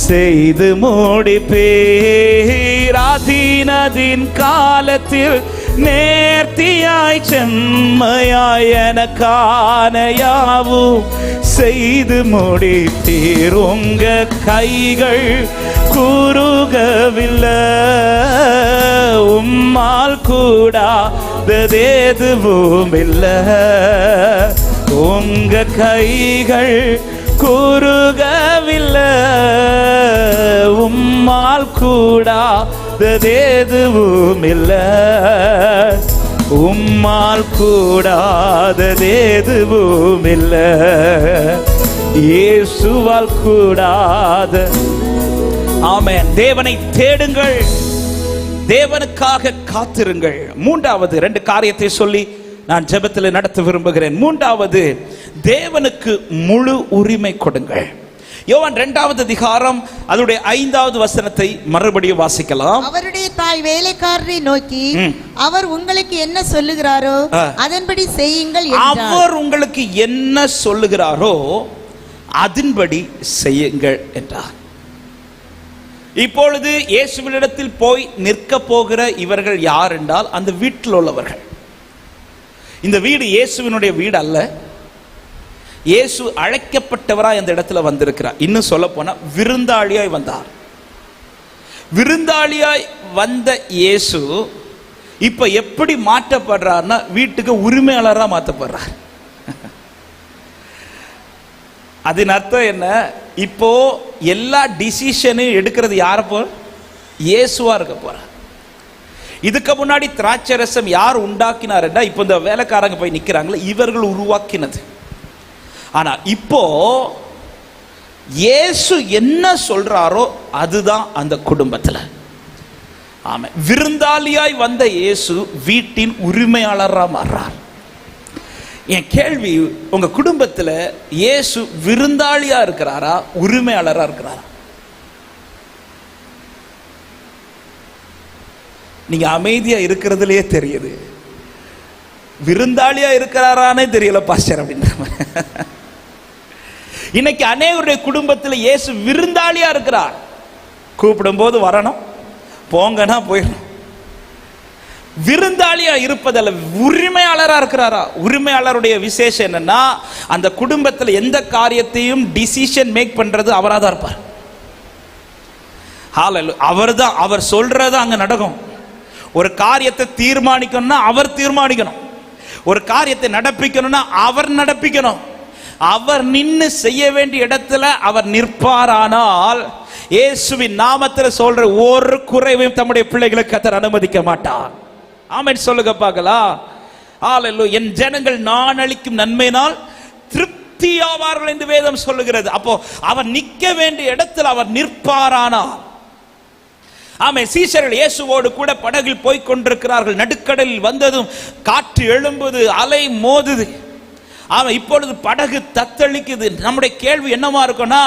செய்து முடிப்பேர். அதினதின் காலத்தில் நேர்த்தியாய் செம்மையாய் எனக்கான யாவும் செய்து முடிப்பீர். உங்க கைகள் குறுகவில்லை, உம்மால் கூடாததெதுவும் இல்லை. உங்க கைகள் குறுகவில்லை, உம்மால் கூடாததெதுவும் இல்லை. உம்மால் கூடாதது எதுவும் இல்லை, இயேசுவால் கூடாத. ஆமென். தேவனை தேடுங்கள், தேவனுக்காக காத்திருங்கள். மூன்றாவது 2 காரியத்தை சொல்லி நான் ஜெபத்தில் நடத்த விரும்புகிறேன். மூன்றாவது, தேவனுக்கு முழு உரிமை கொடுங்கள். யோவான் 2வது அதிகாரம் அதனுடைய 5வது வசனத்தை மறுபடியும் வாசிக்கலாம். அவருடைய தாய் வேலைக்காரரை நோக்கி, அவர் உங்களுக்கு என்ன சொல்லுகிறாரோ அதன்படி செய்யுங்கள் என்றார். அவர் உங்களுக்கு என்ன சொல்லுகிறாரோ அதன்படி செய்யுங்கள் என்றார். இப்பொழுது இயேசுவினிடத்தில் போய் நிற்க போகிற இவர்கள் யார் என்றால் அந்த வீட்டில் உள்ளவர்கள். இந்த வீடு இயேசுவினுடைய வீடு அல்ல. இயேசு அழைக்கப்பட்டவராய் அந்த இடத்துல வந்திருக்கிறார். இன்னும் சொல்ல போனா விருந்தாளியாய் வந்தார். விருந்தாளியாய் வந்த இயேசு இப்ப எப்படி மாற்றப்படுறார்னா வீட்டுக்கு உரிமையாளராக மாற்றப்படுறார். அதன் அர்த்தம் என்ன? இப்போ எல்லா டிசிஷனையும் எடுக்கிறது யார போற? இயேசுவா இருக்க போற. இதுக்கு முன்னாடி திராட்சை ரசம் யார் உண்டாக்கினார் என்றா இப்போ இந்த வேலைக்காரங்க போய் நிக்கிறாங்களே, இவர்கள் உருவாக்கினது. ஆனா இப்போ இயேசு என்ன சொல்றாரோ அதுதான் அந்த குடும்பத்தில். ஆமா, விருந்தாளியாய் வந்த இயேசு வீட்டின் உரிமையாளராக மாறுறார். என் கேள்வி, உங்க குடும்பத்தில் இயேசு விருந்தாளியா இருக்கிறாரா, உரிமையாளரா இருக்கிறாரா? நீங்க அமைதியா இருக்கிறதுலயே தெரியுது. விருந்தாளியா இருக்கிறாரானே தெரியல பாஸ்டர் அப்படின்ற. இன்னைக்கு அநேகருடைய குடும்பத்தில் இயேசு விருந்தாளியா இருக்கிறார். கூப்பிடும் போது வரணும், போங்கன்னா போயிடணும். விருந்தாளியா இருப்பதல்ல, உரிமையாளரா இருக்கிறாரா? உரிமையாளருடைய விசேஷம் என்னன்னா, அந்த குடும்பத்தில் எந்த காரியத்தையும் டிசிஷன் மேக் பண்றது அவராக தான் இருப்பார். அவர்தான், அவர் சொல்றது அங்க நடக்கும். ஒரு காரியத்தை தீர்மானிக்கணும்னா அவர் தீர்மானிக்கணும். ஒரு காரியத்தை நடப்பிக்கணும்னா அவர் நடப்பிக்கணும். அவர் நின்று செய்ய வேண்டிய இடத்துல அவர் நிற்பாரானால் இயேசுவின் நாமத்தில் சொல்ற ஒரு குறைவையும் தம்முடைய பிள்ளைகளுக்கு கர்த்தர் அனுமதிக்க மாட்டார். ஆமென் சொல்லுங்க பார்க்கலாம். ஹalleluya. என் ஜனங்கள் நான் அளிக்கும் நன்மையினால் திருப்தியாவார்கள் என்று வேதம் சொல்லுகிறது. அப்போ அவர் நிற்க வேண்டிய இடத்தில் அவர் நிற்பாரானால். ஆமென். சீஷர்கள் இயேசுவோடு கூட படகில் போய் கொண்டிருக்கிறார்கள். நடுக்கடலில் வந்ததும் காற்று எழும்புது, அலை மோதுது. ஆமா, இப்பொழுது படகு தத்தளிக்குது. நம்முடைய கேள்வி என்னமா இருக்கும்னா,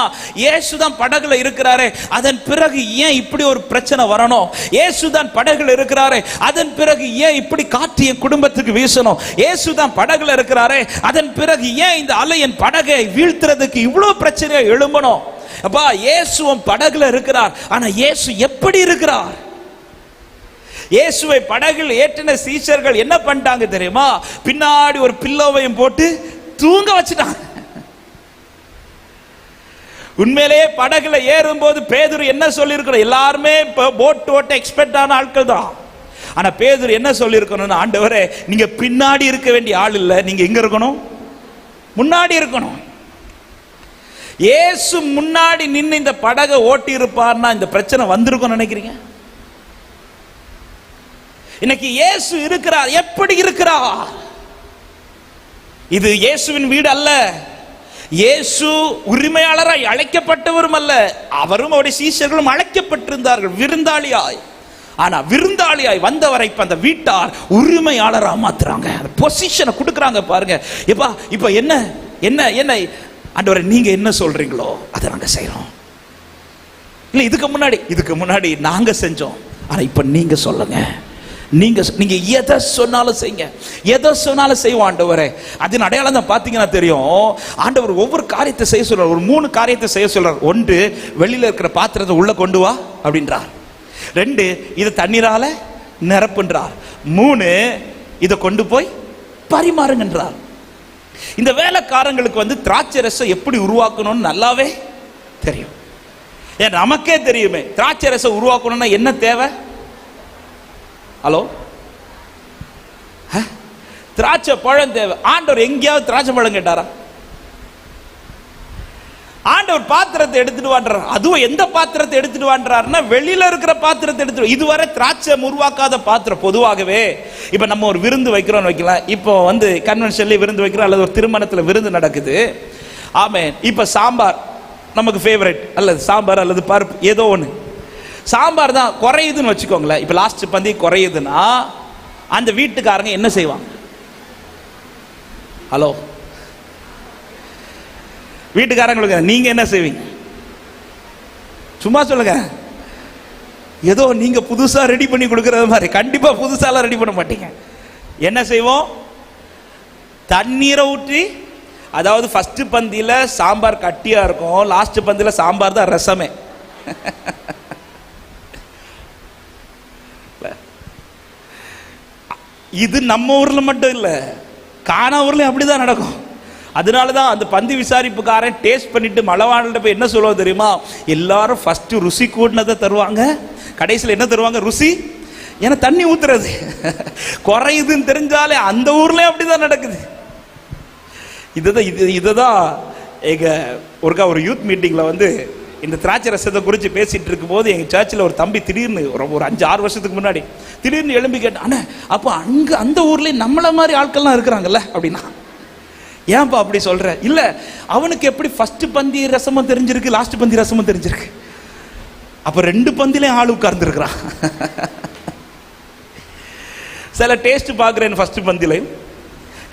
இயேசுதான் படகுல இருக்கிறாரே, அதன் பிறகு ஏன் இப்படி ஒரு பிரச்சனை வரணும்? இயேசுதான் படகுல இருக்கிறாரே, அதன் பிறகு ஏன் இப்படி காற்று என் குடும்பத்துக்கு வீசணும்? இயேசுதான் படகுல இருக்கிறாரே, அதன் பிறகு ஏன் இந்த அலை என் படகை வீழ்த்துறதுக்கு இவ்வளவு பிரச்சனையை எழும்பணும்? அப்பா, இயேசுவும் படகுல இருக்கிறார். ஆனா இயேசு எப்படி இருக்கிறார்? இயேசுவை படகில் ஏற்றின சீஷர்கள் என்ன பண்ணிட்டாங்க தெரியுமா? பின்னாடி ஒரு பில்லோவையும் போட்டு தூங்க வச்சுட்டாங்க. உண்மையிலேயே படகுல ஏறும்போது பேதுரு என்ன சொல்லி இருக்கிறோம்? எல்லாருமே போட் ஓட்ட எக்ஸ்பெக்ட் ஆன ஆட்கள் தான். ஆனா பேதுரு என்ன சொல்லி இருக்கணும்? ஆண்டவரே, நீங்க பின்னாடி இருக்க வேண்டிய ஆள் இல்ல, நீங்க எங்க இருக்கணும்? முன்னாடி இருக்கணும். இயேசு முன்னாடி நின்று இந்த படகை ஓட்டி இருப்பார்னா இந்த பிரச்சனை வந்திருக்கும் நினைக்கிறீங்க? இன்னைக்கு இயேசு இருக்கிறார். எப்படி இருக்கிறார்? இது இயேசுவின் வீடு அல்ல. இயேசு உரிமையாளராய் அழைக்கப்பட்டவரும் அல்ல. அவரும் அவருடைய சீஷர்களும் அழைக்கப்பட்டிருந்தார்கள் விருந்தாளியாய். ஆனா விருந்தாளியாய் வந்தவரை இப்ப அந்த வீட்டார் உரிமையாளரா மாத்துறாங்க. பொசிஷனை கொடுக்கறாங்க பாருங்க. இப்ப என்ன என்ன என்ன ஆண்டவரே, நீங்க என்ன சொல்றீங்களோ அதை நாங்க செய்யறோம். இல்ல இதுக்கு முன்னாடி நாங்க செஞ்சோம், ஆனா இப்ப நீங்க சொல்லுங்க. நீங்க எதை சொன்னாலும் செய்யுங்க, எதை சொன்னாலும் செய்வோம் ஆண்டவரே. அதன் அடையாளம் தான் பாத்தீங்கன்னா தெரியும். ஆண்டவர் ஒவ்வொரு காரியத்தை செய்ய சொல்றார். ஒரு 3 காரியத்தை செய்ய சொல்றார். 1, வெளியில இருக்கிற பாத்திரத்தை உள்ள கொண்டு வா அப்படின்றார். 2, இதை தண்ணீரால நிரப்புன்றார். 3, இதை கொண்டு போய் பரிமாறுங்கன்றார். இந்த வேலைக்காரங்களுக்கு திராட்சை ரசம் எப்படி உருவாக்கணும்னு நல்லாவே தெரியும். ஏன் நமக்கே தெரியுமே, திராட்சை ரசம் உருவாக்கணும்னா என்ன தேவை? ஹலோ, திராட்சை பழம் தேவை. ஆண்டவர் எங்கேயாவது திராட்சை பழம் கேட்டாரா? ஆண்டவர் பாத்திரத்தை எடுத்துட்டு வான்றார். அதுவும் எந்த பாத்திரத்தை எடுத்துட்டு வான்றாருன்னா வெளியில இருக்கிற பாத்திரத்தை எடுத்துட்டு. இதுவரை திராட்சை உருவாக்காத பாத்திரம். பொதுவாகவே இப்ப நம்ம ஒரு விருந்து வைக்கிறோம்னு வைக்கலாம். இப்போ கன்வென்ஷன்ல விருந்து வைக்கிறோம், அல்லது ஒரு திருமணத்துல விருந்து நடக்குது. ஆமென். இப்ப சாம்பார் நமக்கு ஃபேவரட், அல்லது சாம்பார் அல்லது பருப்பு ஏதோ ஒண்ணு. சாம்பார் தான் குறையுதுன்னு வச்சுக்கோங்களேன். இப்ப லாஸ்ட் பந்தி குறையுதுன்னா அந்த வீட்டுக்காரங்க என்ன செய்வாங்க? ஹலோ, வீட்டுக்காரங்களுக்கு நீங்க என்ன செய்வீங்க? சும்மா சொல்லுங்க. ஏதோ நீங்க புதுசா ரெடி பண்ணி கொடுக்கறது மாதிரி. கண்டிப்பா புதுசாலாம் ரெடி பண்ண மாட்டீங்க. என்ன செய்வோம்? தண்ணீரை ஊற்றி, அதாவது ஃபர்ஸ்ட் பந்தியில சாம்பார் கட்டியா இருக்கும், லாஸ்ட் பந்தியில சாம்பார் தான் ரசமே. இது நம்ம ஊர்ல மட்டும் இல்ல, கானா ஊர்ல அப்படிதான் நடக்கும். அதனாலதான் அந்த பந்தி விசாரிப்புக்காரன் டேஸ்ட் பண்ணிட்டு மலவாண்ட போய் என்ன சொல்லுவோம் தெரியுமா? எல்லாரும் ஃபர்ஸ்ட் ருசி கூடினதை தருவாங்க, கடைசியில் என்ன தருவாங்க? ருசி. ஏன்னா தண்ணி ஊத்துறது குறையுதுன்னு தெரிஞ்சாலே அந்த ஊர்ல அப்படிதான் நடக்குது. இதுதான் எங்க ஒரு யூத் மீட்டிங்ல இந்த திராட்சை ரசத்தை குறித்து பேசிட்டு இருக்கும் போது எங்க சர்ச்சில் ஒரு தம்பி திடீர்னு ஒரு 5-6 வருஷத்துக்கு முன்னாடி திடீர்னு எழும்பி கேட்டான், அண்ணா அப்போ அந்த ஊர்ல நம்மள மாதிரி ஆட்கள்லாம் இருக்கிறாங்கல்ல அப்படின்னா. ஏன்பா அப்படி சொல்ற? இல்ல, அவனுக்கு எப்படி ஃபர்ஸ்ட் பந்தி ரசமும் தெரிஞ்சிருக்கு, லாஸ்ட் பந்தி ரசமும் தெரிஞ்சிருக்கு. அப்ப 2 பந்திலையும் ஆள் உட்கார்ந்து இருக்கிறான். சில டேஸ்ட் பாக்குறேன் ஃபர்ஸ்ட் பந்திலையும்,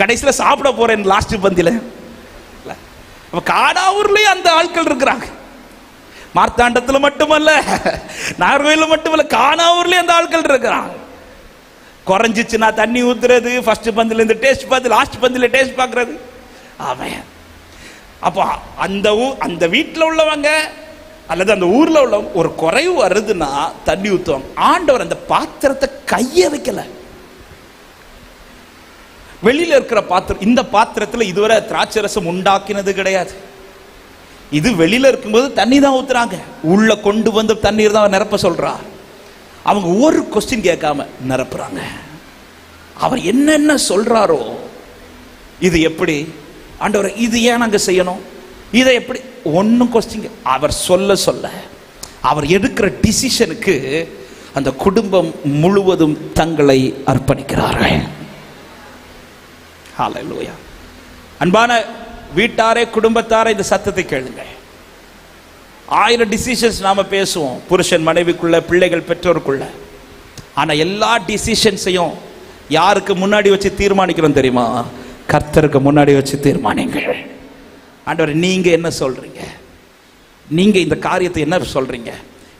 கடைசியில சாப்பிட போறேன் லாஸ்ட் பந்தில. காடாவூர்லயும் அந்த ஆட்கள் இருக்கிறாங்க. மார்த்தாண்டத்துல மட்டுமல்ல, நாகர்கோயில மட்டுமல்ல, கானாவூர்லயும் அந்த ஆட்கள் இருக்கிறாங்க. குறைஞ்சிச்சுன்னா தண்ணி ஊத்துறது, ஃபர்ஸ்ட் பந்தில இந்த டேஸ்ட் பார்த்து லாஸ்ட் பந்தில டேஸ்ட் பார்க்கறது. ஆமென். அப்போ அந்த வீட்டில் உள்ளவங்க அல்லது அந்த ஊர்ல உள்ளவங்க ஒரு குறைவு வருதுன்னா தண்ணி ஊத்துவாங்க. ஆண்டவர் அந்த பாத்திரத்தை கைய வைக்கல, வெளியில இருக்கிற பாத்திரம். இந்த பாத்திரத்துல இதுவரை திராட்சை ரசம் உண்டாக்கினது கிடையாது. இது வெளியில இருக்கும்போது தண்ணி தான் ஊத்துறாங்க, உள்ள கொண்டு வந்து தண்ணீர் தான் நிரப்ப சொல்றா. அவங்க ஒரு கொஸ்டின் கேட்காம நிரப்புறாங்க. அவர் என்னென்ன சொல்றாரோ, இது எப்படி ஆண்டவர், இது ஏன் நாங்க செய்யணும், இதை எப்படி, ஒன்னும் கொஸ்டின். அவர் சொல்ல அவர் எடுக்கிற டிசிஷனுக்கு அந்த குடும்பம் முழுவதும் தங்களை அர்ப்பணிக்கிறார்கள். ஹல்லேலூயா. அன்பான வீட்டாரே, குடும்பத்தாரே, இந்த சத்தத்தை கேளுங்க. 1000 டிசிஷன்ஸ் நாம பேசுவோம், புருஷன் மனைவிக்குள்ள, பிள்ளைகள் பெற்றோருக்குள்ள. ஆனா எல்லா டிசிஷன்ஸையும் யாருக்கு முன்னாடி வச்சு தீர்மானிக்கிறோம் தெரியுமா? கர்த்தருக்கு முன்னாடி வச்சு தீர்மானிங்கள். ஆண்டவர், நீங்க என்ன சொல்றீங்க? நீங்க இந்த காரியத்தை என்ன சொல்றீங்க?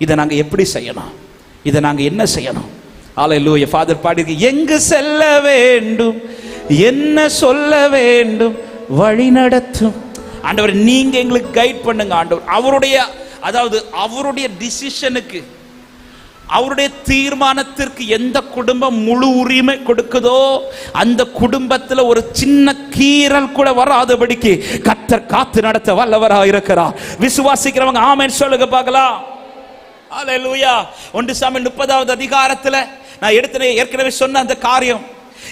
இதை நாங்க எப்படி செய்யணும்? இதை நாங்க என்ன செய்யணும்? ஹல்லேலூயா. ஃபாதர் பாடி, எங்கு செல்ல வேண்டும், என்ன சொல்ல வேண்டும், வழி நடத்தும். ஆண்டவர், நீங்க எங்களுக்கு கைட் பண்ணுங்க. ஆண்டவர் அவருடைய டிசிஷனுக்கு, அவருடைய தீர்மானத்திற்கு எந்த குடும்பம் முழு உரிமை கொடுக்குதோ அந்த குடும்பத்தில் ஒரு சின்ன கீறல் கூட வராதபடிக்கு கர்த்தர் காத்து நடத்த வல்லவராக இருக்கிறார். விசுவாசிக்கிறவங்க ஆமென் சொல்லுங்க பார்க்கலாம். ஹல்லேலூயா. 1 சாமுவேல் 30வது அதிகாரத்துல நான் ஏற்கனவே சொன்ன அந்த காரியம்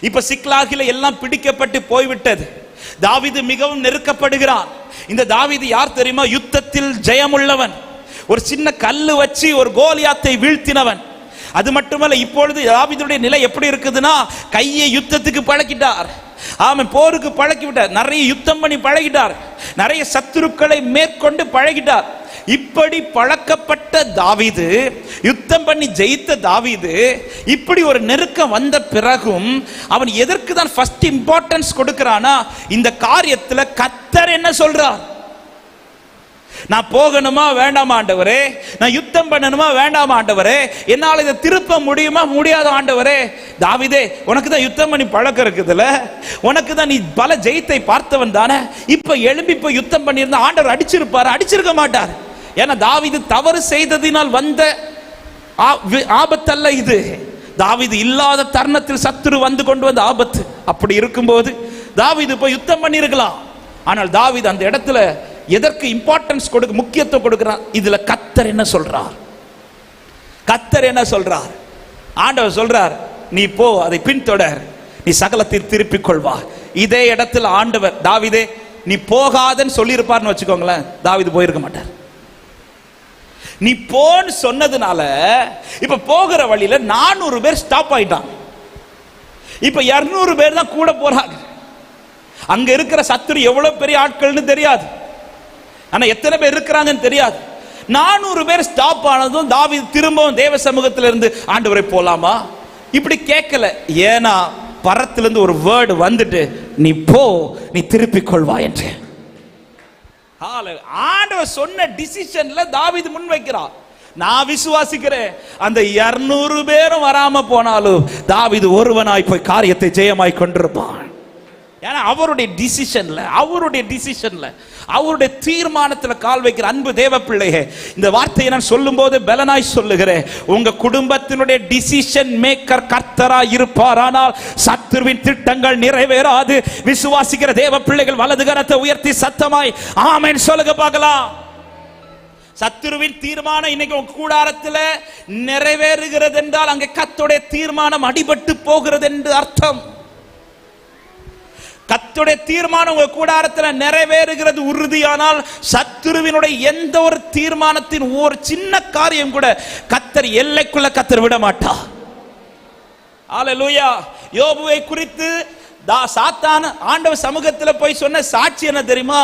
இப்ப சிக்லாகில எல்லாம் பிடிக்கப்பட்டு போய்விட்டது. தாவீது மிகவும் நெருக்கப்படுகிறான். இந்த தாவீது யார் தெரியுமா? யுத்தத்தில் ஜெயமுள்ளவன். ஒரு சின்ன கல்லு வச்சு ஒரு கோலியாத்தை வீழ்த்தினவன். அது மட்டுமல்ல, இப்பொழுது தாவீதுடைய நிலை எப்படி இருக்குதுன்னா, கையை யுத்தத்துக்கு பழக்கிட்டார். ஆமென். போருக்கு பழக்கிவிட்டார். நிறைய யுத்தம் பண்ணி பழகிட்டார். நிறைய சத்துருக்களை மேற்கொண்டு பழகிட்டார். இப்படி பழக்கப்பட்ட தாவீது, யுத்தம் பண்ணி ஜெயித்த தாவீது, இப்படி ஒரு நெருக்கம் வந்த பிறகும் அவன் எதற்கு தான் ஃபர்ஸ்ட் இம்பார்ட்டன்ஸ் கொடுக்கிறானா, இந்த காரியத்துல கர்த்தர் என்ன சொல்றார்? நான் போகணுமா வேண்டாமா ஆண்டவரே? நான் யுத்தம் பண்ணணுமா வேண்டாமா ஆண்டவரே? என்னால் இதை திருப்ப முடியுமா முடியாத ஆண்டவரே? தாவீதே, உனக்கு தான் யுத்தம் பண்ணி பழக்கம் இருக்குதுல்ல, உனக்கு தான் நீ பல ஜெயத்தை பார்த்தவன் தானே. இப்ப எழும்பி போய் யுத்தம் பண்ணியிருந்தா ஆண்டவர் அடிச்சிருப்பாரு? அடிச்சிருக்க மாட்டார். ஏன்னா தாவீது தவறு செய்ததினால் வந்த ஆபத்தல்ல இது. தாவீது இல்லாத தருணத்தில் சத்துரு வந்து கொண்டு வந்த ஆபத்து. அப்படி இருக்கும்போது தாவீது போய் யுத்தம் பண்ணியிருக்கலாம். ஆனால் தாவீது அந்த இடத்துல எதற்கு இம்பார்ட்டன்ஸ் முக்கியத்துவம் கொடுக்கிறார்? இதுல கர்த்தர் என்ன சொல்றார்? கர்த்தர் என்ன சொல்றார்? ஆண்டவர் சொல்றார், நீ போ, அதை பின்தொடர், நீ சகலத்தில் திருப்பிக் கொள்வா. இதே இடத்துல ஆண்டவர், தாவீதே நீ போகாதன்னு சொல்லியிருப்பார்னு வச்சுக்கோங்களேன், தாவீது போயிருக்க மாட்டார். நீ போன்னு சொன்னதுனால இப்ப போகிற வழியில 400 பேர் ஸ்டாப் ஆயிட்டாங்க. இப்ப 200 பேர் தான் கூட போறாங்க. அங்க இருக்கிற சத்துரு எவ்வளவு பெரிய ஆட்கள்னு தெரியாது, ஆனா எத்தனை பேர் இருக்கிறாங்கன்னு தெரியாது. 400 பேர் ஸ்டாப் ஆனதும் தாவீது திரும்பவும் தேவ சமூகத்திலிருந்து இருந்து ஆண்டவரை போலாமா இப்படி கேட்கல. ஏன்னா பரத்திலிருந்து ஒரு வேர்டு வந்துட்டு, நீ போ, நீ திருப்பிக் கொள்வா என்று. ஆண்டவர் சொன்ன டிசிஷன்ல தாவீது முன் வைக்கிறார். நான் விசுவாசிக்கிறேன், அந்த 200 பேரும் வராம போனாலும் தாவீது ஒருவனாய் போய் காரியத்தை ஜெயமாய் கொண்டிருப்பான். ஏன்னா அவருடைய டிசிஷன்ல அவருடைய தீர்மானத்துல கால் வைக்கிற அன்பு தேவ பிள்ளையே, இந்த வார்த்தையை நான் சொல்லும் போது பலனாய் சொல்லுகிறேன். உங்க குடும்பத்தினுடைய டிசிஷன் மேக்கர் கர்த்தரா இருப்பார், ஆனால் சத்துருவின் திட்டங்கள் நிறைவேறாது. விசுவாசிக்கிற தேவ பிள்ளைகள் வலது கரத்தை உயர்த்தி சத்தமாய் ஆமென் சொல்லுங்க பார்க்கலாம். சத்துருவின் தீர்மானம் இன்னைக்கு உங்க கூடாரத்தில் நிறைவேறுகிறது என்றால் அங்கே கர்த்தருடைய தீர்மானம் அடிபட்டு போகிறது என்று அர்த்தம். கர்த்தருடைய தீர்மானம் உங்க கூடாரத்தில் நிறைவேறுகிறது உறுதியானால் சத்துருவினுடைய எந்த ஒரு தீர்மானத்தின் ஒரு சின்ன காரியம் கூட கர்த்தர் எல்லைக்குள்ள கர்த்தர் விட மாட்டார். ஹல்லேலூயா. யோபுவை குறித்து சாத்தான் ஆண்டவர் சமூகத்தில் போய் சொன்ன சாட்சி என்ன தெரியுமா?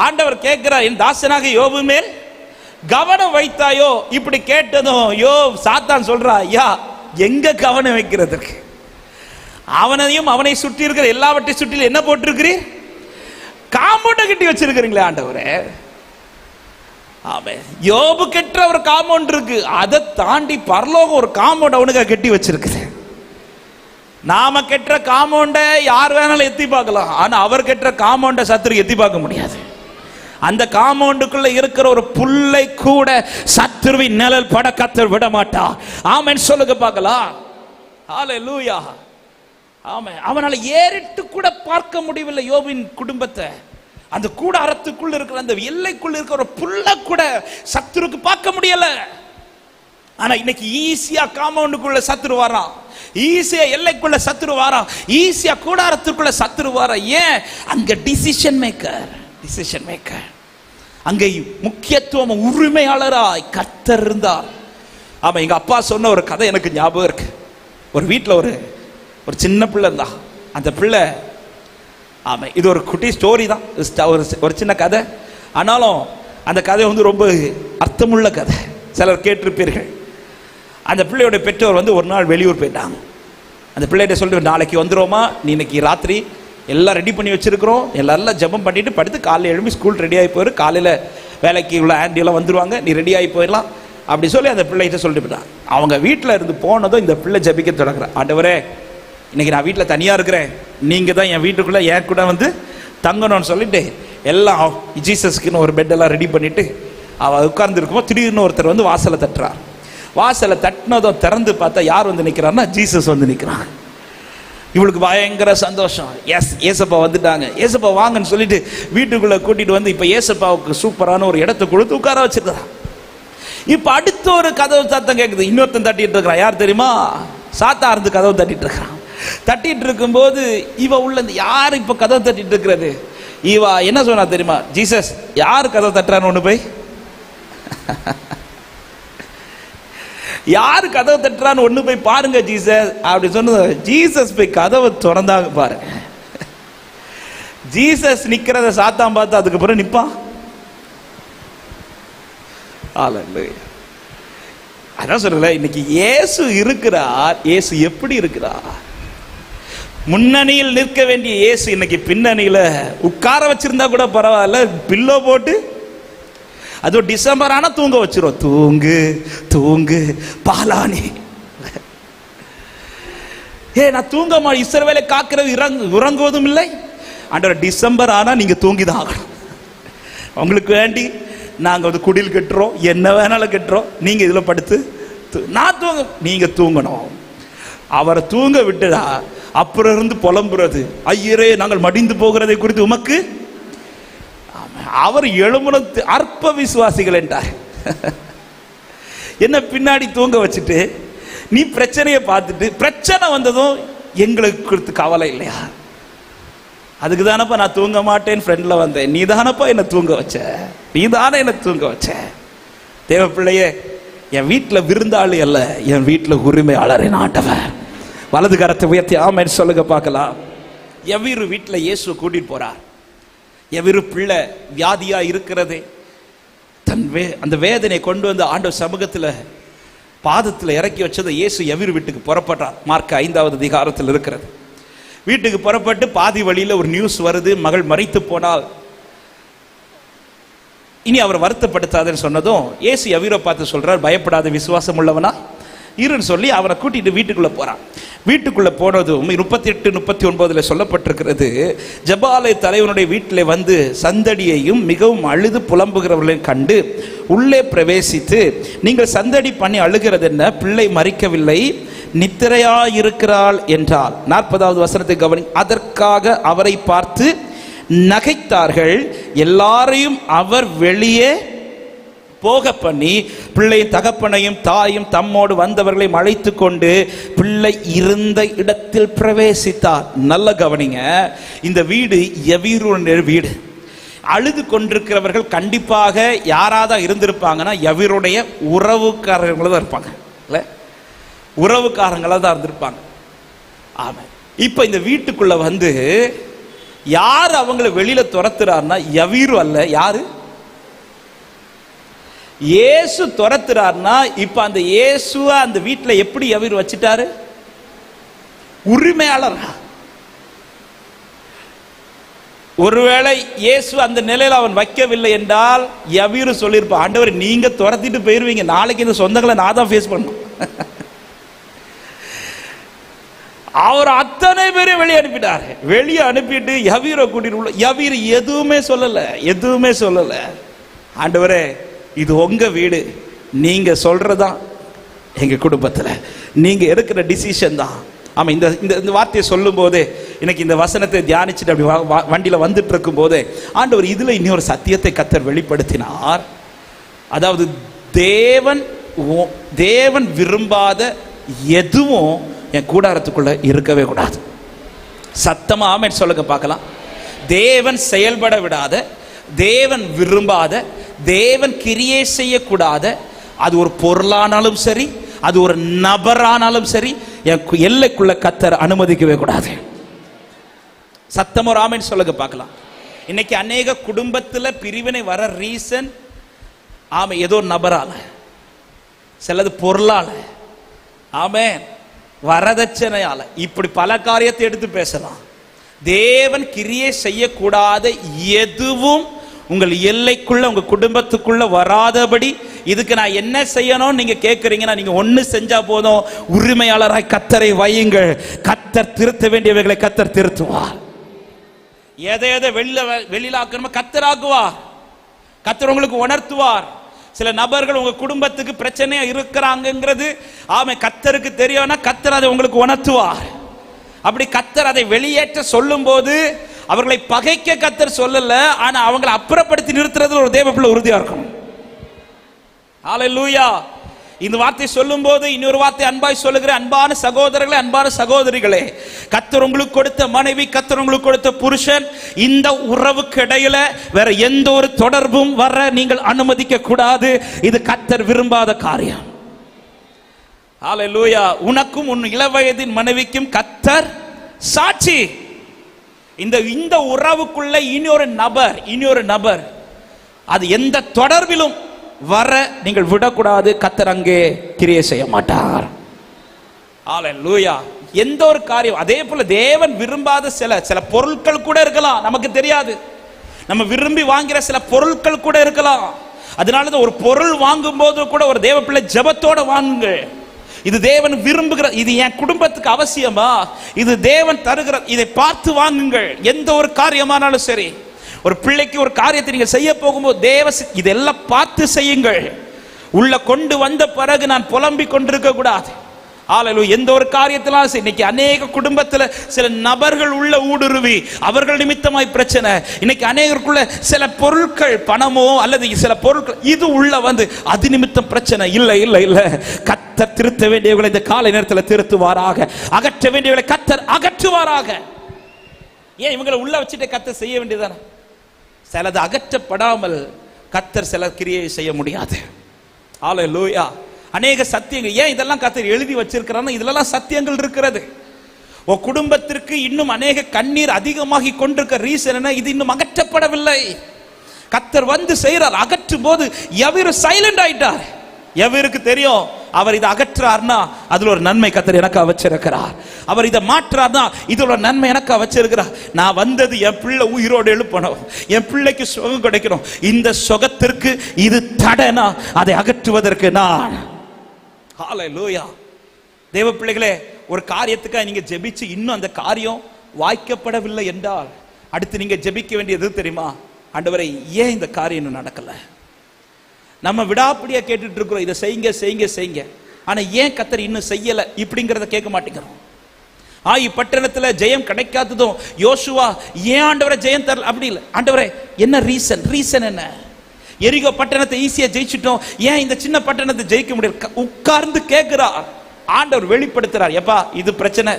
ஆண்டவர் கேட்கிறார், என் தாசனாக யோபு மேல் கவனம் வைத்தாயோ? இப்படி கேட்டதும் சாத்தான் சொல்றா, ஐயா எங்க கவனம் வைக்கிறதுக்கு? அவனையும் அவனை சுற்றி இருக்கிற எல்லாவற்றை சுற்றி என்ன போட்டிருக்கிறீர்? காம்பவுண்ட கட்டி வச்சிருக்கிறீங்களே ஆண்டவரே. ஆமென். யோபு கெட்ட ஒரு காம்பவுண்ட் இருக்கு, அதை தாண்டி பரலோகம் ஒரு காம்பவுண்ட் அவனுக்கு கட்டி வச்சிருக்குது. நாம கெட்ட காம்பவுண்ட யார் வேணாலும் எத்தி பார்க்கலாம், ஆனா அவர் கெட்ட காம்பவுண்ட சத்துரு எத்தி பார்க்க முடியாது. அந்த காம்பவுண்டுக்குள்ள இருக்கிற ஒரு புல்லை கூட சத்துருவின் நிழல் பட கர்த்தர் விட மாட்டா. ஆமென் சொல்லுங்க பார்க்கலாம். ஹல்லேலூயா. ஆமென். அவனால ஏறிட்டு கூட பார்க்க முடியவில்லை யோபின் குடும்பத்தை. அந்த கூடாரத்துக்குள்ள இருக்கிற அந்த எல்லைக்குள்ள இருக்கிற ஒரு புல்ல கூட சத்துருக்கு பார்க்க முடியல. ஆனா இன்னைக்கு ஈஸியா காம்பவுண்டுக்குள்ள சத்துரு வரான், ஈஸியா எல்லைக்குள்ள சத்துரு வரான், ஈஸியா கூடாரத்துக்குள்ள சத்துரு வரான். ஏன்? அங்க டிசிஷன் மேக்கர் அங்கே முக்கியத்துவம் உரிமையாளராய் கர்த்தர் இருந்தார். ஆமா, எங்க அப்பா சொன்ன ஒரு கதை எனக்கு ஞாபகம் இருக்கு. ஒரு வீட்டில் ஒரு சின்ன பிள்ளை இருந்தா. அந்த பிள்ளை, ஆமா இது ஒரு குட்டி ஸ்டோரி தான், ஒரு சின்ன கதை. ஆனாலும் அந்த கதை ரொம்ப அர்த்தமுள்ள கதை. சிலர் கேட்டிருப்பீர்கள். அந்த பிள்ளையோட பெற்றோர் ஒரு நாள் வெளியூர் போயிட்டாங்க. அந்த பிள்ளைகிட்ட சொல்லிட்டு, நாளைக்கு வந்துடுவோமா, நீ இன்னைக்கு ராத்திரி எல்லாம் ரெடி பண்ணி வச்சிருக்கிறோம், எல்லாரும் ஜெபம் பண்ணிட்டு படுத்து காலையில் எழுப்பி ஸ்கூல் ரெடி ஆகி போயிரு, காலையில் வேலைக்கு உள்ள ஆண்டியெல்லாம் வந்துடுவாங்க, நீ ரெடி ஆகி போயிடலாம் அப்படி சொல்லி அந்த பிள்ளைகிட்ட சொல்லிட்டு போயிட்டான். அவங்க வீட்டில் இருந்து போனதும் இந்த பிள்ளை ஜெபிக்க தொடங்குறான். ஆண்டவரே, இன்னைக்கு நான் வீட்டில் தனியாக இருக்கிறேன், நீங்கள் தான் என் வீட்டுக்குள்ளே என் கூட தங்கணும்னு சொல்லிட்டு எல்லாம் ஜீசஸ்க்குன்னு ஒரு பெட்டெல்லாம் ரெடி பண்ணிட்டு அவள் உட்கார்ந்துருக்குமோ திடீர்னு ஒருத்தர் வாசலை தட்டுறார். வாசலை தட்டினதும் திறந்து பார்த்தா யார் நிற்கிறாருன்னா ஜீசஸ் நிற்கிறான். இவளுக்கு பயங்கர சந்தோஷம். ஏசப்பா வந்துட்டாங்க, ஏசப்பா வாங்கன்னு சொல்லிட்டு வீட்டுக்குள்ள கூட்டிட்டு இப்போ ஏசப்பாவுக்கு சூப்பரான ஒரு இடத்தை கொடுத்து உட்கார வச்சிருக்கிறான். இப்போ அடுத்த ஒரு கதவு சத்தம் கேட்குது. இன்னொருத்தன் தட்டிட்டு இருக்கிறான். யார் தெரியுமா? சாத்தா இருந்து கதவு தட்டிட்டு இருக்கிறான். தட்டிட்டு இருக்கும்போது இவ உள்ள யார் இப்போ கதவு தட்டிட்டு இருக்கிறது? இவா என்ன சொன்னா தெரியுமா? ஜீசஸ் யார் கதவு தட்டுறான்னு ஒன்று போய் யாரு கதவை தட்டுறான்னு ஒண்ணு போய் பாருங்க ஜீசஸ் அப்படி சொன்னது. ஜீசஸ் போய் கதவை திறந்தாங்க பாருங்க. ஜீசஸ் நிக்கிறத சாத்தான் பார்த்து அதுக்கப்புறம் நிப்பான். அதான் சொல்லல, இன்னைக்கு இயேசு இருக்கிறார். இயேசு எப்படி இருக்கிறார்? முன்னணியில் நிற்க வேண்டிய இயேசு இன்னைக்கு பின்னணியில உட்கார வச்சிருந்தா கூட பரவாயில்ல, பில்லோ போட்டு அது டிசம்பர் ஆனா தூங்க வச்சிரும். தூங்கு தூங்கு பாலானி. நான் தூங்க மாட்டேன். இஸ்ரவேலை காக்கிறது உறங்குவதும் இல்லை. ஆண்டவர் டிசம்பர் ஆனா நீங்க தூங்கிதான் ஆகணும். உங்களுக்கு வேண்டி நாங்க குடில் கட்டுறோம், என்ன வேணாலும் கட்டுறோம், நீங்க இதுல படுத்து நான் தூங்க, நீங்க தூங்கணும். அவரை தூங்க விட்டுடா அப்புறம் இருந்து புலம்புறது, ஐயரே நாங்கள் மடிந்து போகிறதை குறித்து உமக்கு. அவர் எழுமுன அற்ப விசுவாசிகள் என்றார். என்ன பின்னாடி தூங்க வச்சுட்டு நீ பிரச்சனையை பார்த்துட்டு பிரச்சனை வந்ததும் எங்களுக்கு குறித்து கவலை இல்லையா? அதுக்கு தானப்பா நான் தூங்க மாட்டேன்னு ஃப்ரெண்ட்ல வந்தேன். நீ தானப்பா என்ன தூங்க வச்ச, நீ தானே என்ன தூங்க வச்ச. தேவ பிள்ளையே, என் வீட்டில் விருந்தாளி அல்ல, என் வீட்டில் உரிமையாளரின் ஆண்டவர். வலது கரத்தை உயர்த்தி ஆமென் சொல்லுங்க பார்க்கலாம். எவ்விரு வீட்டில் இயேசு கூட்டிட்டு போறார். எவ்விரு பிள்ளை வியாதியா இருக்கிறதே, அந்த வேதனை கொண்டு வந்து ஆண்டவர் சமூகத்தில் பாதத்தில் இறக்கி வச்சதை இயேசு எவ்விரு வீட்டுக்கு புறப்பட்டார். மார்க் 5வது அதிகாரத்தில் இருக்கிறது. வீட்டுக்கு புறப்பட்டு பாதி வழியில் ஒரு நியூஸ் வருது, மகள் மரித்து போனால். இனி அவர் வருத்தப்படுத்தாதுன்னு சொன்னதும் இயேசு எவ்விரை பார்த்து சொல்றார், பயப்படாத விசுவாசம் உள்ளவனா இருன்னு சொல்லி அவரை கூட்டிட்டு வீட்டுக்குள்ள போறான். வீட்டுக்குள்ள போனதும் 38-39 சொல்லப்பட்டிருக்கிறது, ஜெபாலய தலைவனுடைய வீட்டில் வந்து சந்தடியையும் மிகவும் அழுது புலம்புகிறவர்களையும் கண்டு உள்ளே பிரவேசித்து, நீங்கள் சந்தடி பண்ணி அழுகிறது என்ன, பிள்ளை மரிக்கவில்லை, நித்திரையாயிருக்கிறாள் என்றால். 40வது வசனத்தை கவனி. அதற்காக அவரை பார்த்து நகைத்தார்கள். எல்லாரையும் அவர் வெளியே போக பண்ணி பிள்ளை தகப்பனையும் தாயும் தம்மோடு வந்தவர்களையும் அழைத்து கொண்டு பிள்ளை இருந்த இடத்தில் பிரவேசித்தார். நல்ல கவனிங்க, இந்த வீடு எவீருடைய வீடு. அழுது கொண்டிருக்கிறவர்கள் கண்டிப்பாக யாராதான் இருந்திருப்பாங்கன்னா எவீருடைய உறவுக்காரர்களாக தான் இருப்பாங்க, இல்லை உறவுக்காரங்களாக தான் இருந்திருப்பாங்க. ஆமா, இப்ப இந்த வீட்டுக்குள்ள வந்து யார் அவங்களை வெளியில துரத்துறாருன்னா எவீரு அல்ல, யாரு இயேசு துரத்துறாருன்னா, இப்ப அந்த இயேசுவ அந்த வீட்டுல எப்படி எவீரு வச்சிட்டாரு, உரிமையாளர். ஒருவேளை இயேசு அந்த நிலையில அவன் வைக்கவில்லை என்றால் எவீரு சொல்லியிருப்பான், ஆண்டவர் நீங்க துரத்திட்டு போயிருவீங்க, நாளைக்கு இந்த சொந்தங்களை நான் தான் ஃபேஸ் பண்ணணும். அவர் அத்தனை பேரையும் வெளியே அனுப்பிட்டாரு. வெளியே அனுப்பிட்டு எவீரை கூட்டிட்டு உள்ள, எவீர் எதுவுமே சொல்லல. ஆண்டவரே இது உங்க வீடு, நீங்க சொல்றதான் எங்க குடும்பத்தில், நீங்க எடுக்கிற டிசிஷன் தான். ஆமா, இந்த இந்த வார்த்தையை சொல்லும் போதே எனக்கு இந்த வசனத்தை தியானிச்சுட்டு அப்படி வண்டியில வந்துட்டு இருக்கும் போதே ஆண்டவர் இதுல இன்னொரு சத்தியத்தை கர்த்தர் வெளிப்படுத்தினார். அதாவது தேவன் விரும்பாத எதுவும் என் கூடாரத்துக்குள்ள இருக்கவே கூடாது. சத்தமா ஆமென் சொல்லுங்க பார்க்கலாம். தேவன் செயல்பட விடாத, தேவன் விரும்பாத, தேவன் கிரியை செய்யக்கூடாத, அது ஒரு பொருளானாலும் சரி, அது ஒரு நபரானாலும் சரி, என் எல்லைக்குள்ள கர்த்தர் அனுமதிக்கவே கூடாது. சத்தமா ஒரு ஆமென் சொல்லுங்க பார்க்கலாம். இன்னைக்கு அநேக குடும்பத்தில் பிரிவினை வர ரீசன், ஆமா, ஏதோ நபரால, சிலது பொருளால, ஆமென், வரதட்சணையால, இப்படி பல காரியத்தை எடுத்து பேசலாம். தேவன் கிரியை செய்யக்கூடாத எதுவும் உங்கள் எல்லைக்குள்ள உங்க குடும்பத்துக்குள்ள வராதபடி இதுக்கு நான் என்ன செய்யணும் நீங்க கேட்கறீங்கன்னா, நீங்க ஒண்ணு செஞ்சா போதும், உரிமையாளராய் கர்த்தரை வையுங்கள். கர்த்தர் திருத்த வேண்டியவைகளை கர்த்தர் திருத்துவார். எதை வெளியில ஆக்கணுமோ கர்த்தர் ஆக்குவார். கர்த்தர் உங்களுக்கு உணர்த்துவார். சில நபர்கள் உங்க குடும்பத்துக்கு பிரச்சனையா இருக்கிறாங்கிறது ஆமே கர்த்தருக்கு தெரியும்னா கர்த்தர் அதை உங்களுக்கு உணர்த்துவார். அப்படி கர்த்தர் அதை வெளியேற்ற சொல்லும் போது அவர்களை பகைக்க கர்த்தர் சொல்லல, ஆனா அவங்களை அப்புறப்படுத்தி நிறுத்துறது ஒரு தேவ பிள்ளை உறுதியா இருக்கணும். ஹல்லேலூயா. இந்த வார்த்தை சொல்லும் போது இன்னொரு வார்த்தை அன்பாய் சொல்லுகிற அன்பான சகோதரர்களே, அன்பான சகோதரிகளே, கர்த்தர் உங்களுக்கு கொடுத்த மனைவி, கர்த்தர் உங்களுக்கு கொடுத்த புருஷன், இந்த உறவுக்கு இடையில வேற எந்த ஒரு தொடர்பும் வர நீங்கள் அனுமதிக்க கூடாது. இது கர்த்தர் விரும்பாத காரியம். ஹல்லேலூயா. உனக்கும் உன் இளவயதின் மனைவிக்கும் கர்த்தர் சாட்சி. இந்த உறவுக்குள்ள இன்னொரு நபர் அது எந்த தொடர்பிலும் வர நீங்கள் விடக்கூடாது. கர்த்தர் அங்கே கிரியை செய்ய மாட்டார். ஹல்லேலூயா. எந்த ஒரு காரியம், அதே போல தேவன் விரும்பாத சில பொருட்கள் கூட இருக்கலாம், நமக்கு தெரியாது. நம்ம விரும்பி வாங்குற சில பொருட்கள் கூட இருக்கலாம். அதனாலதான் ஒரு பொருள் வாங்கும் போது கூட ஒரு தேவ பிள்ளை ஜெபத்தோட வாங்குங்க. இது தேவன் விரும்புகிற, இது என் குடும்பத்துக்கு அவசியமா, இது தேவன் தருகிற, இதை பார்த்து வாங்குங்கள். எந்த ஒரு காரியமானாலும் சரி, ஒரு பிள்ளைக்கு ஒரு காரியத்தை நீங்க செய்ய போகும்போது இதெல்லாம் பார்த்து செய்யுங்கள். உள்ள கொண்டு வந்த பிறகு நான் புலம்பிக் கொண்டிருக்க கூடாது. ஹல்லேலூயா. எந்த ஒரு காரியத்திலும் இன்னைக்கு அநேக குடும்பத்தில் சில நபர்கள் உள்ள ஊடுருவி அவர்கள் நிமித்தமாய் பிரச்சனை. இன்னைக்கு அநேகருக்குள்ள சில பொருட்கள், பணமோ அல்லது சில பொருட்கள் இது உள்ள வந்து அது நிமித்தம் பிரச்சனை. இல்ல இல்ல இல்ல, கர்த்தர் திருத்த வேண்டியவர்களை இந்த காலை நேரத்தில் திருத்துவாராக, அகற்ற வேண்டியவர்களை கர்த்தர் அகற்றுவாராக. ஏன் இவங்களை உள்ள வச்சுட்டு கர்த்தர் செய்ய வேண்டியதானே? சிலது அகற்றப்படாமல் கர்த்தர் சில கிரியை செய்ய முடியாது. ஹல்லேலூயா. அநேக சத்தியங்கள் ஏன் இதெல்லாம் கர்த்தர் எழுதி வச்சிருக்கிறான்னு, இதெல்லாம் சத்தியங்கள் இருக்கிறது. உன் குடும்பத்திற்கு இன்னும் அநேக கண்ணீர் அதிகமாகி கொண்டிருக்க ரீசன் என்ன? இது இன்னும் அகற்றப்படவில்லை. கர்த்தர் வந்து செய்யறார். அகற்றும் போது எவரு சைலண்ட் ஆயிட்டார். எவருக்கு தெரியும் அவர் இதை அகற்றார்னா அதுல ஒரு நன்மை கர்த்தர் எனக்கு வச்சிருக்கிறார். அவர் இதை மாற்றார்னா இதுல ஒரு நன்மை எனக்கு வச்சிருக்கிறார். நான் வந்தது என் பிள்ளை உயிரோடு எழுப்பணும், என் பிள்ளைக்கு சுகம் கிடைக்கணும். இந்த சுகத்திற்கு இது தடனா அதை அகற்றுவதற்கு நான். ஹல்லேலூயா. தேவ பிள்ளைகளே, ஒரு காரியத்துக்காக நீங்க ஜெபிச்சு இன்னும் அந்த காரியம் வாய்க்கப்படவில்லை என்றால் அடுத்து நீங்க ஜெபிக்க வேண்டியது தெரியுமா? ஆண்டவரே, ஏன் இந்த காரியம் இன்னும் நடக்கல? நம்ம விடாப்பிடியா கேட்டுட்டு இருக்கிறோம், இதை செய்யுங்க செய்யுங்க செய்யுங்க. ஆனா ஏன் கர்த்தர் இன்னும் செய்யல இப்படிங்கிறத கேட்க மாட்டேங்கிறோம். ஆயி பட்டணத்துல ஜெயம் கிடைக்காததும் யோசுவா ஏன் ஆண்டவரே ஜெயம் தரல அப்படி இல்லை. ஆண்டவரே என்ன ரீசன் என்ன? எரிகோ பட்டணத்தை ஈஸியா ஜெயிச்சிட்டோம், ஏன் இந்த சின்ன பட்டணத்தை ஜெயிக்க முடியல? உட்கார்ந்து கேட்கிறார். ஆண்டவர் வெளிப்படுத்துறார், எப்பா இது பிரச்சனை,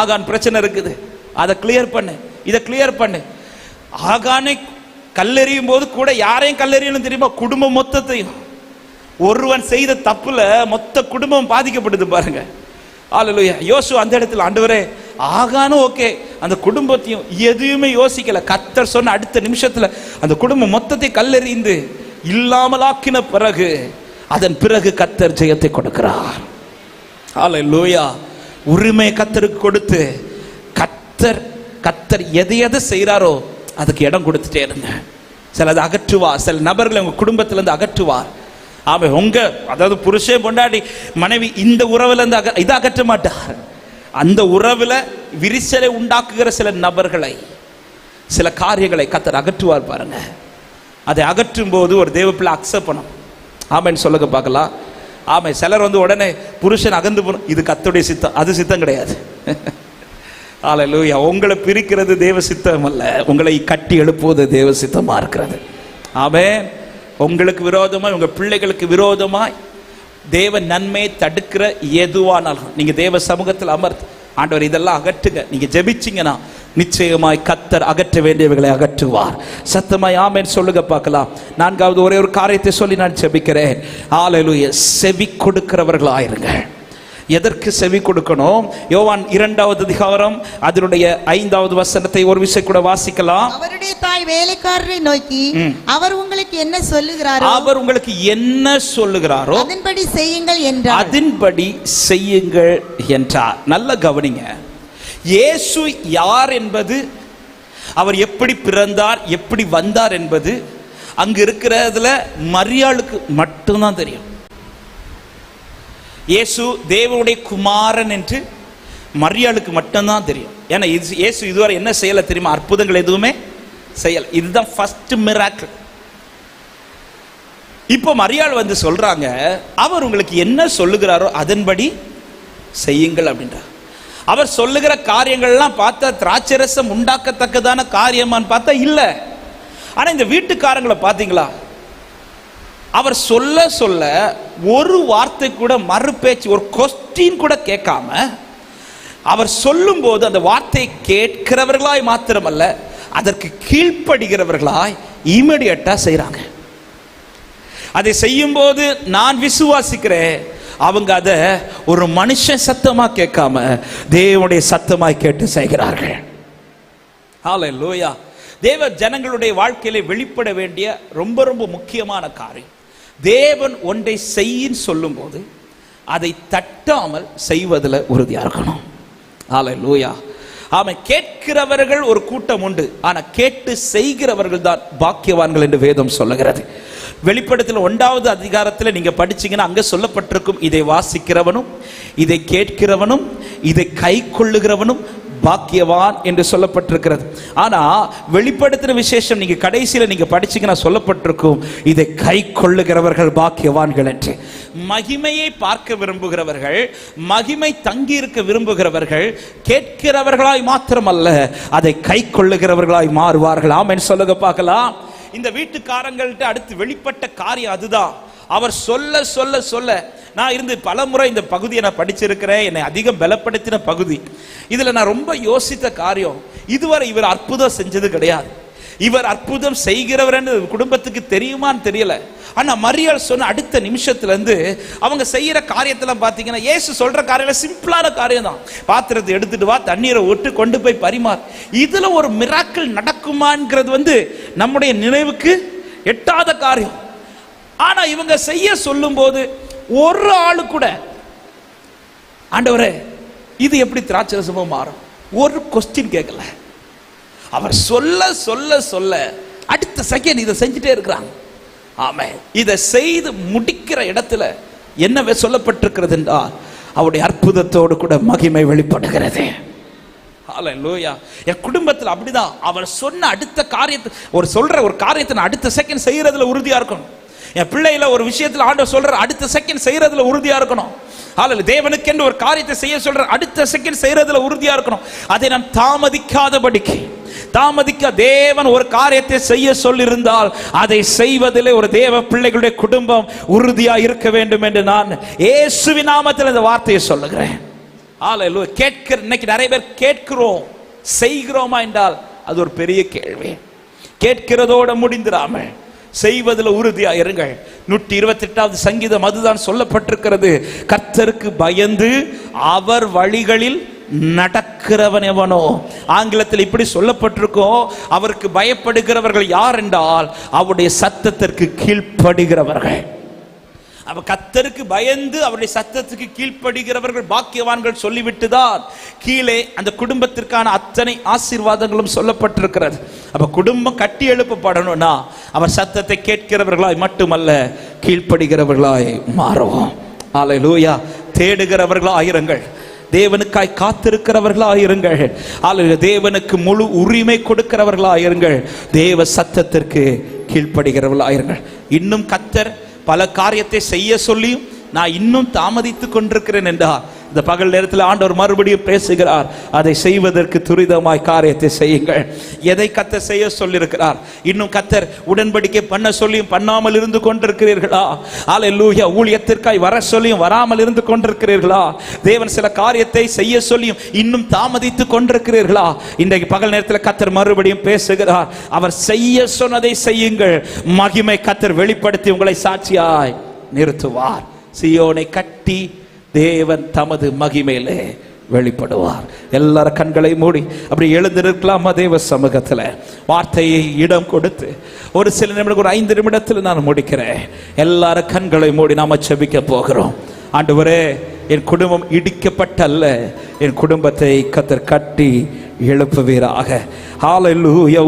ஆகான் பிரச்சனை இருக்குது, அதை கிளியர் பண்ணு, இதை கிளியர் பண்ணு. ஆகானை கல்லெறியும் போது கூட யாரையும் கல்லெறியணும் தெரியுமா? குடும்பம் மொத்தத்தையும். ஒருவன் செய்த தப்புல மொத்த குடும்பம் பாதிக்கப்படுது பாருங்க. ஹல்லேலூயா. யோசுவா அந்த இடத்துல ஆண்டவரே ஆகானும் ஓகே, அந்த குடும்பத்தையும் எதுவுமே யோசிக்கல. கர்த்தர் சொன்ன அடுத்த நிமிஷத்துல அந்த குடும்பம் மொத்தத்தை கல்லெறிந்து இல்லாமலாக்கின பிறகு அதன் பிறகு கர்த்தர் ஜெயத்தை கொடுக்கிறார். ஹல்லேலூயா. உரிமை கர்த்தருக்கு கொடுத்து கர்த்தர் எதை செய்யறாரோ அதுக்கு இடம் கொடுத்துட்டே இருங்க. சிலது அகற்றுவார், சில நபர்களை உங்க குடும்பத்திலிருந்து அகற்றுவார். ஆமா, உங்க அதாவது புருஷன் பொண்டாட்டி மனைவி இந்த உறவுல இருந்து இதை அகற்ற மாட்டார். அந்த உறவுல விரிசலை உண்டாக்குகிற சில நபர்களை, சில காரியங்களை கர்த்தர் அகற்றுவார் பாருங்க. அதை அகற்றும் போது ஒரு தேவ பிள்ளை அக்செப்ட் பண்ணும். ஆமைன்னு சொல்லுங்க பார்க்கலாம். ஆமை. சிலர் வந்து உடனே புருஷன் அகந்து போகணும், இது கர்த்தருடைய சித்தம், அது சித்தம் கிடையாது. ஹல்லேலூயா. உங்களை பிரிக்கிறது தேவ சித்தம் அல்ல, உங்களை கட்டி எழுப்புவது தேவ சித்தமா இருக்கிறது. ஆமென். உங்களுக்கு விரோதமாய் உங்க பிள்ளைகளுக்கு விரோதமாய் தேவ நன்மையை தடுக்கிற எதுவானாலும் நீங்க தேவ சமூகத்தில் அமர்த்து, ஆண்டவர் இதெல்லாம் அகற்றுங்க, நீங்க ஜெபிச்சீங்கன்னா நிச்சயமாய் கர்த்தர் அகற்ற வேண்டியவர்களை அகற்றுவார். சத்தமாய் ஆமென் சொல்லுங்க பார்க்கலாம். நான்காவது ஒரே ஒரு காரியத்தை சொல்லி நான் ஜெபிக்கிறேன். ஹல்லேலூயா. செவி கொடுக்கிறவர்களாயிருங்க. எதற்கு செவி கொடுக்கணும்? யோவான் 2வது அதிகாரம் அதனுடைய 5வது வசனத்தை ஒரு விஷயம் கூட வாசிக்கலாம். அவருடைய தாய் வேலைக்காரரை நோக்கி அவர் உங்களுக்கு என்ன சொல்லுகிறாரோ அதன்படி செய்யுங்கள் என்றார். அதன்படி செய்யுங்கள் என்றார். நல்ல கவனிங்க. இயேசு யார் என்பது, அவர் எப்படி பிறந்தார், எப்படி வந்தார் என்பது அங்கு இருக்கிறதுல மரியாளுக்கு மட்டும்தான் தெரியும். இயேசு தேவனுடைய குமாரன் என்று மரியாளுக்கு மட்டும்தான் தெரியும். ஏன்னா இயேசு இதுவரை என்ன செய்யல தெரியுமா? அற்புதங்கள் எதுவுமே செய்யல. இதுதான் ஃபர்ஸ்ட் மிராக்கிள். இப்போ மரியாள் வந்து சொல்றாங்க, அவர் உங்களுக்கு என்ன சொல்லுகிறாரோ அதன்படி செய்யுங்கள் அப்படின்றார். அவர் சொல்லுகிற காரியங்கள்லாம் பார்த்தா திராட்சரசம் உண்டாக்கத்தக்கதான காரியமான்னு பார்த்தா இல்ல. ஆனா இந்த வீட்டுக்காரங்களை பார்த்தீங்களா? அவர் சொல்ல சொல்ல ஒரு வார்த்தை கூட மறுபேச்சு, ஒரு கொஸ்டின் கூட கேட்காம அவர் சொல்லும் போது அந்த வார்த்தையை கேட்கிறவர்களாய் மாத்திரமல்ல, அதற்கு கீழ்ப்படுகிறவர்களாய் இமிடியட்டா செய்றாங்க. அதை செய்யும் போது நான் விசுவாசிக்கிறேன், அவங்க அதை ஒரு மனுஷன் சத்தமா கேட்காம தேவனுடைய சத்தமாய் கேட்டு செய்கிறார்கள். ஹல்லேலூயா. தேவ ஜனங்களுடைய வாழ்க்கையில வெளிப்பட வேண்டிய ரொம்ப ரொம்ப முக்கியமான காரியம், தேவன் ஒன்றை செய்யின்னு சொல்லும் போது அதை தட்டாமல் செய்வதில் உறுதியா இருக்கணும். ஹல்லேலூயா. ஆமென். கேட்கிறவர்கள் ஒரு கூட்டம் உண்டு, ஆனா கேட்டு செய்கிறவர்கள் தான் பாக்கியவான்கள் என்று வேதம் சொல்லுகிறது. வெளிப்படுத்தல் 1வது அதிகாரத்தில் நீங்க படிச்சீங்கன்னா அங்க சொல்லப்பட்டிருக்கும், இதை வாசிக்கிறவனும் இதை கேட்கிறவனும் இதை கை கொள்ளுகிறவனும் பாக்கியவான் என்று சொல்லப்பட்டிருக்கிறது. ஆனா வெளிப்படுத்தின விசேஷம் நீங்க கடைசியில நீங்க படிச்சீங்கன்னா சொல்லப்பட்டிருக்கும், இதை கை கொள்ளுகிறவர்கள் பாக்கியவான்கள் என்று. மகிமையை பார்க்க விரும்புகிறவர்கள், மகிமை தங்கி இருக்க விரும்புகிறவர்கள் கேட்கிறவர்களாய் மாத்திரமல்ல, அதை கை கொள்ளுகிறவர்களாய் மாறுவார்கள். ஆமென் சொல்லுங்க பார்க்கலாம். இந்த வீட்டுக்காரங்கள்ட்ட அடுத்து வெளிப்பட்ட காரியம் அதுதான். அவர் சொல்ல சொல்ல சொல்ல, நான் இருந்து பல முறை இந்த பகுதியை நான் படிச்சிருக்கிறேன், என்னை அதிகம் பலப்படுத்தின பகுதி. இதுல நான் ரொம்ப யோசித்த காரியம், இதுவரை இவர் அற்புதம் செஞ்சது கிடையாது. இவர் அற்புதம் செய்கிறவர் குடும்பத்துக்கு தெரியுமான்னு தெரியல. ஆனா மரியாள் சொன்ன அடுத்த நிமிஷத்துல இருந்து அவங்க செய்யற காரியத்துல பாத்தீங்கன்னா, இயேசு சொல்ற காரியம் சிம்பிளான காரியம் தான். பாத்திரத்தை எடுத்துட்டு வா, தண்ணீரை ஒட்டு, கொண்டு போய் பரிமாறு. இதுல ஒரு மிராக்கிள் நடக்குமாங்கிறது நம்முடைய நினைவுக்கு எட்டாத காரியம். ஆனா இவங்க செய்ய சொல்லும் போது ஒரு ஆளு கூட, ஆண்டவரே இது எப்படி திராட்சரசமா மாறும், ஒரு கொஸ்டின் கேட்கல. அவர் சொல்ல சொல்ல சொல்ல அடுத்த செகண்ட் இதை செஞ்சுட்டே இருக்கிறாங்க. ஆமென். இதை செய்து முடிக்கிற இடத்துல என்ன சொல்லப்பட்டிருக்கிறது என்றால், அவருடைய அற்புதத்தோடு கூட மகிமை வெளிப்படுகிறது. ஹல்லேலூயா. என் குடும்பத்தில் அப்படிதான். அவர் சொன்ன அடுத்த காரியத்தை, சொல்ற ஒரு காரியத்தை அடுத்த செகண்ட் செய்யறதுல உறுதியா இருக்கணும். என் பிள்ளையில ஒரு விஷயத்துல ஆண்டவர் சொல்ற அடுத்த செகண்ட் செய்யறதுல உறுதியா இருக்கணும். தேவனுக்கு என்று ஒரு காரியத்தை செய்ய சொல்ற அடுத்த செகண்ட் செய்யறதுல உறுதியா இருக்கணும். அதை நாம் தாமதிக்காதபடிக்கு, தேவன் ஒரு காரியத்தை செய்ய சொல்லியிருந்தால் அதை செய்வதிலே ஒரு தேவ பிள்ளைகளுடைய குடும்பம் உறுதியா இருக்க வேண்டும் என்று நான் இயேசுவின் நாமத்தில் இந்த வார்த்தையை சொல்லுகிறேன். ஹல்லேலூயா. கேட்கிற இன்னைக்கு நிறைய பேர் கேட்கிறோம், செய்கிறோமா என்றால் அது ஒரு பெரிய கேள்வி. கேட்கிறதோட முடிந்திராமல் செய்வதில் உறுதியா இருங்கள். 128வது சங்கீதம் அதுதான் சொல்லப்பட்டிருக்கிறது. கர்த்தருக்கு பயந்து அவர் வழிகளில் நடக்கிறவன் எவனோ. ஆங்கிலத்தில் இப்படி சொல்லப்பட்டிருக்கோம், அவருக்கு பயப்படுகிறவர்கள் யார் என்றால் அவருடைய சத்தத்திற்கு கீழ்ப்படுகிறவர்கள். அப்ப கர்த்தருக்கு பயந்து அவருடைய சத்தத்துக்கு கீழ்ப்படுகிறவர்கள் பாக்கியவான்கள் சொல்லிவிட்டுதான் கீழே அந்த குடும்பத்திற்கான அத்தனை ஆசீர்வாதங்களும் சொல்லப்பட்டிருக்கிறது. அப்ப குடும்பம் கட்டி எழுப்பப்படணும்னா அவர் சத்தத்தை கேட்கிறவர்களாய் மட்டுமல்ல, கீழ்ப்படுகிறவர்களாய் மாறுவோம். ஹல்லேலூயா. தேடுகிறவர்களாயிருங்கள், தேவனுக்காய் காத்திருக்கிறவர்களாயிருங்கள், தேவனுக்கு முழு உரிமை கொடுக்கிறவர்களாயிருங்கள், தேவ சத்தத்திற்கு கீழ்ப்படுகிறவர்களாயிருங்கள். இன்னும் கர்த்தர் பல காரியத்தை செய்ய சொல்லியும் நான் இன்னும் தாமதித்துக் கொண்டிருக்கிறேன் என்றால், இந்த பகல் நேரத்தில் ஆண்டவர் மறுபடியும் பேசுகிறார். அதை செய்வதற்கு துரிதமாய் காரியத்தை செய்யுங்கள். எதை கர்த்தர் செய்ய சொல்லியிருக்கிறார், இன்னும் கர்த்தர் உடன்படிக்கை பண்ண சொல்லியும் பண்ணாமல் இருந்து கொண்டிருக்கிறீர்களா? ஹல்லேலூயா. ஊழியத்திற்காய் வர சொல்லியும் வராமல் இருந்து கொண்டிருக்கிறீர்களா? தேவன் சில காரியத்தை செய்ய சொல்லியும் இன்னும் தாமதித்துக் கொண்டிருக்கிறீர்களா? இன்றைக்கு பகல் நேரத்தில் கர்த்தர் மறுபடியும் பேசுகிறார். அவர் செய்ய சொன்னதை செய்யுங்கள். மகிமை கர்த்தர் வெளிப்படுத்தி உங்களை சாட்சியாய் நிறுத்துவார். சீயோனை கட்டி தேவன் தமது மகிமையிலே வெளிப்படுவார். எல்லாரும் கண்களை மூடி அப்படி எழுந்திருக்கலாமா? தேவ சமூகத்தில் வார்த்தையை இடம் கொடுத்து ஒரு சில நிமிடம், ஒரு 5 நிமிடத்தில் நான் முடிக்கிறேன். எல்லாரும் கண்களை மூடி நாம ஜெபிக்க போகிறோம். ஆண்டவரே, என் குடும்பம் இடிக்கப்பட்டல்ல, என் குடும்பத்தை கர்த்தர் கட்டி எழுப்புவீராக. ஹல்லேலூயா.